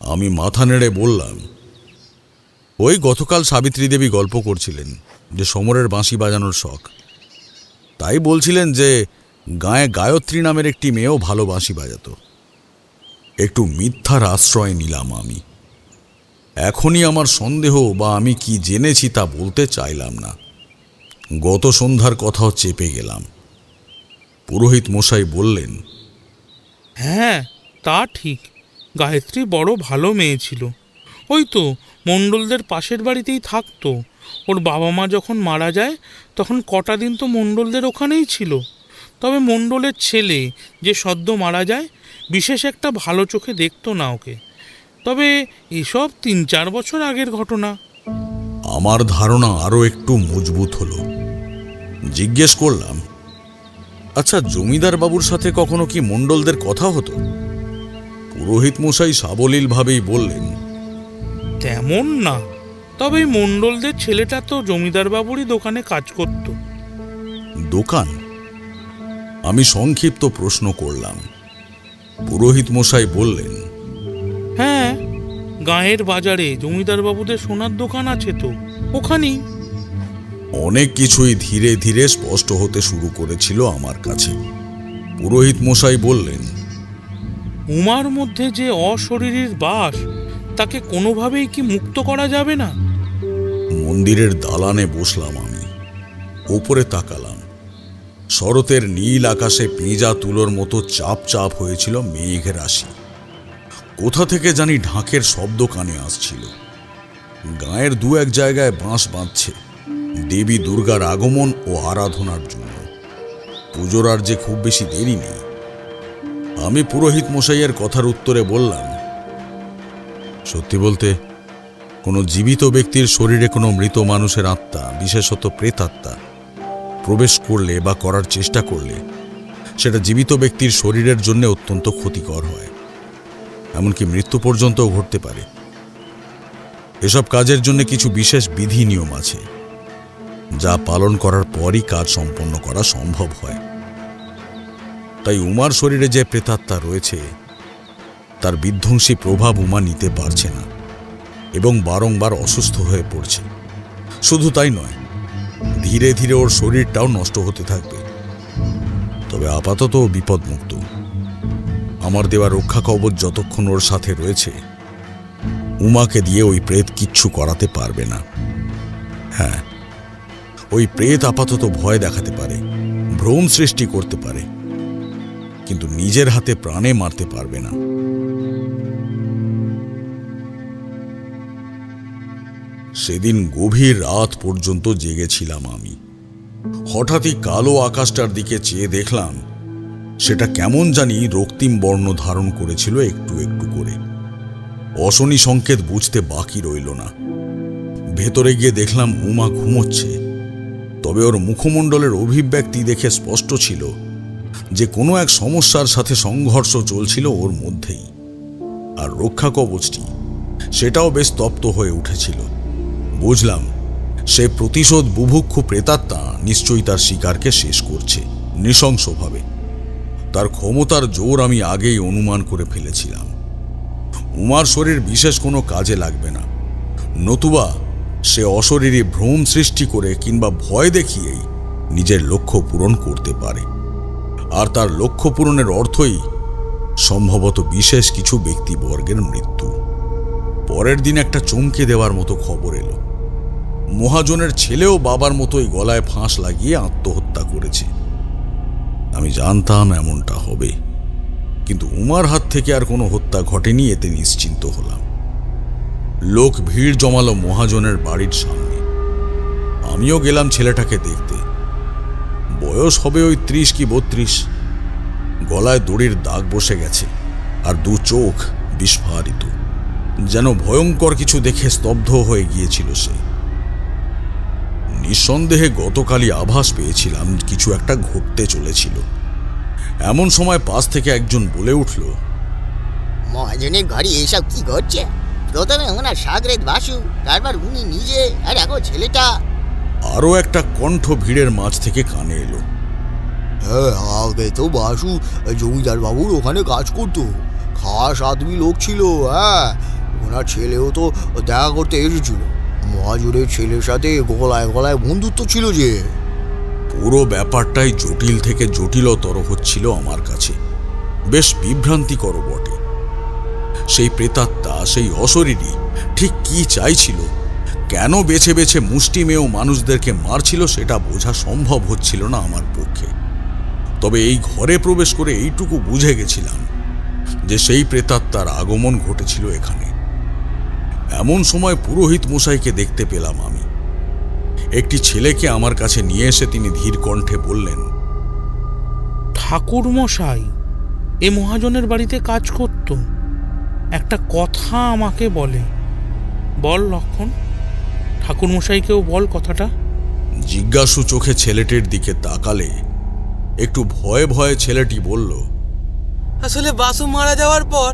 আমি মাথা নেড়ে বললাম, ওই গতকাল সাবিত্রী দেবী গল্প করছিলেন যে সমরের বাঁশি বাজানোর শখ। তাই বলছিলেন যে গায়ে গায়ত্রী নামের একটি মেয়েও ভালো বাঁশি বাজাত। একটু মিথ্যার আশ্রয় নিলাম আমি। এখনই আমার সন্দেহ বা আমি কি জেনেছি তা বলতে চাইলাম না। গত সন্ধ্যার কথাও চেপে গেলাম। পুরোহিত মশাই বললেন, হ্যাঁ তা ঠিক, গায়ত্রী বড় ভালো মেয়ে ছিল। ওই তো মণ্ডলদের পাশের বাড়িতেই থাকতো। ওর বাবা মা যখন মারা যায় তখন কটা দিন তো মণ্ডলদের ওখানেই ছিল। তবে মণ্ডলের ছেলে যে সদ্য মারা যায়, বিশেষ একটা ভালো চোখে দেখতো না ওকে। তবে এসব ৩-৪ বছর আগের ঘটনা। আমার ধারণা আরো একটু মজবুত হলো। জিজ্ঞেস করলাম, আচ্ছা জমিদার বাবুর সাথে কখনো কি মণ্ডলদের কথা হতো? পুরোহিত মশাই সাবলীলভাবেই বললেন, তেমন না, তবে এই মণ্ডলদের ছেলেটা তো জমিদার বাবুরই দোকানে কাজ করত। দোকান? আমি সংক্ষিপ্ত প্রশ্ন করলাম। পুরোহিত মশাই বললেন, হ্যাঁ, গাঁয়ের বাজারে জমিদার বাবুদের সোনার দোকান আছে তো, ওখানেই। অনেক কিছুই ধীরে ধীরে স্পষ্ট হতে শুরু করেছিল আমার কাছে। পুরোহিত মশাই বললেন, উমার মধ্যে যে অশরীরীর বাস, তাকে কোনোভাবেই কি মুক্ত করা যাবে না? মন্দিরের দালানে বসলাম আমি, ওপরে তাকালাম। শরতের নীল আকাশে পেঁজা তুলোর মতো চাপ চাপ হয়েছিল মেঘ রাশি। কোথা থেকে জানি ঢাকের শব্দ কানে আসছিল। গাঁয়ের দু এক জায়গায় বাঁশ বাঁধছে দেবী দুর্গার আগমন ও আরাধনার জন্য। পুজোর আর যে খুব বেশি দেরি নেই। আমি পুরোহিত মশাইয়ের কথার উত্তরে বললাম, সত্যি বলতে কোনো জীবিত ব্যক্তির শরীরে কোনো মৃত মানুষের আত্মা, বিশেষত প্রেতাত্মা, প্রবেশ করলে বা করার চেষ্টা করলে সেটা জীবিত ব্যক্তির শরীরের জন্য অত্যন্ত ক্ষতিকর হয়, এমনকি মৃত্যু পর্যন্তও ঘটতে পারে। এসব কাজের জন্য কিছু বিশেষ বিধি নিয়ম আছে, যা পালন করার পরই কাজ সম্পন্ন করা সম্ভব হয়। তাই উমার শরীরে যে প্রেতাত্মা রয়েছে, তার বিধ্বংসী প্রভাব উমা নিতে পারছে না এবং বারংবার অসুস্থ হয়ে পড়ছে। শুধু তাই নয়, ধীরে ধীরে ওর শরীরটাও নষ্ট হতে থাকবে। তবে আপাতত বিপদমুক্ত। আমার দেওয়া রক্ষা কবচ যতক্ষণ ওর সাথে রয়েছে, উমাকে দিয়ে ওই প্রেত কিচ্ছু করাতে পারবে না। হ্যাঁ, ওই প্রেত আপাতত ভয় দেখাতে পারে, ভ্রম সৃষ্টি করতে পারে, কিন্তু নিজের হাতে প্রাণে মারতে পারবে না। সেদিন গভীর রাত পর্যন্ত জেগেছিলাম আমি। হঠাৎই কালো আকাশটার দিকে চেয়ে দেখলাম সেটা কেমন জানি রক্তিম বর্ণ ধারণ করেছিল একটু একটু করে। অশনি সংকেত বুঝতে বাকি রইল না। ভেতরে গিয়ে দেখলাম উমা ঘুমোচ্ছে। তবে ওর মুখমণ্ডলের অভিব্যক্তি দেখে স্পষ্ট ছিল যে কোনো এক সমস্যার সাথে সংঘর্ষ চলছিল ওর মধ্যেই। আর রক্ষা কবচটি, সেটাও বেশ তপ্ত হয়ে উঠেছিল। বুঝলাম সে প্রতিশোধ বুভুক্ষু প্রেতাত্মা নিশ্চয়ই তার শিকারকে শেষ করছে নৃশংসভাবে। তার ক্ষমতার জোর আমি আগেই অনুমান করে ফেলেছিলাম। উমার শরীর বিশেষ কোনো কাজে লাগবে না, নতুবা সে অশরীরী ভ্রম সৃষ্টি করে কিংবা ভয় দেখিয়েই নিজের লক্ষ্য পূরণ করতে পারে। আর তার লক্ষ্য পূরণের অর্থই সম্ভবত বিশেষ কিছু ব্যক্তিবর্গের মৃত্যু। পরের দিন একটা চমকে দেওয়ার মতো খবর এলো। মহাজনের ছেলেও বাবার মতোই গলায় ফাঁস লাগিয়ে আত্মহত্যা করেছে। আমি জানতাম এমনটা হবে, কিন্তু উমার হাত থেকে আর কোনো হত্যা ঘটেনি, এতে নিশ্চিন্ত হলাম। লোক ভিড় জমালো মহাজনের বাড়ির সামনে। আমিও গেলাম ছেলেটাকে দেখতে। বয়স হবে ওই 30 কি 32। গলায় দড়ির দাগ বসে গেছে, আর দু চোখ বিস্ফারিত, যেন ভয়ঙ্কর কিছু দেখে স্তব্ধ হয়ে গিয়েছিল সে। নিঃসন্দেহে গতকালই আভাস পেয়েছিলাম কিছু একটা ঘটতে চলেছিল। এমন সময় পাশ থেকে একজন বলে উঠল, মহাজনের ঘরে এসব কি ঘটছে? প্রথমে ওনার সাগরেদ বাসু, তারপর উনি নিজে, আর এখন ছেলেটা। আরো একটা কণ্ঠ ভিড়ের মাঝ থেকে কানে এলো, হ্যাঁ, আগে তো বাসু জমিদার বাবুর ওখানে কাজ করতো, খাস আদমি লোক ছিল। হ্যাঁ, ওনার ছেলেও তো দেখা করতে এসেছিল। মহাজনের ছেলের সাথে গলায় গলায় বন্ধুত্ব ছিল যে। পুরো ব্যাপারটাই জটিল থেকে জটিলতর হচ্ছিল আমার কাছে, বেশ বিভ্রান্তিকর বটে। সেই প্রেতাত্মা, সেই অশরীরী ঠিক কি চাইছিল, কেন বেছে বেছে মুষ্টিমেয় মানুষদেরকে মারছিল, সেটা বোঝা সম্ভব হচ্ছিল না আমার পক্ষে। তবে এই ঘরে প্রবেশ করে এইটুকু বুঝে গেছিলাম যে সেই প্রেতাত্মার আগমন ঘটেছিল এখানে। এমন সময় পুরোহিত মশাইকে দেখতে পেলাম আমি। একটি ছেলেকে আমার কাছে নিয়ে এসে তিনি ধীর কণ্ঠে বললেন, ঠাকুর মশাই এ মহাজনের বাড়িতে কাজ করত, একটা কথা আমাকে বলে। বল লক্ষণ, ঠাকুর মশাইকেও বল কথাটা। জিজ্ঞাসু চোখে ছেলেটির দিকে তাকালে একটু ভয়ে ভয়ে ছেলেটি বলল, আসলে বাসু মারা যাওয়ার পর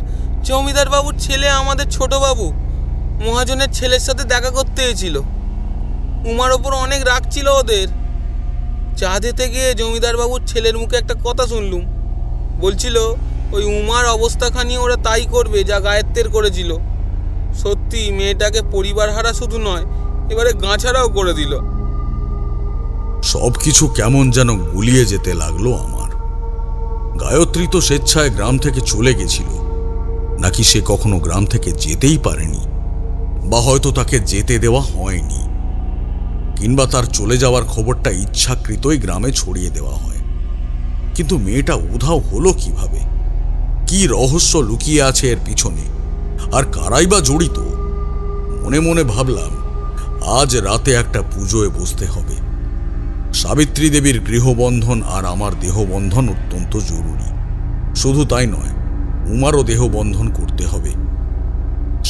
জমিদার বাবুর ছেলে আমাদের ছোট বাবু মহাজনের ছেলের সাথে দেখা করতে এসেছিল। উমার ওপর অনেক রাগ ছিল ওদের। চা দিতে গিয়ে জমিদার বাবুর ছেলের মুখে একটা কথা শুনলুম। বলছিল ওই উমার অবস্থাখানি ওরা তাই করবে যা গায়েত্তের করেছিল। সত্যি মেয়েটাকে পরিবার হারা শুধু নয়, এবারে গাঁছাড়াও করে দিল। সবকিছু কেমন যেন গুলিয়ে যেতে লাগলো আমার। গায়ত্রী তো স্বেচ্ছায় গ্রাম থেকে চলে গেছিল, নাকি সে কখনো গ্রাম থেকে যেতেই পারেনি, বা হয়তো তাকে যেতে দেওয়া হয়নি, কিংবা তার চলে যাওয়ার খবরটা ইচ্ছাকৃতই গ্রামে ছড়িয়ে দেওয়া হয়। কিন্তু মেয়েটা উধাও হলো কিভাবে? কি রহস্য লুকিয়ে আছে এর পিছনে, আর কারাই বা জড়িত? মনে মনে ভাবলাম আজ রাতে একটা পুজোয় বসতে হবে। সাবিত্রী দেবীর গৃহবন্ধন আর আমার দেহবন্ধন অত্যন্ত জরুরি। শুধু তাই নয়, উমারও দেহবন্ধন করতে হবে।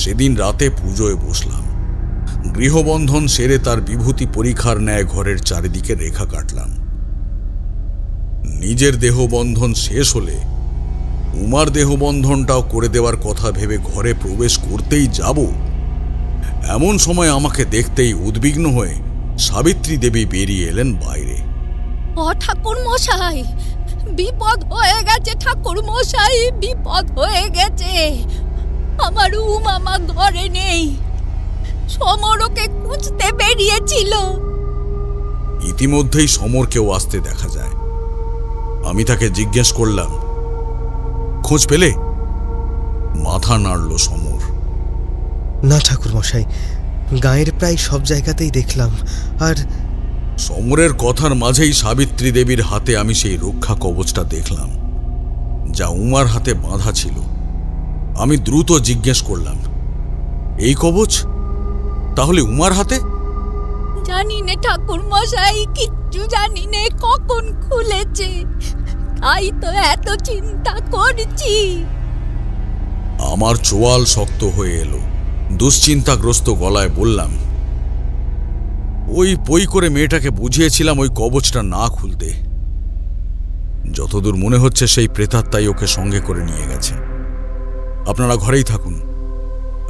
সেদিন রাতে পুজোয় বসলাম। গৃহবন্ধন সেরে তার বিভূতি পরীক্ষার ন্যায় ঘরের চারিদিকে রেখা কাটলাম। নিজের দেহবন্ধন শেষ হলে উমার দেহবন্ধনটাও করে দেওয়ার কথা ভেবে ঘরে প্রবেশ করতেই যাব, এমন সময় আমাকে দেখতেই উদ্বিগ্ন হয়ে সাবিত্রী দেবী বেরিয়ে এলেন বাইরে। ও ঠাকুর মশাই, বিপদ হয়ে গেছে ঠাকুর মশাই, বিপদ হয়ে গেছে। আমার উমা ঘরে নেই, সমরকে খুঁজতে বেরিয়েছিল। ইতিমধ্যেই সমরকেও আসতে দেখা যায়। আমি তাকে জিজ্ঞেস করলাম, খোঁজ পেলে? মাথা নাড়ল সমর। না ঠাকুর মশাই, গায়ের প্রায় সব জায়গাতেই দেখলাম। আর সমরের কথার মাঝেই সাবিত্রী দেবীর হাতে আমি সেই রক্ষা কবচটা দেখলাম, যা উমার হাতে বাঁধা ছিল। আমি দ্রুত জিজ্ঞেস করলাম, এই কবচ তাহলে উমার হাতে? জানি নে ঠাকুর মশাই, কিচ্ছু জানি নে কখন খুলেছে, তাই তো এত চিন্তা করছি। আমার চোয়াল শক্ত হয়ে এলো। দুশ্চিন্তাগ্রস্ত গলায় বললাম, ওই পই করে মেয়েটাকে বুঝিয়েছিলাম ওই কবচটা না খুলতে। যতদূর মনে হচ্ছে সেই প্রেতাত্মাই ওকে সঙ্গে করে নিয়ে গেছে। আপনারা ঘরেই থাকুন,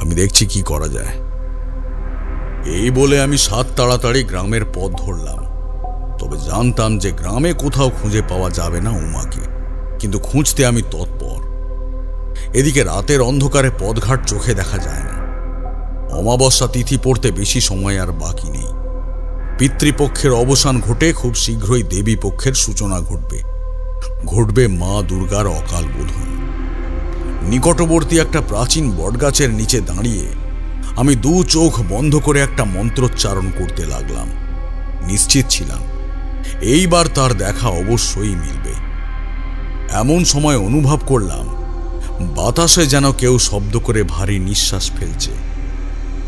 আমি দেখছি কি করা যায়। এই বলে আমি সাত তাড়াতাড়ি গ্রামের পথ ধরলাম। তবে জানতাম যে গ্রামে কোথাও খুঁজে পাওয়া যাবে না উমাকে, কিন্তু খুঁজতে আমি তৎপর। এদিকে রাতের অন্ধকারে পথঘাট চোখে দেখা যায় না। অমাবস্যা তিথি পড়তে বেশি সময় আর বাকি নেই। পিতৃপক্ষের অবসান ঘটে খুব শীঘ্রই দেবী পক্ষের সূচনা ঘটবে। ঘটবে মা দুর্গার অকাল বোধন। নিকটবর্তী একটা প্রাচীন বটগাছের নিচে দাঁড়িয়ে আমি দু চোখ বন্ধ করে একটা মন্ত্রোচ্চারণ করতে লাগলাম। নিশ্চিত ছিলাম এইবার তার দেখা অবশ্যই মিলবে। এমন সময় অনুভব করলাম বাতাসে যেন কেউ শব্দ করে ভারী নিঃশ্বাস ফেলছে,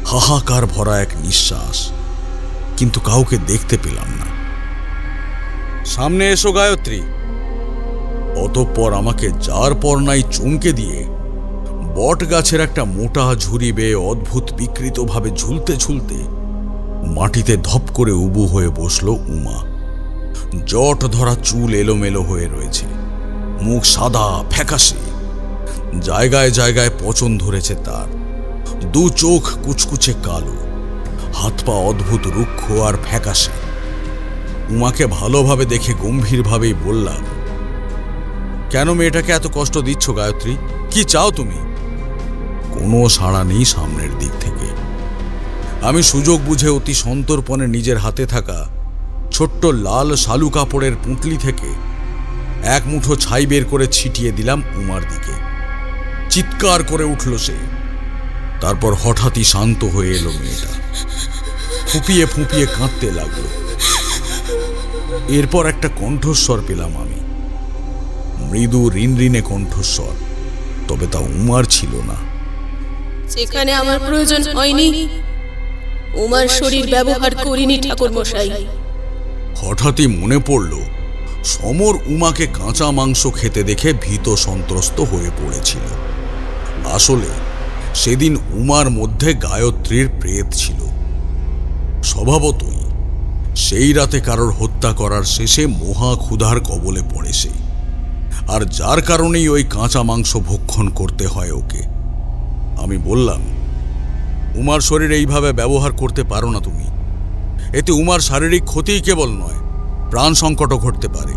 হাহাকার ভরা এক নিঃশ্বাস, কিন্তু কাউকে দেখতে পেলাম না। সামনে এসো গায়ত্রী। অতঃপর আমাকে যার পর নাই চমকে দিয়ে বট গাছের একটা মোটা ঝুড়ি বেয়ে অদ্ভুত বিকৃতভাবে ঝুলতে ঝুলতে মাটিতে ধপ করে উবু হয়ে বসল উমা। জট ধরা চুল এলোমেলো হয়ে রয়েছে, মুখ সাদা ফ্যাকাশে, জায়গায় জায়গায় পচন ধরেছে তার। দু চোখ কুচকুচে কালো, হাত পা অদ্ভুত রুক্ষ আর ফ্যাকাশে। উমাকে ভালোভাবে দেখে গম্ভীরভাবেই বললাম, কেন মেয়েটাকে এত কষ্ট দিচ্ছ গায়ত্রী? কি চাও তুমি? কোনো সাড়া নেই সামনের দিক থেকে। আমি সুযোগ বুঝে অতি সন্তর্পণে নিজের হাতে থাকা ছোট্ট লাল শালু কাপড়ের পুঁটলি থেকে এক মুঠো ছাই বের করে ছিটিয়ে দিলাম উমার দিকে। চিৎকার করে উঠল সে। তারপর হঠাৎই শান্ত হয়ে এলো মেয়েটা, ফুঁপিয়ে ফুঁপিয়ে কাঁদতে লাগলো। এরপর একটা কণ্ঠস্বর পেলাম আমি, মৃদু রিনরিনে কণ্ঠস্বর, তবে তা উমার ছিল না। সেখানে আমার প্রয়োজন হয়নি, উমার শরীর ব্যবহার করিনি ঠাকুর মশাই। হঠাৎই মনে পড়ল সমর উমাকে কাঁচা মাংস খেতে দেখে ভীত সন্ত্রস্ত হয়ে পড়েছিল। আসলে সেদিন উমার মধ্যে গায়ত্রীর প্রেত ছিল। স্বভাবতই সেই রাতে কারোর হত্যা করার শেষে মহা ক্ষুধার কবলে পড়ে সে, আর যার কারণেই ওই কাঁচা মাংস ভক্ষণ করতে হয় ওকে। আমি বললাম, উমার শরীর এইভাবে ব্যবহার করতে পারো না তুমি। এতে উমার শারীরিক ক্ষতিই কেবল নয়, প্রাণ সংকটও ঘটতে পারে।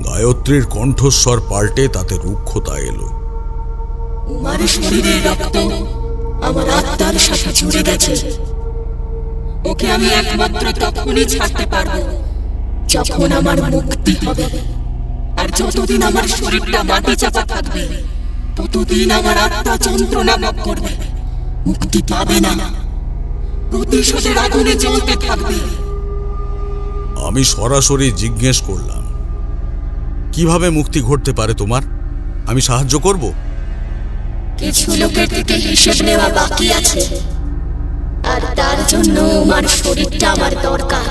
গায়ত্রীর কণ্ঠস্বর পাল্টে তাতে রুক্ষতা এলো। উমার শরীরের রক্ত আমার আত্মার সাথে জুড়ে গেছে। ওকে আমি একমাত্র তখনই ছাড়তে পারবো যখন আমার মুক্তি হবে। আর যতদিন আমার শরীরটা মাটি চাপা থাকবে ততদিন আমার আত্মা যন্ত্রণা ভোগ করবে, মুক্তি পাবে না, প্রতিশোধের আগুনে জ্বলতে থাকবে। আমি সরাসরি জিজ্ঞেস করলাম, কিভাবে মুক্তি ঘটতে পারে তোমার? আমি সাহায্য করব। কিছু লোকের থেকে হিসেব নেওয়া বাকি আছে, আর তার জন্য আমার শরীরটা আমার দরকার।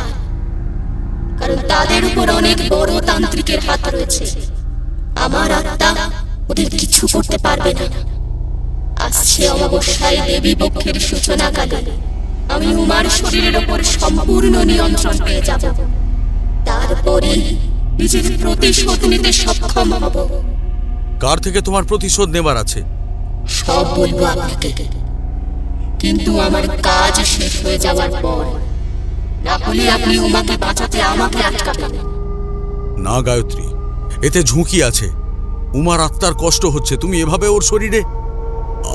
কারণ তাদের উপর অনেক বড় তান্ত্রিকের হাত রয়েছে। আমার আত্মা ওদের কিছু করতে পারবে না। আসছে অমাবস্যায় দেবী পক্ষের সূচনাকালে আমি উমার শরীরের ওপর সম্পূর্ণ নিয়ন্ত্রণ পেয়ে যাব। তারপরে নিজের প্রতিশোধ নিতে সক্ষম হব। কার থেকে তোমার প্রতিশোধ নেবার আছে? সব বলবো আপনাকে, কিন্তু আমার কাজ শেষ হয়ে যাওয়ার পর। না হলে আপনি উমাকে বাঁচাতে আমাকে আটকাবেন। না গায়ত্রী, এতে ঝুঁকি আছে। উমার আত্মার কষ্ট হচ্ছে, তুমি এভাবে ওর শরীরে।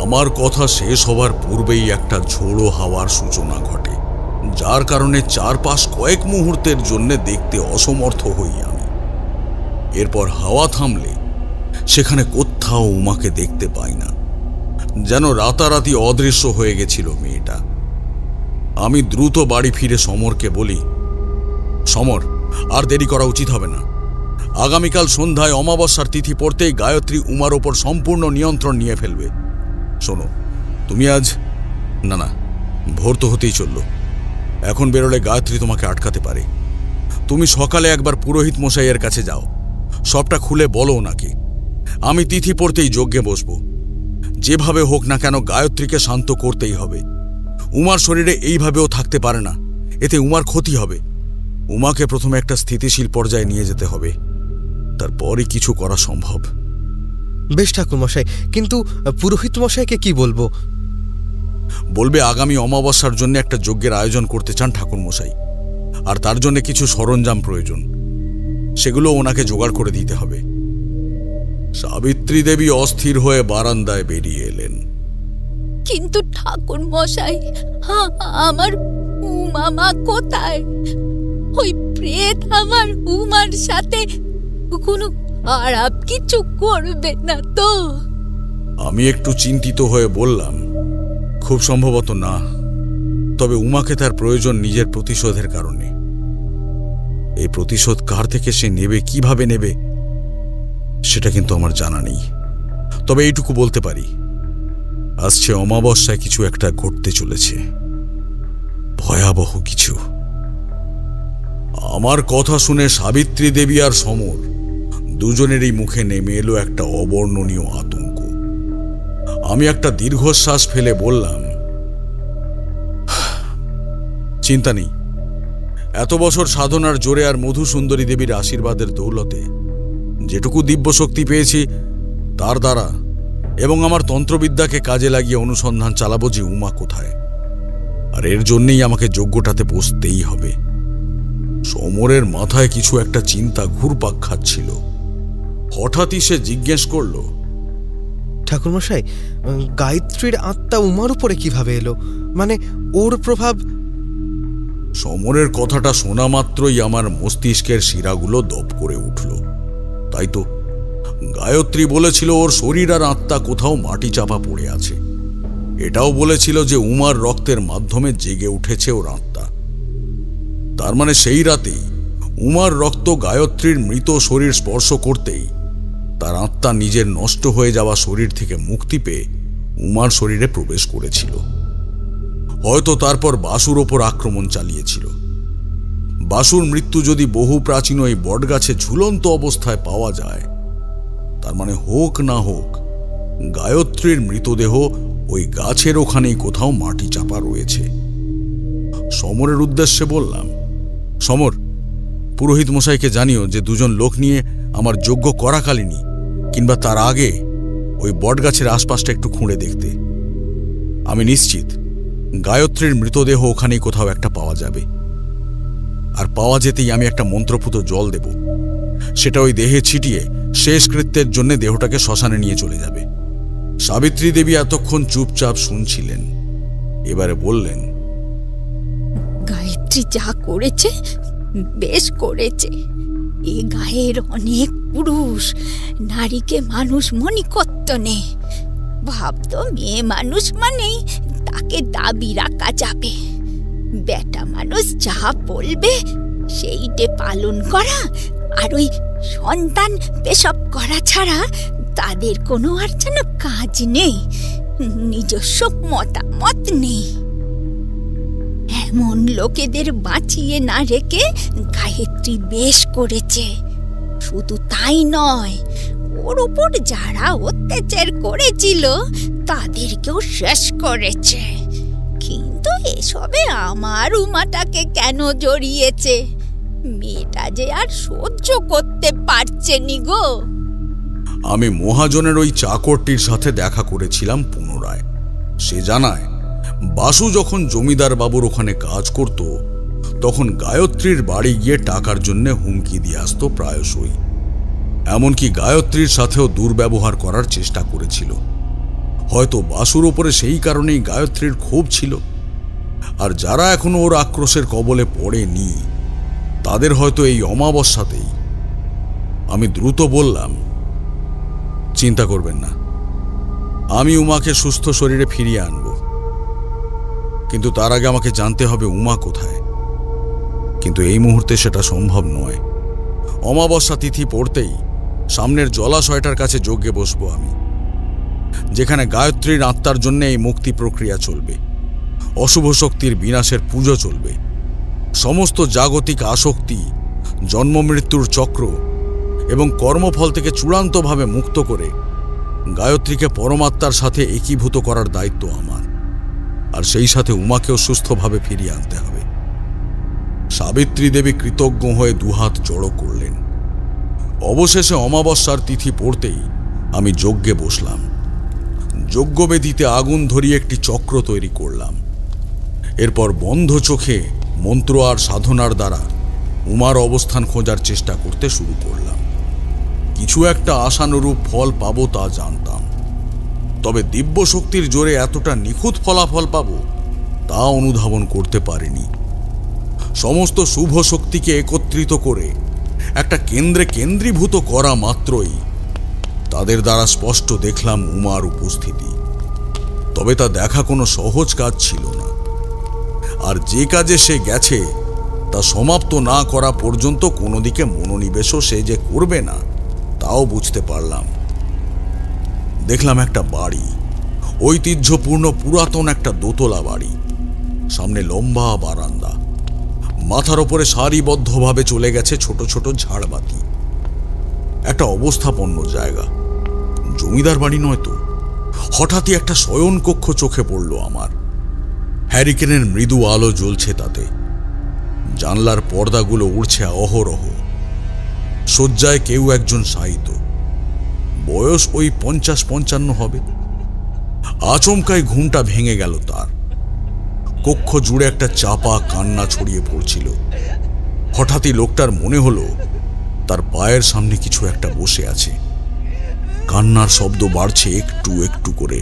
আমার কথা শেষ হবার পূর্বেই একটা ঝোড়ো হাওয়ার সূচনা ঘটে, যার কারণে চারপাশ কয়েক মুহূর্তের জন্য দেখতে অসমর্থ হই আমি। এরপর হাওয়া থামলে সেখানে কোথাও উমাকে দেখতে পাই না, যেন রাতারাতি অদৃশ্য হয়ে গেছিল মেয়েটা। আমি দ্রুত বাড়ি ফিরে সমরকে বলি, সমর, আর দেরি করা উচিত হবে না। আগামীকাল সন্ধ্যায় অমাবস্যার তিথি পড়তেই গায়ত্রী উমার ওপর সম্পূর্ণ নিয়ন্ত্রণ নিয়ে ফেলবে। শোনো, তুমি আজ না, ভোর তো হতেই চলল। এখন বেরোলে গায়ত্রী তোমাকে আটকাতে পারে। তুমি সকালে একবার পুরোহিত মশাইয়ের কাছে যাও, সবটা খুলে বলো ওনাকে। আমি তিথি পড়তেই যজ্ঞে বসব। যেভাবে হোক না কেন গায়ত্রীকে শান্ত করতেই হবে। উমার শরীরে এইভাবেও থাকতে পারে না, এতে উমার ক্ষতি হবে। উমাকে প্রথমে একটা স্থিতিশীল পর্যায়ে নিয়ে যেতে হবে, তারপরই কিছু করা সম্ভব। বেশ ঠাকুরমশাই, কিন্তু পুরোহিত মশাইকে কি বলবো? বলবে আগামী অমাবস্যার জন্য একটা যজ্ঞের আয়োজন করতে চান ঠাকুরমশাই, আর তার জন্য কিছু সরঞ্জাম প্রয়োজন, সেগুলো ওনাকে জোগাড় করে দিতে হবে। সাবিত্রী দেবী অস্থির হয়ে বারান্দায় বেরিয়ে এলেন। কিন্তু ঠাকুর মশাই, আমার উমা কোথায়? ওই প্রেত আমার উমার সাথে কোনো খারাপ কিছু করবে না তো? আমি একটু চিন্তিত হয়ে বললাম, খুব সম্ভবত না, তবে উমাকে তার প্রয়োজন নিজের প্রতিশোধের কারণে। এই প্রতিশোধ কার থেকে সে নেবে, কিভাবে নেবে, সেটা কিন্তু আমার জানা নেই। তবে এইটুকু বলতে পারি, আসছে অমাবস্যায় কিছু একটা ঘটতে চলেছে, ভয়াবহ কিছু। আমার কথা শুনে সাবিত্রী দেবী আর সমর দুজনেরই মুখে নেমে এলো একটা অবর্ণনীয় আতঙ্ক। আমি একটা দীর্ঘশ্বাস ফেলে বললাম, চিন্তা নেই, এত বছর সাধনার জোরে আর মধুসুন্দরী দেবীর আশীর্বাদের দৌলতে যেটুকু দিব্য শক্তি পেয়েছি তার দ্বারা এবং আমার তন্ত্রবিদ্যাকে কাজে লাগিয়ে অনুসন্ধান চালাবো যে উমা কোথায়। আর এর জন্যেই আমাকে যজ্ঞটাতে বসতেই হবে। সমরের মাথায় কিছু একটা চিন্তা ঘুরপাক খাচ্ছিল। হঠাৎই সে জিজ্ঞেস করল, ঠাকুরমশাই, গায়ত্রীর আত্মা উমার উপরে কিভাবে এলো? মানে ওর প্রভাব? সমরের কথাটা শোনা মাত্রই আমার মস্তিষ্কের শিরাগুলো দপ করে উঠল। তাই তো, গায়ত্রী বলেছিল ওর শরীর আর আত্মা কোথাও মাটি চাপা পড়ে আছে। এটাও বলেছিল যে উমার রক্তের মাধ্যমে জেগে উঠেছে ওর আত্মা। তার মানে সেই রাতেই উমার রক্ত গায়ত্রীর মৃত শরীর স্পর্শ করতেই তার আত্মা নিজের নষ্ট হয়ে যাওয়া শরীর থেকে মুক্তি পেয়ে উমার শরীরে প্রবেশ করেছিল। হয়তো তারপর বাসুর ওপর আক্রমণ চালিয়েছিল। বাসুর মৃত্যু যদি বহু প্রাচীন ওই বটগাছে ঝুলন্ত অবস্থায় পাওয়া যায়, তার মানে হোক না হোক গায়ত্রীর মৃতদেহ ওই গাছের ওখানেই কোথাও মাটি চাপা রয়েছে। সমরের উদ্দেশ্যে বললাম, সমর, পুরোহিত মশাইকে জানিও যে দুজন লোক নিয়ে আমার যজ্ঞ করাকালীনই কিংবা তার আগে ওই বটগাছের আশপাশটা একটু খুঁড়ে দেখতে। আমি নিশ্চিত গায়ত্রীর মৃতদেহ ওখানেই কোথাও একটা পাওয়া যাবে, আর পাওয়া যেতেই আমি একটা মন্ত্রপুত জল দেব, সেটা ওই দেহে ছিটিয়ে শেষ কৃত্যের জন্য দেহটাকে শ্মশানে নিয়ে চলে যাবে। সাবিত্রী দেবী এতক্ষণ চুপচাপ শুনছিলেন, এবারে বললেন, গায়ত্রী যা করেছে বেশ করেছে। এ গায়ের অনেক পুরুষ নারীকে মানুষ মনে করত নে, ভাবতো মেয়ে মানুষ মানেই তাকে দাবি রাখা যাবে। বেটা মানুষ যা বলবে সেইটে পালন করা আর ওই সন্তান পেশাব করা ছাড়া তাদের কোনো আর যেন কাজ নেই, নিজস্ব মতামত নেই। এমন লোকেদের বাঁচিয়ে না রেখে গায়ত্রী বেশ করেছে। শুধু তাই নয়, ওর উপর যারা অত্যাচার করেছিল তাদেরকেও শেষ করেছে। কিন্তু এসবে আমার উমাটাকে কেন জড়িয়েছে? মেয়েটা যে আর সহ্য করতে পারছে নি গো। আমি মহাজনের ওই চাকরটির সাথে দেখা করেছিলাম পুনরায়। সে জানায়, বাসু যখন জমিদার বাবুর ওখানে কাজ করত তখন গায়ত্রীর বাড়ি গিয়ে টাকার জন্য হুমকি দিয়ে আসতো প্রায়শই। এমনকি গায়ত্রীর সাথেও দুর্ব্যবহার করার চেষ্টা করেছিল। হয়তো বাসুর ওপরে সেই কারণেই গায়ত্রীর ক্ষোভ ছিল, আর যারা এখনো ওর আক্রোশের কবলে পড়েনি তাদের হয়তো এই অমাবস্যাতেই। আমি দ্রুত বললাম, চিন্তা করবেন না, আমি উমাকে সুস্থ শরীরে ফিরিয়ে আনব, কিন্তু তার আগে আমাকে জানতে হবে উমা কোথায়। কিন্তু এই মুহূর্তে সেটা সম্ভব নয়। অমাবস্যা তিথি পড়তেই সামনের জলাশয়টার কাছে যজ্ঞে বসবো আমি, যেখানে গায়ত্রীর আত্মার জন্য এই মুক্তি প্রক্রিয়া চলবে, অশুভ শক্তির বিনাশের পুজো চলবে। সমস্ত জাগতিক আসক্তি, জন্ম মৃত্যুর চক্র এবং কর্মফল থেকে চূড়ান্তভাবে মুক্ত করে গায়ত্রীকে পরমাত্মার সাথে একীভূত করার দায়িত্ব আমার, আর সেই সাথে উমাকেও সুস্থভাবে ফিরিয়ে আনতে হবে। সাবিত্রী দেবী কৃতজ্ঞ হয়ে দুহাত জড়ো করলেন। অবশেষে অমাবস্যার তিথি পড়তেই আমি যজ্ঞে বসলাম। যজ্ঞবেদিতে আগুন ধরিয়ে একটি চক্র তৈরি করলাম। এরপর বন্ধ চোখে মন্ত্র আর সাধনার দ্বারা উমার অবস্থান খোঁজার চেষ্টা করতে শুরু করলাম। কিছু একটা আশানুরূপ ফল পাবো তা জানতাম, তবে দিব্য শক্তির জোরে এতটা নিখুঁত ফলাফল পাবো তা অনুধাবন করতে পারিনি। সমস্ত শুভ শক্তিকে একত্রিত করে একটা কেন্দ্রে কেন্দ্রীভূত করা মাত্রই তাদের দ্বারা স্পষ্ট দেখলাম উমার উপস্থিতি। তবে তা দেখা কোনো সহজ কাজ ছিল না, আর যে কাজে সে গেছে তা সমাপ্ত না করা পর্যন্ত কোনো দিকে মনোনিবেশও সে যে করবে না তাও বুঝতে পারলাম। দেখলাম একটা বাড়ি, ঐতিহ্যপূর্ণ পুরাতন একটা দোতলা বাড়ি, সামনে লম্বা বারান্দা, মাথার ওপরে সারিবদ্ধভাবে চলে গেছে ছোট ছোট ঝাড়বাতি। একটা অবস্থাপন্ন জায়গা, জমিদার বাড়ি নয় তো। হঠাৎই একটা শয়ন কক্ষ চোখে পড়ল আমার। হ্যারিকেনের মৃদু আলো জ্বলছে তাতে, জানলার পর্দাগুলো উড়ছে অহরহ। শয্যায় কেউ একজন শায়িত, বয়স ওই 50-55 হবে। আচমকাই ঘুমটা ভেঙে গেল তার। কক্ষ জুড়ে একটা চাপা কান্না ছড়িয়ে পড়ছিল। হঠাৎই লোকটার মনে হলো তার পায়ের সামনে কিছু একটা বসে আছে। কান্নার শব্দ বাড়ছে একটু একটু করে।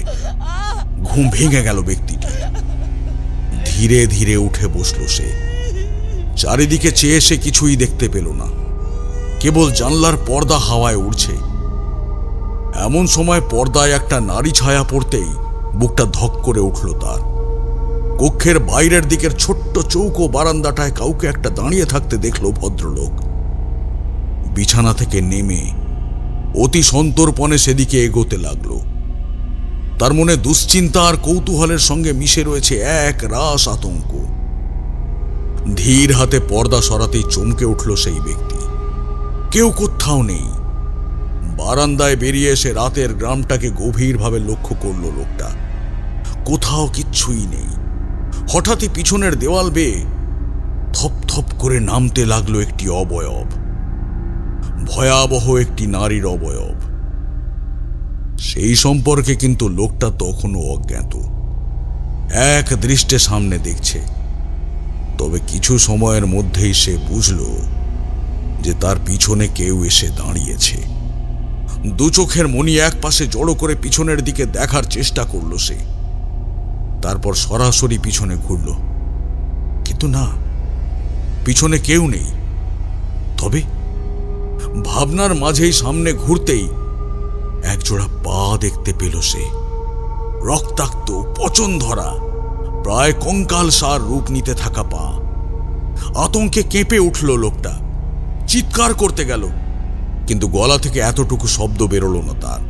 ঘুম ভেঙে গেল ব্যক্তিটি। ধীরে ধীরে উঠে বসল সে। চারিদিকে চেয়ে সে কিছুই দেখতে পেল না, কেবল জানলার পর্দা হাওয়ায় উড়ছে। এমন সময় পর্দায় একটা নারী ছায়া পড়তেই বুকটা ধক করে উঠল তার। কক্ষের বাইরের দিকের ছোট্ট চৌকো বারান্দাটায় কাউকে একটা দাঁড়িয়ে থাকতে দেখল ভদ্রলোক। বিছানা থেকে নেমে অতি সন্তর্পণে সেদিকে এগোতে লাগলো। তার মনে দুশ্চিন্তা আর কৌতূহলের সঙ্গে মিশে রয়েছে এক রাস আতঙ্ক। ধীর হাতে পর্দা সরাতেই চমকে উঠল সেই ব্যক্তি। কেউ কোথাও নেই। বারান্দায় বেরিয়ে এসে রাতের গ্রামটাকে গভীরভাবে লক্ষ্য করল লোকটা। কোথাও কিচ্ছুই নেই। হঠাৎই পিছনের দেওয়াল বেয়ে থপ থপ করে নামতে লাগলো একটি অবয়ব, ভয়াবহ একটি নারীর অবয়ব। সেই সম্পর্কে কিন্তু লোকটা তখনও অজ্ঞাত। এক দৃষ্টে সামনে দেখছে। তবে কিছু সময়ের মধ্যেই সে বুঝল যে তার পিছনে কেউ এসে দাঁড়িয়েছে। দু চোখের মনি এক পাশে জড়ো করে পিছনের দিকে দেখার চেষ্টা করল সে। তারপর সরাসরি পিছনে ঘুরল, কিন্তু না, পিছনে কেউ নেই। তবে ভাবনার মাঝেই সামনে ঘুরতেই একজোড়া পা দেখতে পেল সে। রক্তাক্ত, পচন ধরা, প্রায় কঙ্কালসার রূপ নিতে থাকা পা। আতঙ্কে কেঁপে উঠল লোকটা, চিৎকার করতে গেল, কিন্তু গলা থেকে এতটুকু শব্দ বেরোলো না তার।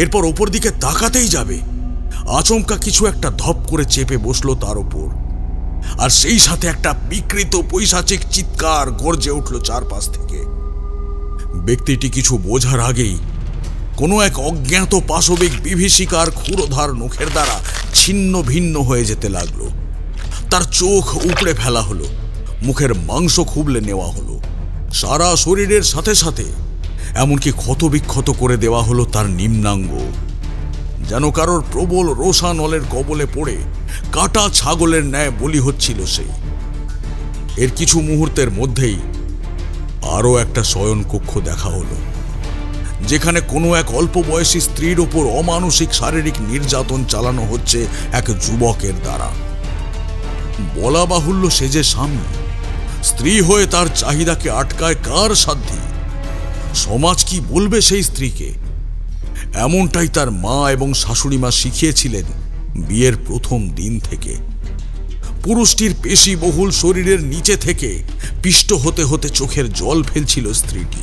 এরপর ওপর দিকে তাকাতেই যাবে, আচমকা কিছু একটা ধপ করে চেপে বসলো তার ওপর, আর সেই সাথে একটা বিকৃত পৈশাচিক চিৎকার গর্জে উঠল চারপাশ থেকে। ব্যক্তিটি কিছু বোঝার আগেই কোনো এক অজ্ঞাত পাশবিক বিভীষিকার ক্ষুরোধার নখের দ্বারা ছিন্ন ভিন্ন হয়ে যেতে লাগলো। তার চোখ উপড়ে ফেলা হলো, মুখের মাংস খুবলে নেওয়া হলো, সারা শরীরের সাথে সাথে এমনকি ক্ষতবিক্ষত করে দেওয়া হলো তার নিম্নাঙ্গ। যেন কারোর প্রবল রোষানলের কবলে পড়ে কাটা ছাগলের ন্যায় বলি হচ্ছিল সে। এর কিছু মুহূর্তের মধ্যেই আরও একটা শয়নকক্ষ দেখা হলো, যেখানে কোনো এক অল্প বয়সী স্ত্রীর ওপর অমানসিক শারীরিক নির্যাতন চালানো হচ্ছে এক যুবকের দ্বারা। বলা বাহুল্য, সে যে স্বামী, স্ত্রী হয়ে তার চাহিদাকে আটকায় কার সাধ্যি? সমাজ কি বলবে সেই স্ত্রীকে? এমনটাই তার মা এবং শাশুড়ি মা শিখিয়েছিলেন বিয়ের প্রথম দিন থেকে। পুরুষটির পেশিবহুল শরীরের নিচে থেকে পিষ্ট হতে হতে চোখের জল ফেলছিল স্ত্রীটি।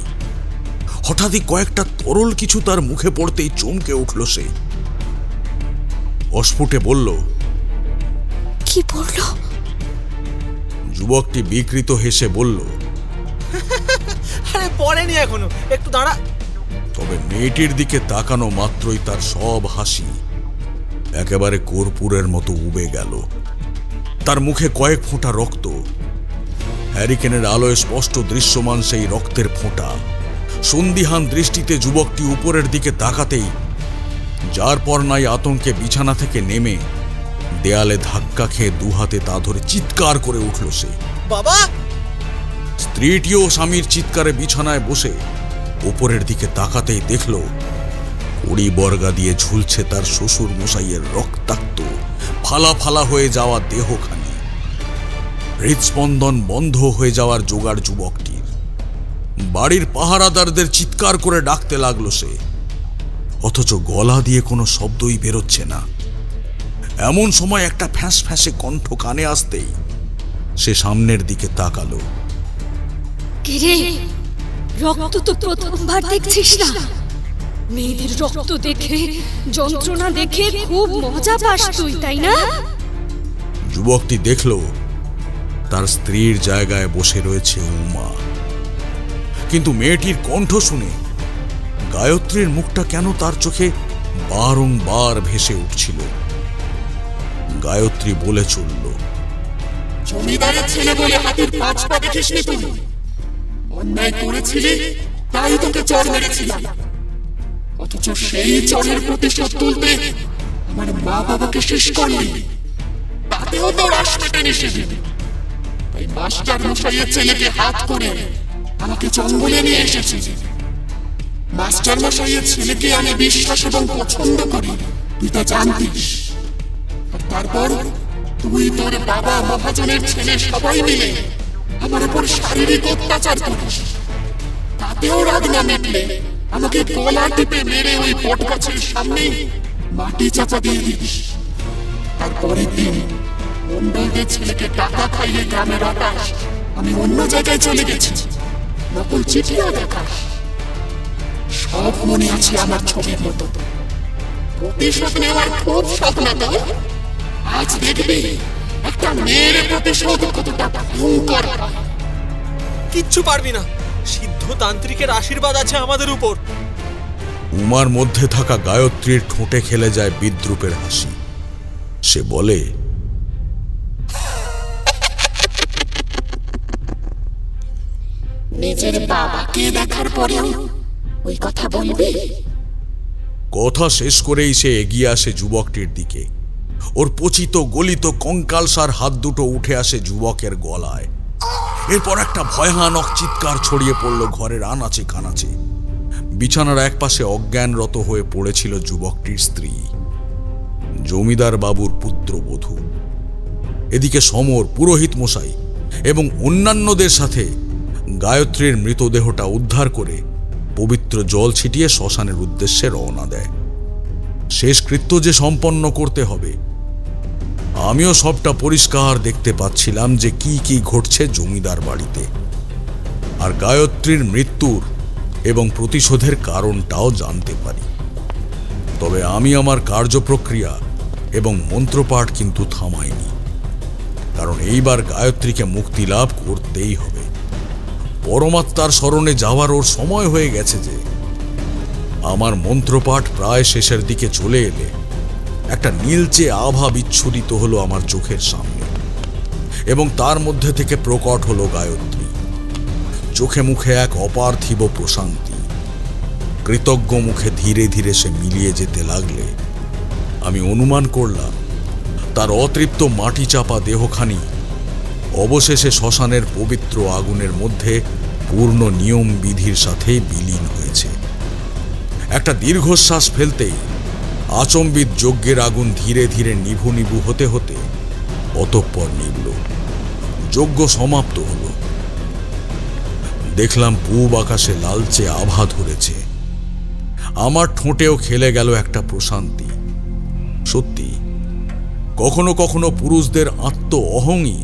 হঠাৎই কয়েকটা তরল কিছু তার মুখে পড়তেই চমকে উঠল সে। অস্ফুটে বলল, কি পড়ল? যুবকটি বিকৃত হেসে বলল, আরে পড়েনি এখনো, একটু দাঁড়া। তবে মেয়েটির দিকে তাকানো মাত্রই তার সব হাসি একেবারে কর্পূরের মতো উবে গেল। তার মুখে কয়েক ফোঁটা রক্ত, হ্যারিকেনের আলোয় স্পষ্ট দৃশ্যমান সেই রক্তের ফোঁটা। সন্দিহান দৃষ্টিতে যুবকটি উপরের দিকে তাকাতেই যার পর নাই আতঙ্কে বিছানা থেকে নেমে দেয়ালে ধাক্কা খেয়ে দুহাতে তা ধরে চিৎকার করে উঠল সে। বাবা! স্ত্রীটিও স্বামীর চিৎকারে বিছানায় বসে উপরের দিকে তাকাতেই দেখল উড়ি বর্গা দিয়ে ঝুলছে তার শ্বশুর মশাইয়ের রক্তাক্ত ফালা ফালা হয়ে যাওয়া দেহখানি। হৃদস্পন্দন বন্ধ হয়ে যাওয়ার জোগাড় যুবকটির। বাড়ির পাহারাদারদের চিৎকার করে ডাকতে লাগলো সে, অথচ গলা দিয়ে কোনো শব্দই বেরোচ্ছে না। এমন সময় একটা ফ্যাঁস ফ্যাঁসে কণ্ঠ কানে আসতেই সে সামনের দিকে তাকালো। কিরে, রক্ত তো প্রথমবার দেখছিস না? মেয়েদের রক্ত দেখে, যন্ত্রণা দেখে খুব মজা পাস তুই, তাই না? যুবকটি দেখল তার স্ত্রীর জায়গায় বসে রয়েছে উমা। কিন্তু মেয়েটির কণ্ঠ শুনে গায়ত্রীর মুখটা কেন তার চোখে বারংবার ভেসে উঠছিল। গায়ত্রী বলে চলল, জমিদারের ছেলে বলে হাতির পাঁচ পা দেখিসনি তুই? অন্যায় করেছিলি তাই তোকে চর মেরেছিলাম, অথচ সেই চরের প্রতিশোধ তুলতে আমার মা বাবাকে শেষ করলি, তাতেও তোর আশ মেটেনি সেদিন। তাই মাস্টার মশাইয়ের ছেলেকে হাত করে আমাকে জঙ্গলে নিয়ে এসেছিলি। মাস্টার মশাইয়ের ছেলেকে আমি বিশ্বাস এবং পছন্দ করি, তুই তা জানতিস। আর তারপর তুই তোর বাবা মহাজনের ছেলে সবাই মিলে আমার উপর শারীরিক অত্যাচার করিস। তাতেও রাগ না মিটলে আমাকে গলা টিপে মেরে ওই বট গাছের সামনে মাটি চাপা দিয়ে দিস। আর পরের দিন মন্ডলদের ছেলেকে টাকা খাইয়ে গ্রামের আকাশ আমি অন্য জায়গায় চলে গেছি, নকল চিঠিও দেখাস। সব মনে আছে আমার ছবির মতো। প্রতিশোধ নেওয়ার খুব স্বপ্ন তো। আজ দেখবি একটা মেয়ের প্রতিশোধ কতটা ভয়ঙ্কর। কিচ্ছু পারবি না, সিদ্ধ তান্ত্রিকের আশীর্বাদ আছে আমাদের উপর। উমার মধ্যে থাকা গায়ত্রীর ঠোঁটে খেলে যায় বিদ্রুপের হাসি। সে বলে, নিজের বাবাকে দেখার পরেও ওই কথা বলবি? কথা শেষ করেই সে এগিয়ে আসে যুবকটির দিকে। ওর পচিত গলিত কঙ্কালসার হাত দুটো উঠে আসে যুবকের গলায়। এরপর একটা ভয়ানক চিৎকার ছড়িয়ে পড়ল ঘরের আনাচে কানাচে। বিছানার একপাশে অজ্ঞানরত হয়ে পড়েছিল যুবকটির স্ত্রী, জমিদার বাবুর পুত্রবধূ। এদিকে সমর, পুরোহিত মশাই এবং অন্যান্যদের সাথে গায়ত্রীর মৃতদেহটা উদ্ধার করে পবিত্র জল ছিটিয়ে শ্মশানের উদ্দেশ্যে রওনা দেয়। শেষকৃত্য যে সম্পন্ন করতে হবে, আমিও সবটা পরিষ্কার দেখতে পাচ্ছিলাম যে কি কি ঘটছে জমিদার বাড়িতে। আর গায়ত্রীর মৃত্যুর এবং প্রতিশোধের কারণটাও জানতে পারি। তবে আমি আমার কার্যপ্রক্রিয়া এবং মন্ত্রপাঠ কিন্তু থামাইনি, কারণ এইবার গায়ত্রীকে মুক্তি লাভ করতেই হবে। পরমাত্মার শরণে যাওয়ার ওর সময় হয়ে গেছে। যে আমার মন্ত্রপাঠ প্রায় শেষের দিকে চলে এলে একটা নীলচে আভা বিচ্ছুরিত হলো আমার চোখের সামনে, এবং তার মধ্যে থেকে প্রকট হলো গায়ত্রী। চোখে মুখে এক অপার্থিব প্রশান্তি। কৃতজ্ঞ মুখে ধীরে ধীরে সে মিলিয়ে যেতে লাগলে আমি অনুমান করলাম তার অতৃপ্ত মাটি চাপা দেহখানি অবশেষে শ্মশানের পবিত্র আগুনের মধ্যে পূর্ণ নিয়ম বিধির সাথে বিলীন হয়েছে। একটা দীর্ঘশ্বাস ফেলতেই আচম্বিত যজ্ঞের আগুন ধীরে ধীরে নিভু নিভু হতে হতে অতঃপর নিভল। যজ্ঞ সমাপ্ত হল। দেখলাম পূব আকাশে লালচে আভা ধরেছে। আমার ঠোঁটেও খেলে গেল একটা প্রশান্তি। সত্যি, কখনো কখনো পুরুষদের আত্ম অহংই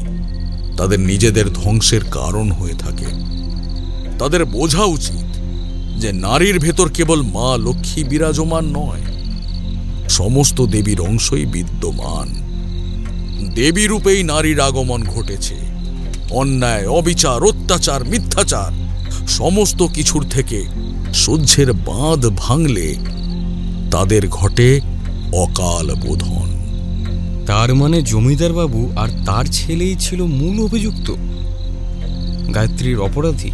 তাদের নিজেদের ধ্বংসের কারণ হয়ে থাকে। তাদের বোঝা উচিত যে নারীর ভেতর কেবল মা লক্ষ্মী বিরাজমান নয়, সমস্ত দেবীর অংশই বিদ্যমান। দেবী রূপেই নারীর আগমন ঘটেছে। অন্যায়, অবিচার, অত্যাচার, মিথ্যাচার সমস্ত কিছুর থেকে সহ্যের বাঁধ ভাঙলে তাদের ঘটে অকাল বোধন। তার মানে জমিদার বাবু আর তার ছেলেই ছিল মূল অভিযুক্ত, গায়ত্রীর অপরাধী।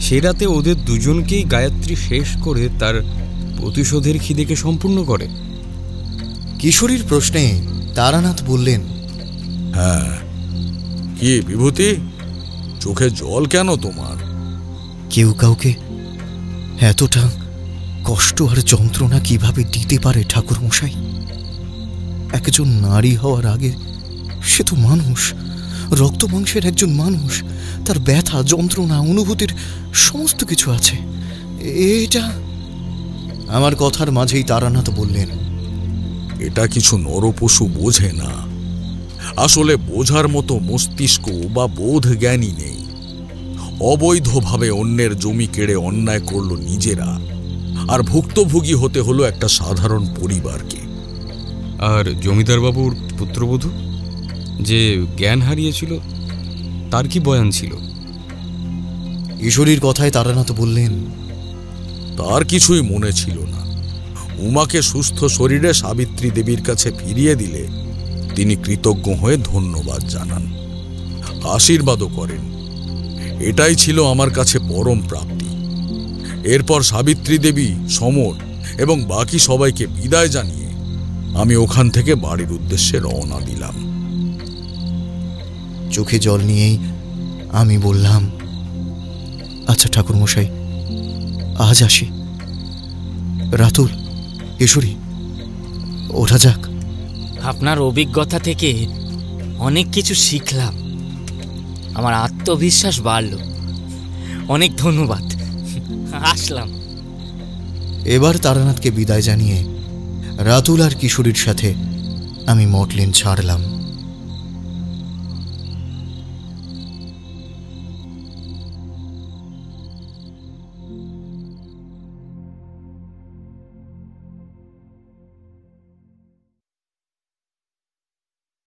সে রাতে ওদের দুজনকেই গায়ত্রী শেষ করে তার প্রতিশোধের খিদেকে সম্পূর্ণ করে। কিশোরীর প্রশ্নে তারানাথ বললেন, হ্যাঁ। কি বিভূতি, চোখে জল কেন তোমার? কেউ কাউকে এতটা কষ্ট আর যন্ত্রণা কিভাবে দিতে পারে ঠাকুর মশাই? একজন নারী হওয়ার আগে সে তো মানুষ, রক্ত মাংসের একজন মানুষ। তার ব্যথা, যন্ত্রণা, অনুভূতির সমস্ত কিছু আছে। এটা আমার কথার মাঝেই তারানাথ বললেন, এটা কিছু নরপশু বোঝে না। আসলে বোঝার মতো মস্তিষ্ক বা বোধ জ্ঞানই নেই। অবৈধভাবে অন্যের জমি কেড়ে অন্যায় করলো নিজেরা, আর ভুক্তভোগী হতে হলো একটা সাধারণ পরিবারকে। আর জমিদার বাবুর পুত্রবধূ যে জ্ঞান হারিয়েছিল, তার কি বয়ান ছিল? কিশোরীর কথায় তারানাথ বললেন, তার কিছুই মনে ছিল না। উমাকে সুস্থ শরীরে সাবিত্রী দেবীর কাছে ফিরিয়ে দিলে তিনি কৃতজ্ঞ হয়ে ধন্যবাদ জানান, আশীর্বাদও করেন। এটাই ছিল আমার কাছে পরম প্রাপ্তি। এরপর সাবিত্রী দেবী, সমর এবং বাকি সবাইকে বিদায় জানিয়ে আমি ওখান থেকে বাড়ির উদ্দেশ্যে রওনা দিলাম। চোখে জল নিয়েই আমি বললাম, আচ্ছা ঠাকুর মশাই, আজ আসি। রাতুল, কিশোরী, ওঠা যাক। আপনার অভিজ্ঞতা থেকে অনেক কিছু শিখলাম, আমার আত্মবিশ্বাস বাড়ল। অনেক ধন্যবাদ, আসলাম। এবার তারানাথকে বিদায় জানিয়ে রাতুল আর কিশোরীর সাথে আমি মটলেন ছাড়লাম।